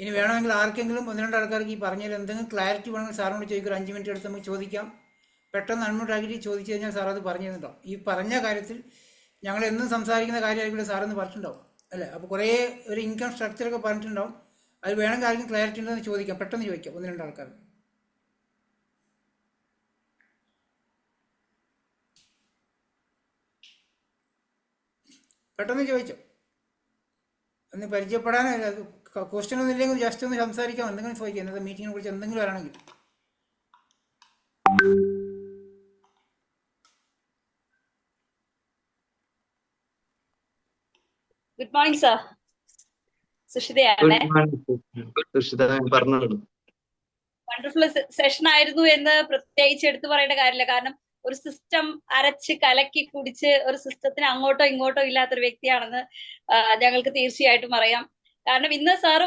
ഇനി വേണമെങ്കിൽ ആർക്കെങ്കിലും 1-2 ആൾക്കാർക്ക് ഈ പറഞ്ഞതിൽ എന്തെങ്കിലും ക്ലാരിറ്റി വേണമെങ്കിൽ സാറിനോട് ചോദിക്കും. 5 മിനിറ്റ് എടുത്ത് നമുക്ക് ചോദിക്കാം. പെട്ടെന്ന് അൺമ്യൂട്ടാക്കി ചോദിച്ചു കഴിഞ്ഞാൽ സാർ അത് പറഞ്ഞു തന്നിട്ടുണ്ടാവും. ഈ പറഞ്ഞ കാര്യത്തിൽ ഞങ്ങൾ എന്നും സംസാരിക്കുന്ന കാര്യമായിരിക്കും സാറെന്ന് പറഞ്ഞിട്ടുണ്ടാവും അല്ലേ. അപ്പോൾ കുറേ ഒരു ഇൻകം സ്ട്രക്ചറൊക്കെ പറഞ്ഞിട്ടുണ്ടാവും. അത് വേണമെങ്കിൽ ആർക്കും ക്ലാരിറ്റി ഉണ്ടെന്ന് ചോദിക്കാം, പെട്ടെന്ന് ചോദിക്കാം 1-2 ആൾക്കാർക്ക്. പെട്ടെന്ന് ചോദിച്ചോ, ഒന്ന് പരിചയപ്പെടാനോ ക്വസ്റ്റ്യൻ ഒന്നും ഇല്ലെങ്കിൽ ജസ്റ്റ് ഒന്ന് സംസാരിക്കാം, എന്തെങ്കിലും ചോദിക്കാം. ഇന്നത്തെ മീറ്റിങ്ങിനെ കുറിച്ച് എന്തെങ്കിലും വരണമെങ്കിൽ. Good morning sir. സുഷിതയാണ്. വണ്ടർഫുൾ സെഷൻ ആയിരുന്നു എന്ന് പ്രത്യേകിച്ച് എടുത്തു പറയേണ്ട കാര്യമില്ല. കാരണം ഒരു സിസ്റ്റം അരച്ച് കലക്കി കുടിച്ച് ഒരു സിസ്റ്റത്തിന് അങ്ങോട്ടോ ഇങ്ങോട്ടോ ഇല്ലാത്തൊരു വ്യക്തിയാണെന്ന് ഞങ്ങൾക്ക് തീർച്ചയായിട്ടും അറിയാം. കാരണം ഇന്ന് സാറ്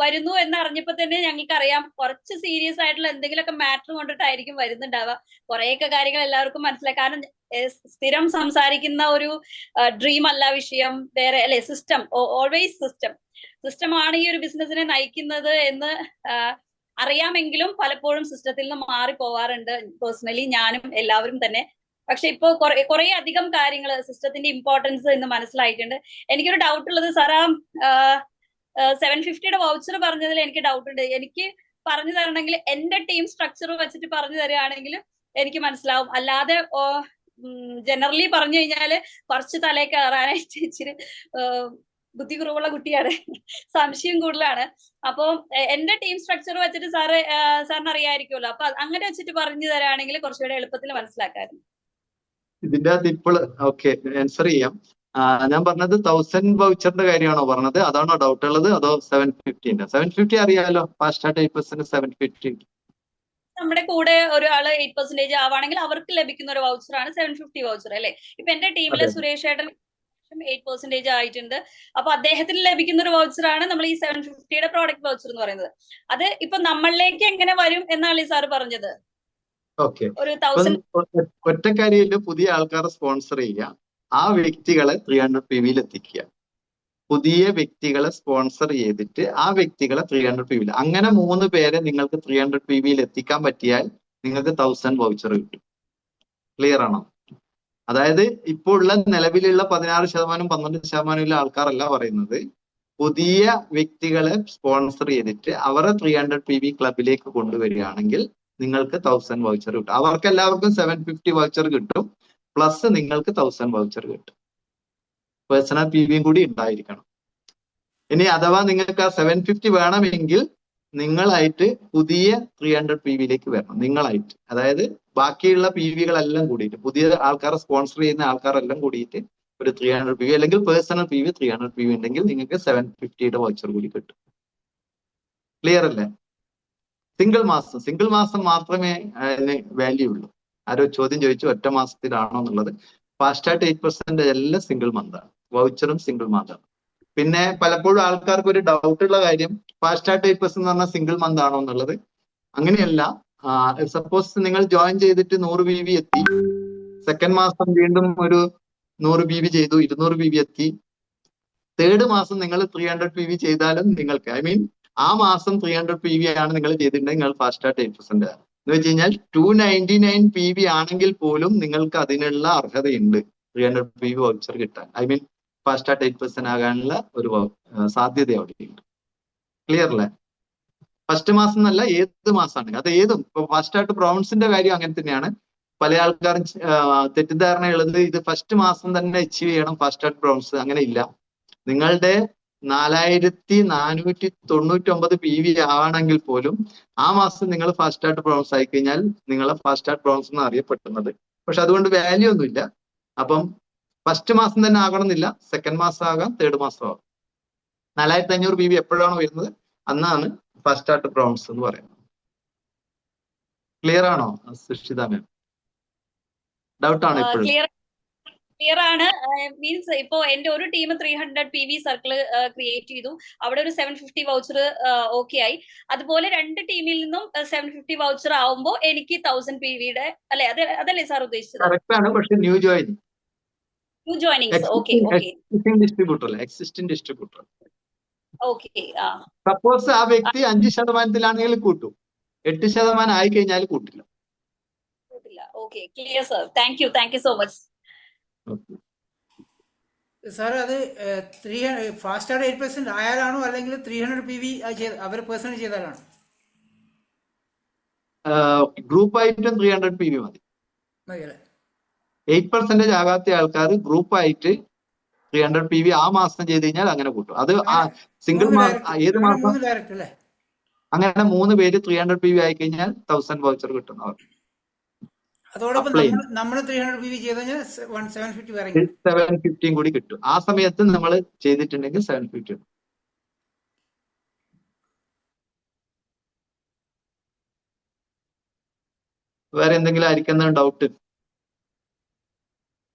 വരുന്നു എന്ന് അറിഞ്ഞപ്പോ തന്നെ ഞങ്ങൾക്ക് അറിയാം കുറച്ച് സീരിയസ് ആയിട്ടുള്ള എന്തെങ്കിലുമൊക്കെ മാറ്റർ കൊണ്ടിട്ടായിരിക്കും വരുന്നുണ്ടാവുക. കുറെയൊക്കെ കാര്യങ്ങൾ എല്ലാവർക്കും മനസ്സിലായി. കാരണം സ്ഥിരം സംസാരിക്കുന്ന ഒരു ഡ്രീം അല്ല വിഷയം, വേറെ അല്ലെ, സിസ്റ്റം, ഓൾവേസ് സിസ്റ്റമാണ് ഈ ഒരു ബിസിനസിനെ നയിക്കുന്നത് എന്ന് അറിയാമെങ്കിലും പലപ്പോഴും സിസ്റ്റത്തിൽ നിന്ന് മാറി പോവാറുണ്ട്. പേഴ്സണലി ഞാനും എല്ലാവരും തന്നെ. പക്ഷെ ഇപ്പോ കുറെ അധികം കാര്യങ്ങൾ സിസ്റ്റത്തിന്റെ ഇമ്പോർട്ടൻസ് എന്ന് മനസ്സിലായിട്ടുണ്ട്. എനിക്കൊരു ഡൗട്ട് ഉള്ളത് സാർ, 750 വൗച്ചർ പറഞ്ഞതിൽ എനിക്ക് ഡൗട്ട് ഉണ്ട്. എനിക്ക് പറഞ്ഞു തരണമെങ്കിൽ എന്റെ ടീം സ്ട്രക്ചർ വെച്ചിട്ട് പറഞ്ഞു തരികയാണെങ്കിൽ എനിക്ക് മനസ്സിലാവും. അല്ലാതെ ജനറലി പറഞ്ഞു കഴിഞ്ഞാല് കുറച്ച് തലേ കയറാനായിട്ട് ഇച്ചിരി ബുദ്ധി കുറവുള്ള കുട്ടിയാണ്, സംശയം കൂടുതലാണ്. അപ്പൊ എന്റെ ടീം സ്ട്രക്ചർ വെച്ചിട്ട് സാറിന് അറിയാമായിരിക്കുമല്ലോ. അപ്പൊ അങ്ങനെ വെച്ചിട്ട് പറഞ്ഞു തരാണെങ്കിൽ കുറച്ചുകൂടെ എളുപ്പത്തിൽ മനസ്സിലാക്കായിരുന്നു. ഇതിന്റെ അകത്ത് ഇപ്പോൾ ഓക്കെ ആൻസർ ചെയ്യാം. ഞാൻ പറഞ്ഞത് 1000 വൗച്ചറിന്റെ കാര്യമാണോ പറഞ്ഞത്? അതാണോ ഡൗട്ട് ഉള്ളത്? അതോ 750? 750 അറിയാലോ, ഫാസ്റ്റ് സ്റ്റാർട്ട് 8% 750. നമ്മുടെ കൂടെ ഒരാള് 8% ആവാണെങ്കിൽ അവർക്ക് ലഭിക്കുന്ന ഒരു വൗച്ചറാണ് 750 വൗച്ചർ അല്ലെ. ഇപ്പൊ എന്റെ ടീമിലെ സുരേഷ് ഏട്ടൻ 8% ആയിട്ടുണ്ട്. അപ്പൊ അദ്ദേഹത്തിന് ലഭിക്കുന്ന ഒരു വൗച്ചറാണ് നമ്മൾ ഈ 750യുടെ പ്രോഡക്റ്റ് വൗച്ചർ എന്ന് പറയുന്നത്. അത് ഇപ്പൊ നമ്മളിലേക്ക് എങ്ങനെ വരും എന്നാണ് ഈ സാറ് പറഞ്ഞത്. ഓക്കെ, ഒറ്റക്കാരിയില് പുതിയ ആൾക്കാരെ സ്പോൺസർ ചെയ്യുക, ആ വ്യക്തികളെ 300 PVയിൽ എത്തിക്കുക. പുതിയ വ്യക്തികളെ സ്പോൺസർ ചെയ്തിട്ട് ആ വ്യക്തികളെ 300 PVയിൽ, അങ്ങനെ 3 പേരെ നിങ്ങൾക്ക് 300 PVയിൽ എത്തിക്കാൻ പറ്റിയാൽ നിങ്ങൾക്ക് 1000 വൗച്ചർ കിട്ടും. ക്ലിയർ ആണോ? അതായത് ഇപ്പോൾ ഉള്ള നിലവിലുള്ള 16% 12% ആൾക്കാരല്ല പറയുന്നത്. പുതിയ വ്യക്തികളെ സ്പോൺസർ ചെയ്തിട്ട് അവരെ 300 PV ക്ലബിലേക്ക് കൊണ്ടുവരികയാണെങ്കിൽ നിങ്ങൾക്ക് 1000 വൗച്ചർ കിട്ടും. അവർക്ക് എല്ലാവർക്കും 750 വൗച്ചർ കിട്ടും, പ്ലസ് നിങ്ങൾക്ക് 1000 വൗച്ചർ കിട്ടും. പേഴ്സണൽ PVയും കൂടി ഉണ്ടായിരിക്കണം. ഇനി അഥവാ നിങ്ങൾക്ക് ആ 750 വേണമെങ്കിൽ നിങ്ങളായിട്ട് പുതിയ 300 PVയിലേക്ക് വരണം. നിങ്ങളായിട്ട്, അതായത് ബാക്കിയുള്ള PVകളെല്ലാം കൂടിയിട്ട്, പുതിയ ആൾക്കാരെ സ്പോൺസർ ചെയ്യുന്ന ആൾക്കാരെല്ലാം കൂടിയിട്ട് ഒരു 300 PV അല്ലെങ്കിൽ പേഴ്സണൽ PV 300 PV ഉണ്ടെങ്കിൽ നിങ്ങൾക്ക് 750യുടെ വൗച്ചർ കൂടി കിട്ടും. ക്ലിയർ അല്ലേ? സിംഗിൾ മാസം മാത്രമേ അതിന് വാല്യൂ ഉള്ളൂ. ആരോ ചോദ്യം ചോദിച്ചു ഒറ്റ മാസത്തിലാണോ എന്നുള്ളത്. ഫാസ്റ്റ് സ്റ്റാർട്ട് 8% എല്ലാം സിംഗിൾ മന്താണ്, വൗച്ചറും സിംഗിൾ മന്താണ്. പിന്നെ പലപ്പോഴും ആൾക്കാർക്ക് ഒരു ഡൗട്ട് ഉള്ള കാര്യം, ഫാസ്റ്റ് സ്റ്റാർട്ട് 8% എന്ന് പറഞ്ഞാൽ സിംഗിൾ മന്ത് ആണോ എന്നുള്ളത്. അങ്ങനെയല്ല. സപ്പോസ് നിങ്ങൾ ജോയിൻ ചെയ്തിട്ട് 100 PV എത്തി, സെക്കൻഡ് മാസം വീണ്ടും ഒരു 100 PV ചെയ്തു, 200 PV എത്തി. തേർഡ് മാസം നിങ്ങൾ 300 PV ചെയ്താലും നിങ്ങൾക്ക്, ഐ മീൻ ആ മാസം 300 PV ആണ് നിങ്ങൾ ചെയ്തിട്ടുണ്ടെങ്കിൽ നിങ്ങൾ ഫാസ്റ്റ് സ്റ്റാർട്ട് 8% എന്ന് വെച്ച് കഴിഞ്ഞാൽ 299 PV ആണെങ്കിൽ പോലും നിങ്ങൾക്ക് അതിനുള്ള അർഹതയുണ്ട് 300 PV വൗച്ചർ കിട്ടാൻ. ഐ മീൻ ഫാസ്റ്റ് സ്റ്റാർട്ട് 8% ആകാനുള്ള ഒരു സാധ്യത അവിടെയുണ്ട്. ക്ലിയർ അല്ലേ? ഫസ്റ്റ് മാസം എന്നല്ല, ഏത് മാസമാണ് അത്, ഏതും. ഇപ്പൊ ഫാസ്റ്റ് സ്റ്റാർട്ട് ബ്രൗൺസിന്റെ കാര്യം അങ്ങനെ തന്നെയാണ്. പല ആൾക്കാരും തെറ്റിദ്ധാരണയുള്ളത് ഇത് ഫസ്റ്റ് മാസം തന്നെ അച്ചീവ് ചെയ്യണം ഫാസ്റ്റ് സ്റ്റാർട്ട് ബ്രൗൺസ്. അങ്ങനെ ഇല്ല. നിങ്ങളുടെ 4499 PV ആണെങ്കിൽ പോലും ആ മാസം നിങ്ങൾ ഫാസ്റ്റ് സ്റ്റാർട്ട് ബ്രൗൺസ് ആയി കഴിഞ്ഞാൽ നിങ്ങളെ ഫാസ്റ്റ് സ്റ്റാർട്ട് ബ്രൗൺസ് എന്ന് അറിയപ്പെടുന്നത്. പക്ഷെ അതുകൊണ്ട് വാല്യൂ ഒന്നുമില്ല. അപ്പം ഫസ്റ്റ് മാസം തന്നെ ആകണമെന്നില്ല, സെക്കൻഡ് മാസം ആകാം, തേർഡ് മാസം ആകാം. 4500 PV എപ്പോഴാണോ വരുന്നത് അന്നാണ് ഫാസ്റ്റ് സ്റ്റാർട്ട് ബ്രൗൺസ് എന്ന് പറയുന്നത്. ക്ലിയർ ആണോ സുഷിത മാം? ഡൗട്ട് ആണോ ഇപ്പോഴും? ക്ലിയർ ആണ്. മീൻസ് ഇപ്പോ എന്റെ ഒരു ടീം 300 PV സർക്കിൾ ക്രിയേറ്റ് ചെയ്തു, അവിടെ ഒരു 750 വൗച്ചർ ഓക്കെ ആയി. അതുപോലെ 2 ടീമിൽ നിന്നും 750 വൗച്ചർ ആവുമ്പോൾ എനിക്ക് 1000 PVയുടെ അല്ലെ, അതല്ലേ സാർ ഉദ്ദേശിച്ചത്? കറക്റ്റ് ആണ്. പക്ഷെ new joinings okay existing distributor. Okay. Suppose ആ വ്യക്തി 5% കൂട്ടും, 8% ആയി കഴിഞ്ഞാൽ കൂട്ടില്ല. Okay, clear sir. Thank you so much sir. അത് ഫാസ്റ്റ് സ്റ്റാർട്ട് 8% ആയാലാണോ അല്ലെങ്കിൽ 300 PV അവർ പേഴ്സണൽ ചെയ്താലാണോ? ഗ്രൂപ്പ് ആയിട്ടും 300 PV മതി. 8% ആകാത്ത ആൾക്കാർ ഗ്രൂപ്പ് ആയിട്ട് 300 PV ആ മാസം ചെയ്ത് കഴിഞ്ഞാൽ അങ്ങനെ കൂട്ടും. അത് സിംഗിൾ മാസം, ഏത് മാസം അങ്ങനെ 3 പേര് 300 PV ആയി കഴിഞ്ഞാൽ 1000 വൗച്ചർ കിട്ടുന്നവർ. അതോടൊപ്പം നമ്മൾ 300 PV ചെയ്ത് കഴിഞ്ഞാൽ 750 കൂടി കിട്ടും. ആ സമയത്ത് നമ്മൾ ചെയ്തിട്ടുണ്ടെങ്കിൽ 750. വേറെ എന്തെങ്കിലും ആയിരിക്കുന്ന ഡൗട്ട്?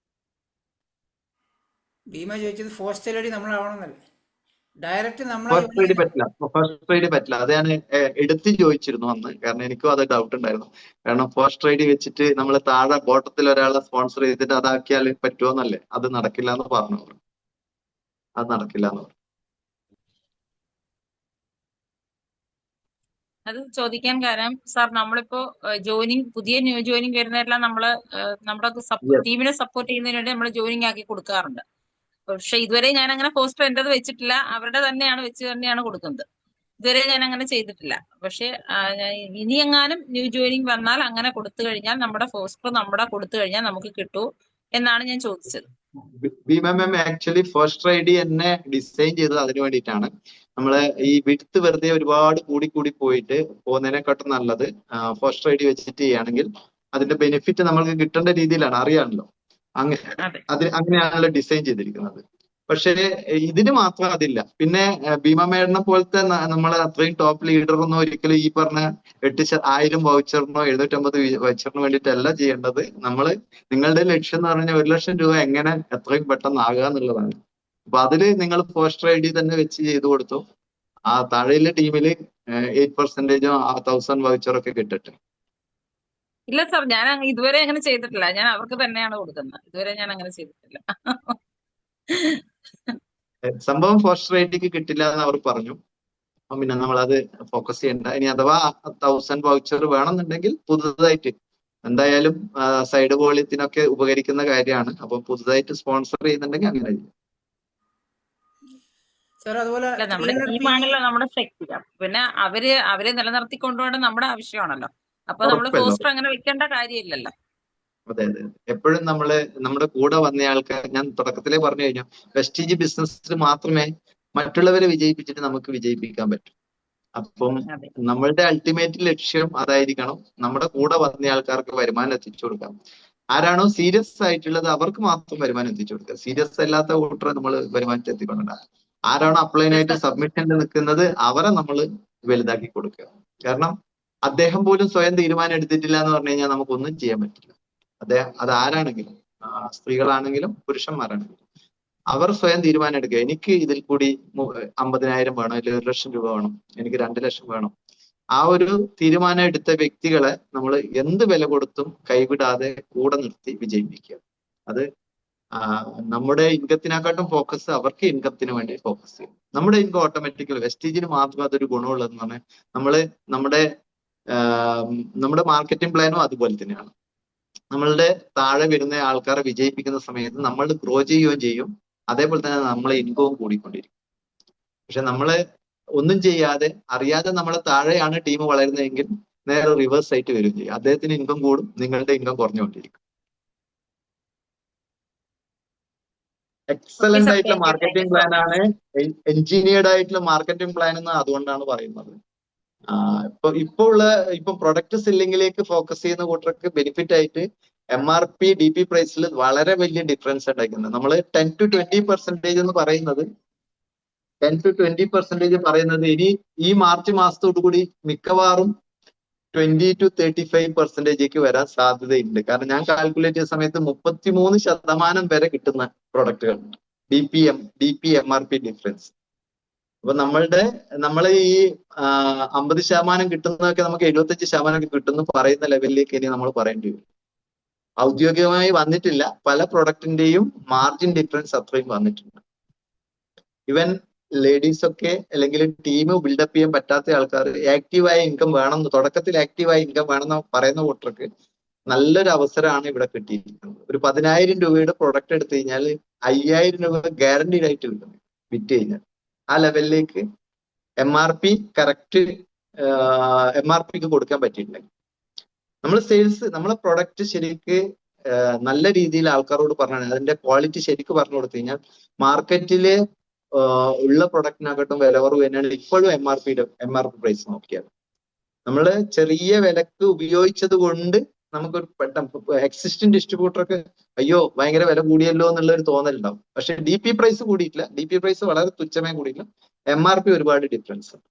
ഭീമ ചോദിച്ചത് ഫോസ്റ്റ് എൽ നമ്മളാവണമെന്നല്ലേ, ഡയറക്റ്റ് ഫസ്റ്റ് ട്രേഡ് പറ്റില്ല. അത് ഞാൻ എടുത്ത് ചോദിച്ചിരുന്നു അന്ന്, കാരണം എനിക്കും അത് ഡൗട്ട് ഉണ്ടായിരുന്നു. കാരണം ഫസ്റ്റ് ട്രേഡ് വെച്ചിട്ട് നമ്മൾ താഴെ ബോട്ടത്തിൽ ഒരാളെ സ്പോൺസർ ചെയ്തിട്ട് അതാക്കിയാൽ പറ്റുമോന്നല്ലേ? അത് നടക്കില്ല എന്ന് പറഞ്ഞു. അത് നടക്കില്ല എന്ന് പറഞ്ഞു. അത് ചോദിക്കാൻ കാരണം സാർ, നമ്മളിപ്പോ പുതിയ ന്യൂ ജോയിനിങ് വരുന്നതെല്ലാം നമ്മുടെ ടീമിനെ സപ്പോർട്ട് ചെയ്യുന്നതിന് വേണ്ടി നമ്മൾ ജോയിനിങ് ആക്കി കൊടുക്കാറുണ്ട്. പക്ഷെ ഇതുവരെ ഞാൻ അങ്ങനെ പോസ്റ്റർ എന്റേത് വെച്ചിട്ടില്ല, അവരുടെ തന്നെയാണ് കൊടുക്കുന്നത്. ഇതുവരെ ഞാൻ അങ്ങനെ ചെയ്തിട്ടില്ല. പക്ഷെ ഇനി എങ്ങാനും ന്യൂ ജോയിനിങ് വന്നാൽ അങ്ങനെ കൊടുത്തു കഴിഞ്ഞാൽ നമ്മുടെ പോസ്റ്റർ കൊടുത്തു കഴിഞ്ഞാൽ നമുക്ക് കിട്ടൂ എന്നാണ് ഞാൻ ചോദിച്ചത്. ആക്ച്വലി ഫസ്റ്റ് ഐഡി എന്നെ ഡിസൈൻ ചെയ്തത് അതിനു വേണ്ടിയിട്ടാണ്. നമ്മള് ഈ വിഡ്ത്ത് വെറുതെ ഒരുപാട് കൂടി പോയിട്ട് പോകുന്നതിനെക്കാട്ടും നല്ലത് ഫസ്റ്റ് ഐഡി വെച്ചിട്ട് ചെയ്യുകയാണെങ്കിൽ അതിന്റെ ബെനിഫിറ്റ് നമ്മൾക്ക് കിട്ടേണ്ട രീതിയിലാണ്, അറിയാമല്ലോ. അങ്ങനെയാണല്ലോ ഡിസൈൻ ചെയ്തിരിക്കുന്നത്. പക്ഷേ ഇതിന് മാത്രം അതില്ല. പിന്നെ ഭീമ മേഡനെ പോലത്തെ നമ്മളെ അത്രയും ടോപ്പ് ലീഡറൊന്നും ഒരിക്കലും ഈ പറഞ്ഞ 1000 വൗച്ചറിനോ 750 വൗച്ചറിനോ വേണ്ടിയിട്ടല്ല ചെയ്യേണ്ടത്. നിങ്ങളുടെ ലക്ഷ്യം എന്ന് പറഞ്ഞാൽ 1 ലക്ഷം രൂപ എങ്ങനെ എത്രയും പെട്ടെന്ന് ആകുക എന്നുള്ളതാണ്. അപ്പൊ അതില് നിങ്ങൾ പോസ്റ്റർ ഐഡി തന്നെ വെച്ച് ചെയ്തു കൊടുത്തു. ആ താഴെയുള്ള ടീമില് 8%, 1000 വൗച്ചറൊക്കെ കിട്ടട്ടെ. ഇല്ല സാർ, ഞാൻ ഇതുവരെ അങ്ങനെ ചെയ്തിട്ടില്ല. ഞാൻ അവർക്ക് തന്നെയാണ് കൊടുക്കുന്നത്. ഇതുവരെ ഞാൻ അങ്ങനെ ചെയ്തിട്ടില്ല. സംഭവം പോസ്റ്റർ ഐഡിക്ക് കിട്ടില്ല എന്ന് അവർ പറഞ്ഞു. പിന്നെ നമ്മളത് ഫോക്കസ് ചെയ്യണ്ട. ഇനി അഥവാ 1000 വൗച്ചർ വേണമെന്നുണ്ടെങ്കിൽ പുതുതായിട്ട് എന്തായാലും സൈഡ് വോളിയത്തിനൊക്കെ ഉപകരിക്കുന്ന കാര്യമാണ്. അപ്പൊ പുതുതായിട്ട് സ്പോൺസർ ചെയ്യുന്നുണ്ടെങ്കിൽ അങ്ങനെ ചെയ്യും. നമ്മുടെ ടീമാണല്ലോ നമ്മുടെ ശക്തി. പിന്നെ അവരെ നിലനിർത്തിക്കൊണ്ടുപോകേണ്ട നമ്മുടെ ആവശ്യമാണല്ലോ. അപ്പൊ നമ്മൾ പോസ്റ്റർ അങ്ങനെ വെക്കേണ്ട കാര്യമില്ലല്ലോ. അതെ. എപ്പോഴും നമ്മുടെ കൂടെ വന്ന ആൾക്കാർ, ഞാൻ തുടക്കത്തിലേ പറഞ്ഞു കഴിഞ്ഞു, വെസ്റ്റീജ് ബിസിനസ്സിൽ മാത്രമേ മറ്റുള്ളവരെ വിജയിപ്പിച്ചിട്ട് നമുക്ക് വിജയിപ്പിക്കാൻ പറ്റൂ. അപ്പം നമ്മളുടെ അൾട്ടിമേറ്റ് ലക്ഷ്യം അതായിരിക്കണം, നമ്മുടെ കൂടെ വന്ന ആൾക്കാർക്ക് വരുമാനം എത്തിച്ചു കൊടുക്കാം. ആരാണോ സീരിയസ് ആയിട്ടുള്ളത് അവർക്ക് മാത്രം വരുമാനം എത്തിച്ചു കൊടുക്കുക. സീരിയസ് അല്ലാത്ത കൂട്ടറെ നമ്മൾ വരുമാനത്തിൽ എത്തിക്കൊണ്ട. ആരാണോ അപ്ലൈനായിട്ട് സബ്മിഷനിൽ നിൽക്കുന്നത് അവരെ നമ്മൾ വലുതാക്കി കൊടുക്കുക. കാരണം അദ്ദേഹം പോലും സ്വയം തീരുമാനം എടുത്തിട്ടില്ല എന്ന് പറഞ്ഞു കഴിഞ്ഞാൽ നമുക്കൊന്നും ചെയ്യാൻ പറ്റില്ല. അത് ആരാണെങ്കിലും, സ്ത്രീകളാണെങ്കിലും പുരുഷന്മാരാണെങ്കിലും, അവർ സ്വയം തീരുമാനം എടുക്കുക. എനിക്ക് ഇതിൽ കൂടി 50,000 വേണം, അല്ലെങ്കിൽ 1 ലക്ഷം രൂപ വേണം, എനിക്ക് 2 ലക്ഷം വേണം. ആ ഒരു തീരുമാനം എടുത്ത വ്യക്തികളെ നമ്മൾ എന്ത് വില കൊടുത്തും കൈവിടാതെ കൂടെ നിർത്തി വിജയിപ്പിക്കുക. അത് നമ്മുടെ ഇൻകത്തിനെക്കാട്ടും ഫോക്കസ് അവർക്ക് ഇൻകത്തിന് വേണ്ടി ഫോക്കസ് ചെയ്യും. നമ്മുടെ ഇൻകം ഓട്ടോമാറ്റിക്കലി വെസ്റ്റേജിന് മാത്രം അതൊരു ഗുണമുള്ളതെന്ന് പറഞ്ഞാൽ നമ്മുടെ നമ്മുടെ മാർക്കറ്റിംഗ് പ്ലാനും അതുപോലെ തന്നെയാണ്. നമ്മളുടെ താഴെ വരുന്ന ആൾക്കാരെ വിജയിപ്പിക്കുന്ന സമയത്ത് നമ്മൾ ഗ്രോ ചെയ്യുകയും ചെയ്യും, അതേപോലെ തന്നെ നമ്മളെ ഇൻകവും കൂടിക്കൊണ്ടിരിക്കും. പക്ഷെ നമ്മള് ഒന്നും ചെയ്യാതെ അറിയാതെ നമ്മളെ താഴെയാണ് ടീം വളരുന്നതെങ്കിൽ നേരെ റിവേഴ്സ് ആയിട്ട് വരികയും ചെയ്യും. അദ്ദേഹത്തിന് ഇൻകം കൂടും, നിങ്ങളുടെ ഇൻകം കുറഞ്ഞുകൊണ്ടിരിക്കും. എക്സലന്റ് ആയിട്ടുള്ള മാർക്കറ്റിംഗ് പ്ലാൻ ആണ്, എഞ്ചിനീയർഡ് ആയിട്ടുള്ള മാർക്കറ്റിംഗ് പ്ലാൻ എന്ന് അതുകൊണ്ടാണ് പറയുന്നത്. ഇപ്പൊ പ്രൊഡക്റ്റ് സെല്ലിങ്ങിലേക്ക് ഫോക്കസ് ചെയ്യുന്ന കൂട്ടർക്ക് ബെനിഫിറ്റ് ആയിട്ട് MRP DP പ്രൈസിൽ വളരെ വലിയ ഡിഫറൻസ് ഉണ്ടാക്കുന്നത്. നമ്മൾ 10 to 20% എന്ന് പറയുന്നത് 10 to 20% പറയുന്നത് ഇനി ഈ മാർച്ച് മാസത്തോടു കൂടി മിക്കവാറും 20 to 35% വരാൻ സാധ്യതയുണ്ട്. കാരണം ഞാൻ കാൽക്കുലേറ്റ് ചെയ്ത സമയത്ത് 33% വരെ കിട്ടുന്ന പ്രൊഡക്റ്റുകൾ DP MRP ഡിഫറൻസ്. അപ്പൊ നമ്മളെ ഈ 50% കിട്ടുന്നതൊക്കെ നമുക്ക് 75% കിട്ടുന്നു പറയുന്ന ലെവലിലേക്ക് ഇനി നമ്മൾ പറയേണ്ടി വരും. ഔദ്യോഗികമായി വന്നിട്ടില്ല, പല പ്രൊഡക്റ്റിന്റെയും മാർജിൻ ഡിഫറൻസ് അത്രയും വന്നിട്ടുണ്ട്. ഇവൻ ലേഡീസ് ഒക്കെ അല്ലെങ്കിൽ ടീം ബിൽഡപ്പ് ചെയ്യാൻ പറ്റാത്ത ആൾക്കാർ ആക്റ്റീവായ ഇൻകം വേണം, തുടക്കത്തിൽ ആക്റ്റീവായ ഇൻകം വേണമെന്ന് പറയുന്ന കൂട്ടർക്ക് നല്ലൊരു അവസരമാണ് ഇവിടെ കിട്ടിയിരിക്കുന്നത്. ഒരു 10,000 രൂപയുടെ പ്രൊഡക്റ്റ് എടുത്തു കഴിഞ്ഞാൽ 5,000 രൂപ ഗ്യാരണ്ടീഡ് ആയിട്ട് കിട്ടും വിറ്റ് കഴിഞ്ഞാൽ. ആ ലെവലിലേക്ക് MRP കറക്റ്റ് MRPക്ക് കൊടുക്കാൻ പറ്റിയിട്ടുണ്ടെങ്കിൽ നമ്മളെ പ്രൊഡക്റ്റ് ശരിക്ക് നല്ല രീതിയിൽ ആൾക്കാരോട് പറഞ്ഞു, അതിന്റെ ക്വാളിറ്റി ശരിക്ക് പറഞ്ഞു കൊടുത്തു കഴിഞ്ഞാൽ മാർക്കറ്റില് ഉള്ള പ്രൊഡക്റ്റിനെക്കാട്ടും വില കുറവ് തന്നെയാണ് ഇപ്പോഴും MRP പ്രൈസ് നോക്കിയാൽ. നമ്മള് ചെറിയ വിലക്ക് ഉപയോഗിച്ചത് കൊണ്ട് നമുക്കൊരു പെട്ടെന്ന് എക്സിസ്റ്റിംഗ് ഡിസ്ട്രിബ്യൂട്ടർക്ക് അയ്യോ ഭയങ്കര വില കൂടിയല്ലോ എന്നുള്ള ഒരു തോന്നലുണ്ടാവും. പക്ഷെ DP പ്രൈസ് കൂടിയിട്ടില്ല, DP പ്രൈസ് വളരെ തുച്ഛമേ കൂടിയില്ല, MRP ഒരുപാട് ഡിഫറൻസ് ഉണ്ട്.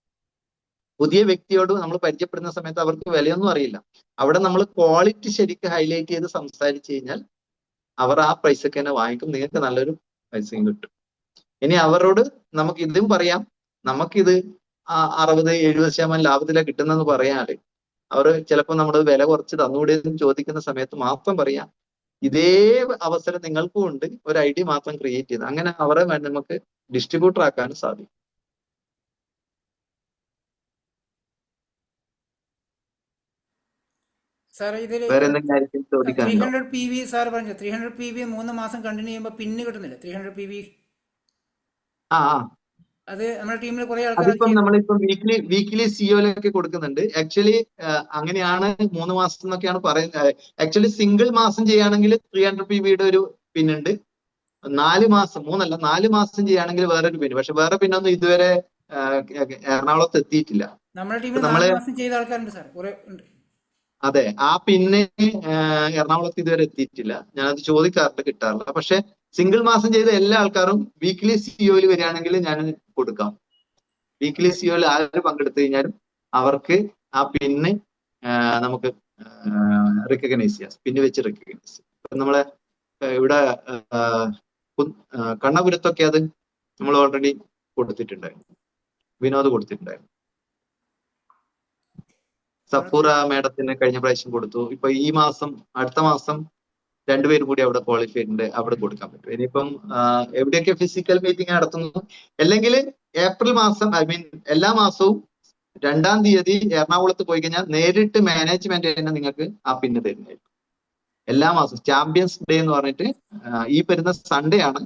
പുതിയ വ്യക്തിയോട് നമ്മൾ പരിചയപ്പെടുന്ന സമയത്ത് അവർക്ക് വിലയൊന്നും അറിയില്ല. അവിടെ നമ്മൾ ക്വാളിറ്റി ശരിക്കും ഹൈലൈറ്റ് ചെയ്ത് സംസാരിച്ചു കഴിഞ്ഞാൽ അവർ ആ പൈസക്ക് തന്നെ വാങ്ങിക്കും, നിങ്ങൾക്ക് നല്ലൊരു പൈസയും കിട്ടും. ഇനി അവരോട് നമുക്ക് ഇതും പറയാം, നമുക്കിത് 60-70% ലാഭത്തിലാണ് കിട്ടുന്നെന്ന് പറയാല് അവർ ചിലപ്പോൾ നമ്മൾ വില കുറച്ച് തന്നുകൂടിയെന്ന് ചോദിക്കുന്ന സമയത്ത് മാത്രം പറയാം ഇതേ അവസരം നിങ്ങൾക്കും ഉണ്ട്, ഒരു ഐഡിയ മാത്രം ക്രിയേറ്റ് ചെയ്ത് അങ്ങനെ അവരെ നമുക്ക് ഡിസ്ട്രിബ്യൂട്ടർ ആക്കാനും സാധിക്കും. സാർ ഇതില് വേറെ എന്തെങ്കിലും ചോദിക്കാനുണ്ടോ? 300 PV സാർ പറഞ്ഞു, 300 PV 3 മാസം കണ്ടിന്യൂ ചെയ്യുമ്പോൾ പിന്ന് കിട്ടുന്നില്ല. 300 PV അത് നമ്മുടെ ടീമിൽ കുറെ ആൾക്കാർ അതിപ്പം നമ്മളിപ്പം വീക്ക്ലി സിഒയിലൊക്കെ കൊടുക്കുന്നുണ്ട്. ആക്ച്വലി അങ്ങനെയാണ് 3 മാസം എന്നൊക്കെയാണ് പറയുന്നത്. ആക്ച്വലി സിംഗിൾ മാസം ചെയ്യുകയാണെങ്കിൽ 300 PVയുടെ ഒരു പിന്നുണ്ട്. 4 മാസം 4 മാസം ചെയ്യുകയാണെങ്കിൽ വേറൊരു പിന്ന്. പക്ഷെ വേറെ പിന്നൊന്നും ഇതുവരെ എറണാകുളത്ത് എത്തിയിട്ടില്ല. നമ്മുടെ ടീമിൽ 4 മാസം ചെയ്ത ആൾക്കാരുണ്ട് സാർ, കുറെ ഉണ്ട്. അതെ, ആ പിന്നെ എറണാകുളത്ത് ഇതുവരെ എത്തിയിട്ടില്ല. ഞാനത് ചോദിക്കാറുണ്ട്, കിട്ടാറില്ല. പക്ഷെ സിംഗിൾ മാസം ചെയ്ത എല്ലാ ആൾക്കാരും വീക്ക്ലി സിഒയിൽ വരികയാണെങ്കിൽ ഞാൻ കൊടുക്കാം. വീക്ക്ലി സിഒയിൽ ആര് പങ്കെടുത്തു കഴിഞ്ഞാലും അവർക്ക് ആ പിന്ന് നമുക്ക് റെക്കഗ്നൈസ് ചെയ്യാം, പിന്ന് വെച്ച് റെക്കഗ്നൈസ് ചെയ്യാം. നമ്മളെ ഇവിടെ കണ്ണപുരത്തൊക്കെ അത് നമ്മൾ ഓൾറെഡി കൊടുത്തിട്ടുണ്ടായിരുന്നു, വിനോദ് കൊടുത്തിട്ടുണ്ടായിരുന്നു. സഫൂറ മേഡത്തിന് കഴിഞ്ഞ പ്രാവശ്യം കൊടുത്തു. ഇപ്പൊ ഈ മാസം അടുത്ത മാസം 2 പേരും കൂടി അവിടെ ക്വാളിഫൈഡ് ഉണ്ട്, അവിടെ കൊടുക്കാൻ പറ്റും. ഇനിയിപ്പം എവിടെയൊക്കെ ഫിസിക്കൽ മീറ്റിംഗ് നടത്തുന്നു, അല്ലെങ്കിൽ ഏപ്രിൽ മാസം എല്ലാ മാസവും 2-ാം തീയതി എറണാകുളത്ത് പോയി കഴിഞ്ഞാൽ നേരിട്ട് മാനേജ്മെന്റ് തന്നെ നിങ്ങൾക്ക് ആ പിന്ന് തരുന്നതായിരിക്കും. എല്ലാ മാസവും ചാമ്പ്യൻസ് ഡേ എന്ന് പറഞ്ഞിട്ട് ഈ വരുന്ന സൺഡേ ആണ്.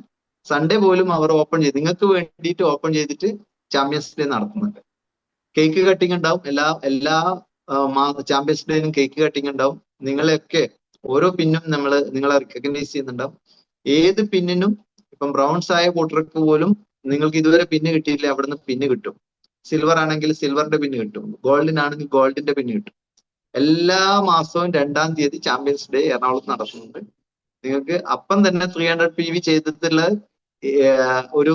സൺഡേ പോലും അവർ ഓപ്പൺ ചെയ്ത് നിങ്ങൾക്ക് വേണ്ടിയിട്ട് ഓപ്പൺ ചെയ്തിട്ട് ചാമ്പ്യൻസ് ഡേ നടത്തുന്നുണ്ട്. കേക്ക് കട്ടിങ് ഉണ്ടാവും, എല്ലാ ചാമ്പ്യൻസ് ഡേയിലും കേക്ക് കട്ടിങ് ഉണ്ടാവും. നിങ്ങളെയൊക്കെ ഓരോ പിന്നും നിങ്ങളെ റെക്കഗ്നൈസ് ചെയ്യുന്നുണ്ടാവും. ഏത് പിന്നിനും ഇപ്പം ബ്രൗൺസ് ആയ കൂട്ടർക്ക് പോലും നിങ്ങൾക്ക് ഇതുവരെ പിന്ന് കിട്ടിയില്ല, അവിടുന്ന് പിന്ന് കിട്ടും. സിൽവർ ആണെങ്കിൽ സിൽവറിന്റെ പിന്ന് കിട്ടും, ഗോൾഡിനാണെങ്കിൽ ഗോൾഡിന്റെ പിന്ന് കിട്ടും. എല്ലാ മാസവും 2-ാം തീയതി ചാമ്പ്യൻസ് ഡേ എറണാകുളത്ത് നടത്തുന്നുണ്ട്. നിങ്ങൾക്ക് അപ്പം തന്നെ 300 PV ചെയ്തിട്ടുള്ള ഒരു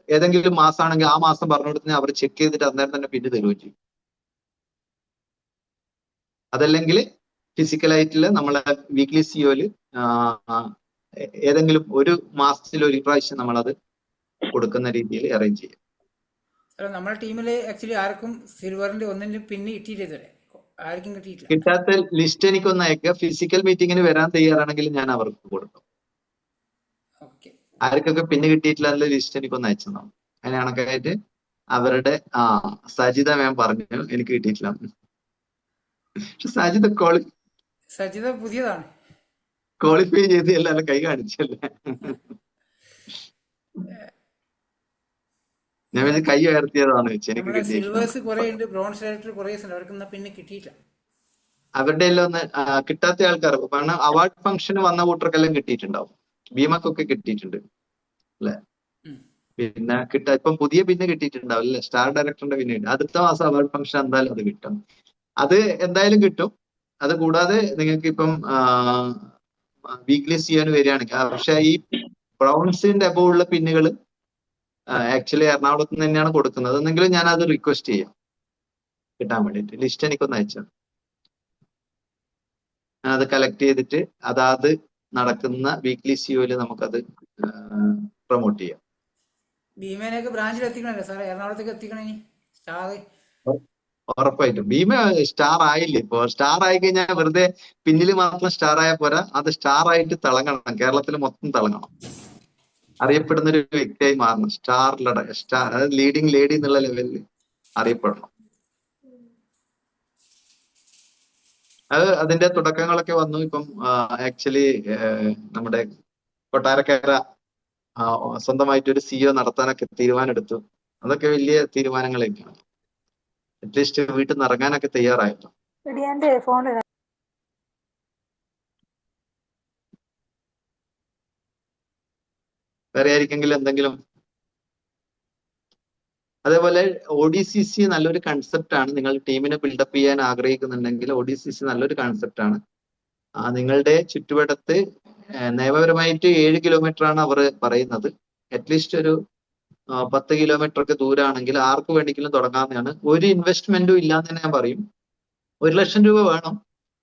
ഏതെങ്കിലും മാസമാണെങ്കിൽ ആ മാസം പറഞ്ഞു കൊടുത്താൽ അവർ ചെക്ക് ചെയ്തിട്ട് അന്നേരം തന്നെ പിന്ന് തരുകയും ചെയ്യും. അതല്ലെങ്കിൽ ഫിസിക്കലായിട്ടുള്ള നമ്മളെ വീക്ക്ലി സിഒയില് ഏതെങ്കിലും ഒരു മാസത്തിൽ ഒരു പ്രാവശ്യം നമ്മളത് കൊടുക്കുന്ന രീതിയിൽ അറേഞ്ച് ചെയ്യും. നമ്മുടെ ടീമില് ആക്ച്വലി ആർക്കും സിൽവറിന്റെ ഒന്നിനും പിന്നെ കിട്ടിയിട്ടില്ല, ആർക്കും കിട്ടിയിട്ടില്ല. കിട്ടാത്ത ലിസ്റ്റ് എനിക്കൊന്ന് അയക്കുക. ഫിസിക്കൽ മീറ്റിങ്ങിന് വരാൻ തയ്യാറാണെങ്കിൽ ഞാൻ അവർക്ക് കൊടുക്കും. ആർക്കൊക്കെ പിന്നെ കിട്ടിയിട്ടില്ല എന്നുള്ള ലിസ്റ്റ് എനിക്കൊന്ന് അയച്ചു തന്നു. അതിന് കണക്കായിട്ട് അവരുടെ സജിത മാം പറഞ്ഞു എനിക്ക് കിട്ടിയിട്ടില്ല. പക്ഷെ സജിത സജിത പുതിയതാണ്. ക്വാളിഫൈ ചെയ്ത് എല്ലാവരും കൈ കാണിച്ചല്ലേ. ഞാൻ പിന്നെ കൈ ഉയർത്തിയതാണ് വെച്ച് എനിക്ക് നമ്മുടെ കിട്ടിയിട്ടില്ല. സിൽവേഴ്സ് കുറെ ഉണ്ട്, ബ്രോൺസ് ഡയറക്ടർ കുറെ ഉണ്ട്, അവർക്ക് പിന്നെ കിട്ടിയില്ല. അവരുടെ എല്ലാം ഒന്ന് കിട്ടാത്ത ആൾക്കാർ, കാരണം അവാർഡ് ഫംഗ്ഷന് വന്ന കൂട്ടർക്കെല്ലാം കിട്ടിയിട്ടുണ്ടാവും. ഭീമക്കൊക്കെ കിട്ടിയിട്ടുണ്ട് അല്ലെ. പിന്നെ ഇപ്പം പുതിയ പിന്നെ കിട്ടിയിട്ടുണ്ടാവും അല്ലെ, സ്റ്റാർ ഡയറക്ടറിന്റെ പിന്നെ കിട്ടും. അടുത്ത മാസം അവാർഡ് ഫംഗ്ഷൻ എന്തായാലും അത് കിട്ടും. അത് എന്തായാലും കിട്ടും. അത് കൂടാതെ നിങ്ങൾക്ക് ഇപ്പം വീക്ക്ലി സിയോന് വരികയാണെങ്കിൽ, പക്ഷെ ഈ ബ്രൗൺസിന്റെ അബവ് ഉള്ള പിന്നുകൾ ആക്ച്വലി എറണാകുളത്ത് നിന്ന് തന്നെയാണ് കൊടുക്കുന്നത്. എന്നെങ്കിലും ഞാൻ അത് റിക്വസ്റ്റ് ചെയ്യാം കിട്ടാൻ വേണ്ടിയിട്ട്. ലിസ്റ്റ് എനിക്കൊന്ന് അയച്ചാൽ അത് കളക്ട് ചെയ്തിട്ട് അതാത് നടക്കുന്ന വീക്ക്ലി സിയോയില് നമുക്കത് പ്രൊമോട്ട് ചെയ്യാം. ഭീമേനൊക്കെ ബ്രാഞ്ചിൽ എത്തിക്കണല്ലോ സാറേ, എറണാകുളത്തേക്ക് എത്തിക്കണേ സ്റ്റാർ. ഉറപ്പായിട്ടും ഭീമ സ്റ്റാർ ആയില്ലേ. ഇപ്പൊ സ്റ്റാർ ആയി കഴിഞ്ഞാൽ വെറുതെ പിന്നിൽ മാത്രം സ്റ്റാർ ആയാൽ പോരാ, അത് സ്റ്റാർ ആയിട്ട് തിളങ്ങണം, കേരളത്തിൽ മൊത്തം തിളങ്ങണം, അറിയപ്പെടുന്ന ഒരു വ്യക്തിയായി മാറണം. സ്റ്റാർ അതായത് ലീഡിങ് ലേഡി എന്നുള്ള ലെവലിൽ അറിയപ്പെടണം. അത് അതിന്റെ തുടക്കങ്ങളൊക്കെ വന്നു. ഇപ്പം ആക്ച്വലി നമ്മുടെ കൊട്ടാരക്കര സ്വന്തമായിട്ടൊരു സിഇഒ നടത്താനൊക്കെ തീരുമാനമെടുത്തു. അതൊക്കെ വലിയ തീരുമാനങ്ങളൊക്കെയാണ്. അറ്റ്ലീസ്റ്റ് വീട്ടിൽ നിന്ന് ഇറങ്ങാനൊക്കെ തയ്യാറായിട്ടോ. വേറെ ആയിരിക്കെങ്കിലും എന്തെങ്കിലും. അതേപോലെ ODCC നല്ലൊരു കൺസെപ്റ്റ് ആണ്. നിങ്ങൾ ടീമിനെ ബിൽഡപ്പ് ചെയ്യാൻ ആഗ്രഹിക്കുന്നുണ്ടെങ്കിൽ ODCC നല്ലൊരു കൺസെപ്റ്റ് ആണ്. നിങ്ങളുടെ ചുറ്റുവട്ടത്ത് നിയമപരമായിട്ട് 7 കിലോമീറ്റർ ആണ് അവർ പറയുന്നത്. അറ്റ്ലീസ്റ്റ് ഒരു 10 കിലോമീറ്റർ ഒക്കെ ദൂരമാണെങ്കിൽ ആർക്ക് വേണമെങ്കിലും തുടങ്ങാവുന്നതാണ്. ഒരു ഇൻവെസ്റ്റ്മെന്റും ഇല്ലാന്ന് തന്നെ ഞാൻ പറയും. 1 ലക്ഷം രൂപ വേണം,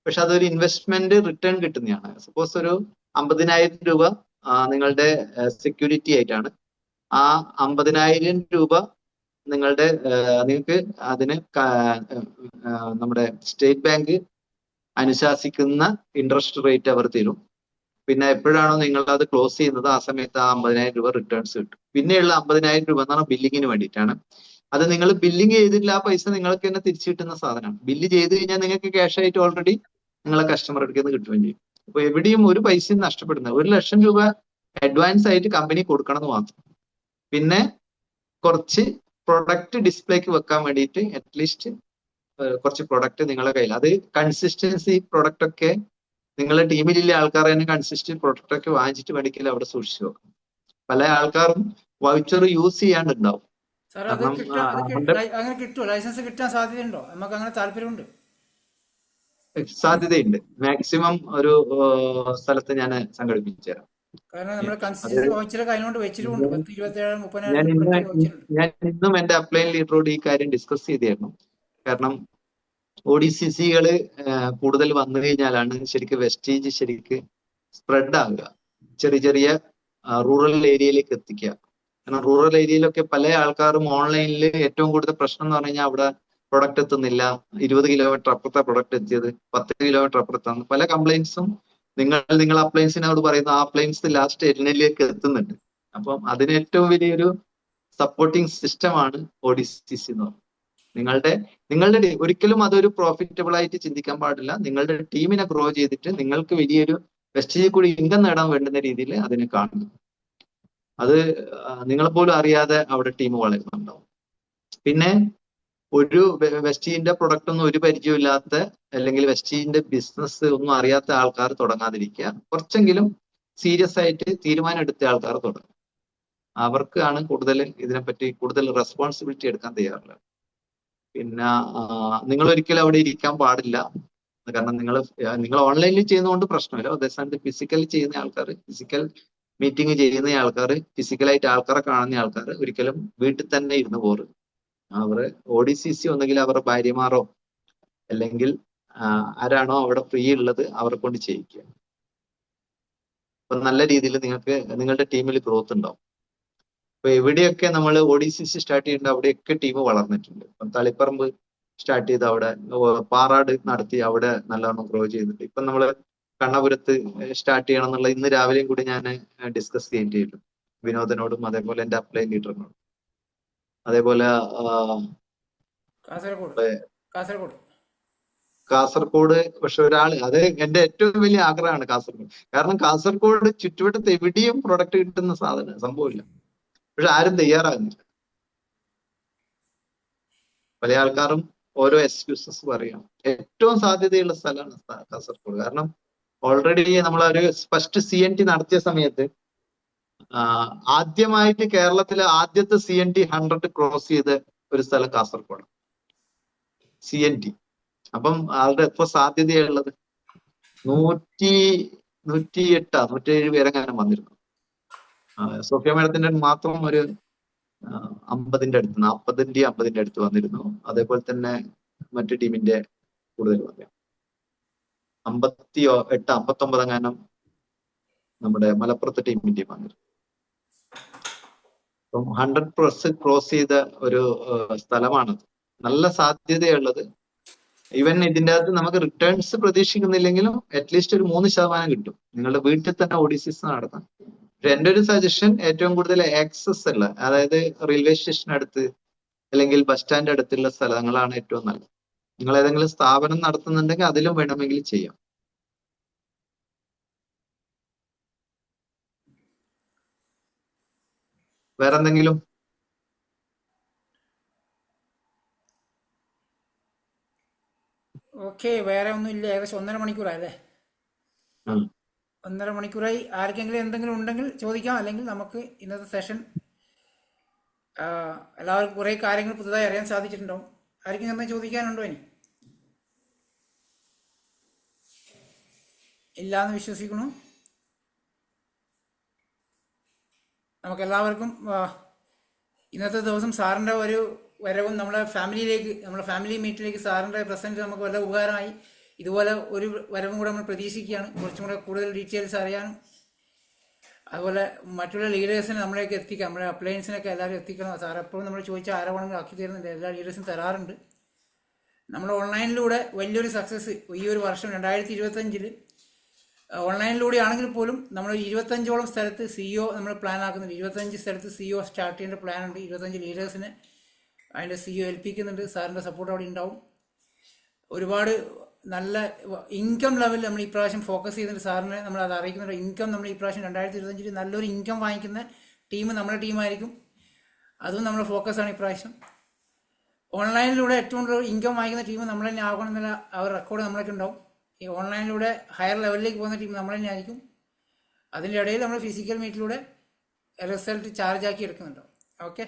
പക്ഷെ അതൊരു ഇൻവെസ്റ്റ്മെന്റ് റിട്ടേൺ കിട്ടുന്നതാണ്. സപ്പോസ് ഒരു 50,000 രൂപ നിങ്ങളുടെ സെക്യൂരിറ്റി ആയിട്ടാണ്. ആ 50,000 രൂപ നിങ്ങൾക്ക് അതിന് നമ്മുടെ സ്റ്റേറ്റ് ബാങ്ക് അനുശാസിക്കുന്ന ഇൻട്രസ്റ്റ് റേറ്റ് അവർ തരും. പിന്നെ എപ്പോഴാണോ നിങ്ങൾ അത് ക്ലോസ് ചെയ്യുന്നത് ആ സമയത്ത് ആ 50,000 രൂപ റിട്ടേൺസ് കിട്ടും. പിന്നെയുള്ള 50,000 രൂപ എന്ന് പറഞ്ഞാൽ ബില്ലിങ്ങിന് വേണ്ടിയിട്ടാണ്. അത് നിങ്ങൾ ബില്ലിങ് ചെയ്തിട്ടില്ല, ആ പൈസ നിങ്ങൾക്ക് തന്നെ തിരിച്ചു കിട്ടുന്ന സാധനമാണ്. ബില്ല് ചെയ്ത് കഴിഞ്ഞാൽ നിങ്ങൾക്ക് ക്യാഷ് ആയിട്ട് ഓൾറെഡി നിങ്ങളെ കസ്റ്റമർ അടുത്ത് നിന്ന് കിട്ടുകയും ചെയ്യും. അപ്പൊ എവിടെയും ഒരു പൈസയും നഷ്ടപ്പെടുന്നത്. 1 ലക്ഷം രൂപ അഡ്വാൻസ് ആയിട്ട് കമ്പനി കൊടുക്കണം എന്ന് മാത്രം. പിന്നെ കുറച്ച് പ്രൊഡക്റ്റ് ഡിസ്പ്ലേക്ക് വെക്കാൻ വേണ്ടിയിട്ട് അറ്റ്ലീസ്റ്റ് കുറച്ച് പ്രൊഡക്റ്റ് നിങ്ങളുടെ കയ്യിൽ, അത് കൺസിസ്റ്റൻസി പ്രൊഡക്റ്റ് ഒക്കെ നിങ്ങളുടെ ടീമിലുള്ള ആൾക്കാർ തന്നെ കൺസിസ്റ്റന്റ് പ്രൊഡക്റ്റ് ഒക്കെ വാങ്ങിച്ചിട്ട് മേടിക്കൽ അവിടെ സൂക്ഷിച്ചു വെക്കും. പല ആൾക്കാരും വൗച്ചർ യൂസ് ചെയ്യാണ്ടുണ്ടാവും. അങ്ങനെ കിട്ടുമോ? ലൈസൻസ് കിട്ടാൻ സാധ്യതയുണ്ടോ? നമുക്ക് അങ്ങനെ താല്പര്യമുണ്ട്. സാധ്യതയുണ്ട്. മാക്സിമം ഒരു സ്ഥലത്ത് ഞാൻ സംഘടിപ്പിച്ചു തരാം. കാരണം നമ്മുടെ കൺസിസ്റ്റൻസി വൗച്ചറൊക്കെ അതിനോട് വെച്ചിട്ടുണ്ട്. 10, 27, 30,000 ഞാൻ ഇന്നും എന്റെ അപ്ലൈൻ ലീഡറോട് ഈ കാര്യം ഡിസ്കസ് ചെയ്തിരുന്നു. കാരണം ODCCകള് കൂടുതൽ വന്നു കഴിഞ്ഞാലാണ് ശരിക്കും വെസ്റ്റേജ് ശരിക്ക് സ്പ്രെഡ് ആവുക, ചെറിയ ചെറിയ റൂറൽ ഏരിയയിലേക്ക് എത്തിക്കുക. കാരണം റൂറൽ ഏരിയയിലൊക്കെ പല ആൾക്കാരും ഓൺലൈനിൽ ഏറ്റവും കൂടുതൽ പ്രശ്നം എന്ന് പറഞ്ഞു കഴിഞ്ഞാൽ അവിടെ പ്രൊഡക്റ്റ് എത്തുന്നില്ല, 20 കിലോമീറ്റർ അപ്പുറത്തെ പ്രൊഡക്റ്റ് എത്തിയത്, 10 കിലോമീറ്റർ അപ്പുറത്താണ്. പല കംപ്ലൈൻസും നിങ്ങൾ അപ്ലയൻസിനോട് പറയുന്ന ആ അപ്ലയൻസ് ലാസ്റ്റ് എല്ലിലേക്ക് എത്തുന്നുണ്ട്. അപ്പം അതിന് ഏറ്റവും വലിയൊരു സപ്പോർട്ടിങ് സിസ്റ്റമാണ് ODCC എന്ന് പറയുന്നത്. നിങ്ങളുടെ ഒരിക്കലും അതൊരു പ്രോഫിറ്റബിൾ ആയിട്ട് ചിന്തിക്കാൻ പാടില്ല. നിങ്ങളുടെ ടീമിനെ ഗ്രോ ചെയ്തിട്ട് നിങ്ങൾക്ക് വലിയൊരു വെസ്റ്റേജിൽ കൂടി ഇൻകം നേടാൻ വേണ്ടുന്ന രീതിയിൽ അതിനെ കാണുന്നു. അത് നിങ്ങളെപ്പോലും അറിയാതെ അവിടെ ടീം വളരുന്നുണ്ടാവും. പിന്നെ ഒരു വെസ്റ്റീജിന്റെ പ്രൊഡക്റ്റ് ഒന്നും ഒരു പരിചയമില്ലാത്ത, അല്ലെങ്കിൽ വെസ്റ്റീജിന്റെ ബിസിനസ് ഒന്നും അറിയാത്ത ആൾക്കാർ തുടങ്ങാതിരിക്കുക. കുറച്ചെങ്കിലും സീരിയസ് ആയിട്ട് തീരുമാനം എടുത്ത ആൾക്കാർ തുടങ്ങും. അവർക്കാണ് ഇതിനെപ്പറ്റി കൂടുതൽ റെസ്പോൺസിബിലിറ്റി എടുക്കാൻ തയ്യാറുള്ളത്. പിന്നെ നിങ്ങൾ ഒരിക്കലും അവിടെ ഇരിക്കാൻ പാടില്ല. കാരണം നിങ്ങൾ ഓൺലൈനിൽ ചെയ്യുന്നതുകൊണ്ട് പ്രശ്നമില്ല. അതേസമയത്ത് ഫിസിക്കൽ ചെയ്യുന്ന ആൾക്കാർ, ഫിസിക്കൽ മീറ്റിംഗ് ചെയ്യുന്ന ആൾക്കാർ, ഫിസിക്കലായിട്ട് ആൾക്കാരെ കാണുന്ന ആൾക്കാർ ഒരിക്കലും വീട്ടിൽ തന്നെ ഇരുന്ന് പോരും. അവർ ODCC ഒന്നെങ്കിൽ അവരുടെ ഭാര്യമാരോ അല്ലെങ്കിൽ ആരാണോ അവിടെ ഫ്രീ ഉള്ളത് അവരെ കൊണ്ട് ചെയ്യിക്കുക. അപ്പൊ നല്ല രീതിയിൽ നിങ്ങൾക്ക് നിങ്ങളുടെ ടീമിൽ ഗ്രോത്ത് ഉണ്ടാവും. അപ്പൊ എവിടെയൊക്കെ നമ്മൾ ODCC സ്റ്റാർട്ട് ചെയ്യുന്നുണ്ട് അവിടെയൊക്കെ ടീം വളർന്നിട്ടുണ്ട്. ഇപ്പം തളിപ്പറമ്പ് സ്റ്റാർട്ട് ചെയ്ത് അവിടെ, പാറാട് നടത്തി അവിടെ നല്ലോണം ഗ്രോ ചെയ്തിട്ടുണ്ട്. ഇപ്പം നമ്മൾ കണ്ണപുരത്ത് സ്റ്റാർട്ട് ചെയ്യണം എന്നുള്ള ഇന്ന് രാവിലെയും കൂടി ഞാൻ ഡിസ്കസ് ചെയ്തിട്ടുണ്ട്. വിനോദനോടും അതേപോലെ എൻ്റെ അപ്ലൈ ലീഡറിനോടും. അതേപോലെ കാസർഗോഡ് പക്ഷെ ഒരാൾ, അത് എൻ്റെ ഏറ്റവും വലിയ ആഗ്രഹമാണ് കാസർഗോഡ്. കാരണം കാസർഗോഡ് ചുറ്റുവട്ടത്ത് എവിടെയും പ്രൊഡക്റ്റ് കിട്ടുന്ന സംഭവമില്ല. പക്ഷെ ആരും തയ്യാറാകുന്നില്ല. പല ആൾക്കാരും ഓരോ എക്സ്ക്യൂസസ് പറയാം. ഏറ്റവും സാധ്യതയുള്ള സ്ഥലമാണ് കാസർഗോഡ്. കാരണം ഓൾറെഡി നമ്മളൊരു ഫസ്റ്റ് CNT നടത്തിയ സമയത്ത് ആദ്യമായിട്ട് കേരളത്തിലെ ആദ്യത്തെ CNT 100 ക്രോസ് ചെയ്ത ഒരു സ്ഥലം കാസർഗോഡ് CNT. അപ്പം ആളുടെ എപ്പോ സാധ്യതയുള്ളത് 107 പേരെങ്ങാനും വന്നിരുന്നു. സോഫിയ മാഡത്തിന്റെ മാത്രം ഒരു 50ന്റെ അടുത്ത്, 40ന്റെ അടുത്ത് വന്നിരുന്നു. അതേപോലെ തന്നെ മറ്റു ടീമിന്റെ കൂടുതൽ വന്നു. 58, 59 എങ്ങാനും നമ്മുടെ മലപ്പുറത്തെ ടീമിന്റെ വന്നിരുന്നു. അപ്പം 100% ക്രോസ് ചെയ്ത ഒരു സ്ഥലമാണത്. നല്ല സാധ്യതയുള്ളത്. ഈവൻ ഇതിൻ്റെ അകത്ത് നമുക്ക് റിട്ടേൺസ് പ്രതീക്ഷിക്കുന്നില്ലെങ്കിലും അറ്റ്ലീസ്റ്റ് ഒരു 3% കിട്ടും. നിങ്ങളുടെ വീട്ടിൽ തന്നെ ഓഡിസിസ് നടത്താം. പക്ഷെ എൻ്റെ ഒരു സജഷൻ, ഏറ്റവും കൂടുതൽ ആക്സസ് ഉള്ള, അതായത് റെയിൽവേ സ്റ്റേഷൻ അടുത്ത് അല്ലെങ്കിൽ ബസ് സ്റ്റാൻഡ് അടുത്തുള്ള സ്ഥലങ്ങളാണ് ഏറ്റവും നല്ലത്. നിങ്ങൾ ഏതെങ്കിലും സ്ഥാപനം നടത്തുന്നുണ്ടെങ്കിൽ അതിലും വേണമെങ്കിൽ ചെയ്യാം. വേറെ എന്തെങ്കിലും? ഓക്കെ, വേറെ ഒന്നും ഇല്ല. ഏകദേശം 1.5 മണിക്കൂറായി അല്ലേ? 1.5 മണിക്കൂറായി. ആർക്കെങ്കിലും എന്തെങ്കിലും ഉണ്ടെങ്കിൽ ചോദിക്കാം. അല്ലെങ്കിൽ നമുക്ക് ഇന്നത്തെ സെഷൻ എല്ലാവർക്കും കുറേ കാര്യങ്ങൾ പുതുതായി അറിയാൻ സാധിച്ചിട്ടുണ്ടാവും. ആർക്കെങ്കിലും എന്തെങ്കിലും ചോദിക്കാനുണ്ടോ? ഇനി ഇല്ലാന്ന് വിശ്വസിക്കുന്നു. നമുക്കെല്ലാവർക്കും ഇന്നത്തെ ദിവസം സാറിൻ്റെ ഒരു വരവും നമ്മളെ ഫാമിലി മീറ്റിലേക്ക് സാറിൻ്റെ പ്രസൻറ്റ് നമുക്ക് വളരെ ഉപകാരമായി. ഇതുപോലെ ഒരു വരവും കൂടെ നമ്മൾ പ്രതീക്ഷിക്കുകയാണ്. കുറച്ചും കൂടെ കൂടുതൽ ഡീറ്റെയിൽസ് അറിയാനും അതുപോലെ മറ്റുള്ള ലീഡേഴ്സിനെ നമ്മളേക്ക് എത്തിക്കാം. നമ്മുടെ അപ്ലയൻസിനൊക്കെ എല്ലാവരും എത്തിക്കണം. സാർ എപ്പോഴും നമ്മൾ ചോദിച്ചാൽ ആരോപണങ്ങൾ ആക്കി തരുന്നുണ്ട്. എല്ലാ ലീഡേഴ്സും തരാറുണ്ട്. നമ്മൾ ഓൺലൈനിലൂടെ വലിയൊരു സക്സസ് ഈ ഒരു വർഷം 2025 ഓൺലൈനിലൂടെ ആണെങ്കിൽ പോലും നമ്മൾ 25ഓളം സ്ഥലത്ത് CEO നമ്മൾ പ്ലാൻ ആക്കുന്നുണ്ട്. 25 സ്ഥലത്ത് CEO സ്റ്റാർട്ട് ചെയ്യേണ്ട പ്ലാൻ ഉണ്ട്. 25 ലീഡേഴ്സിന് അതിൻ്റെ CEO ഏൽപ്പിക്കുന്നുണ്ട്. സാറിൻ്റെ സപ്പോർട്ട് അവിടെ ഉണ്ടാവും. ഒരുപാട് നല്ല ഇൻകം ലെവൽ നമ്മൾ ഇപ്രാവശ്യം ഫോക്കസ് ചെയ്തിട്ട് സാറിനെ നമ്മൾ അത് അറിയിക്കുന്നുണ്ട്. ഇൻകം നമ്മൾ ഇപ്രാവശ്യം 2025 നല്ലൊരു ഇൻകം വാങ്ങിക്കുന്ന ടീം നമ്മുടെ ടീമായിരിക്കും. അതും നമ്മുടെ ഫോക്കസാണ് ഇപ്രാവശ്യം. ഓൺലൈനിലൂടെ ഏറ്റവും കൂടുതൽ ഇൻകം വാങ്ങിക്കുന്ന ടീം നമ്മൾ തന്നെ ആകണമെന്നുള്ള ആ ഒരു റെക്കോർഡ് നമ്മളൊക്കെ ഉണ്ടാവും. ഈ ഓൺലൈനിലൂടെ ഹയർ ലെവലിലേക്ക് പോകുന്ന ടീം നമ്മൾ തന്നെ ആയിരിക്കും. അതിൻ്റെ ഇടയിൽ നമ്മൾ ഫിസിക്കൽ മീറ്റിലൂടെ റിസൾട്ട് ചാർജ് ആക്കി എടുക്കുന്നുണ്ടാവും. ഓക്കെ,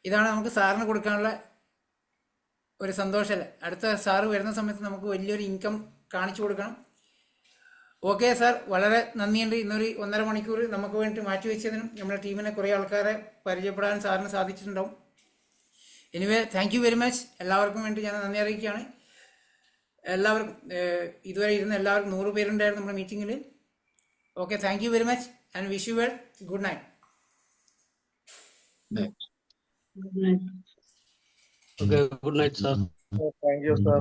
ഇതാണ് നമുക്ക് സാറിന് കൊടുക്കാനുള്ള ഒരു സന്തോഷമല്ലേ. അടുത്ത സാറ് വരുന്ന സമയത്ത് നമുക്ക് വലിയൊരു ഇൻകം കാണിച്ചു കൊടുക്കണം. ഓക്കെ സാർ, വളരെ നന്ദിയുണ്ട്. ഇന്നൊരു 1.5 മണിക്കൂർ നമുക്ക് വേണ്ടിയിട്ട് മാറ്റിവെച്ചതിനും നമ്മുടെ ടീമിനെ കുറേ ആൾക്കാരെ പരിചയപ്പെടാൻ സാറിന് സാധിച്ചിട്ടുണ്ടാവും. Anyway, thank you very much. എല്ലാവർക്കും വേണ്ടി ഞാൻ നന്ദി അറിയിക്കുകയാണ്. എല്ലാവർക്കും ഇതുവരെ ഇരുന്ന എല്ലാവർക്കും 100 പേരുണ്ടായിരുന്നു നമ്മുടെ മീറ്റിങ്ങിൽ. Okay, thank you very much and wish you well. Good night. Okay, good night, sir. Thank you, sir.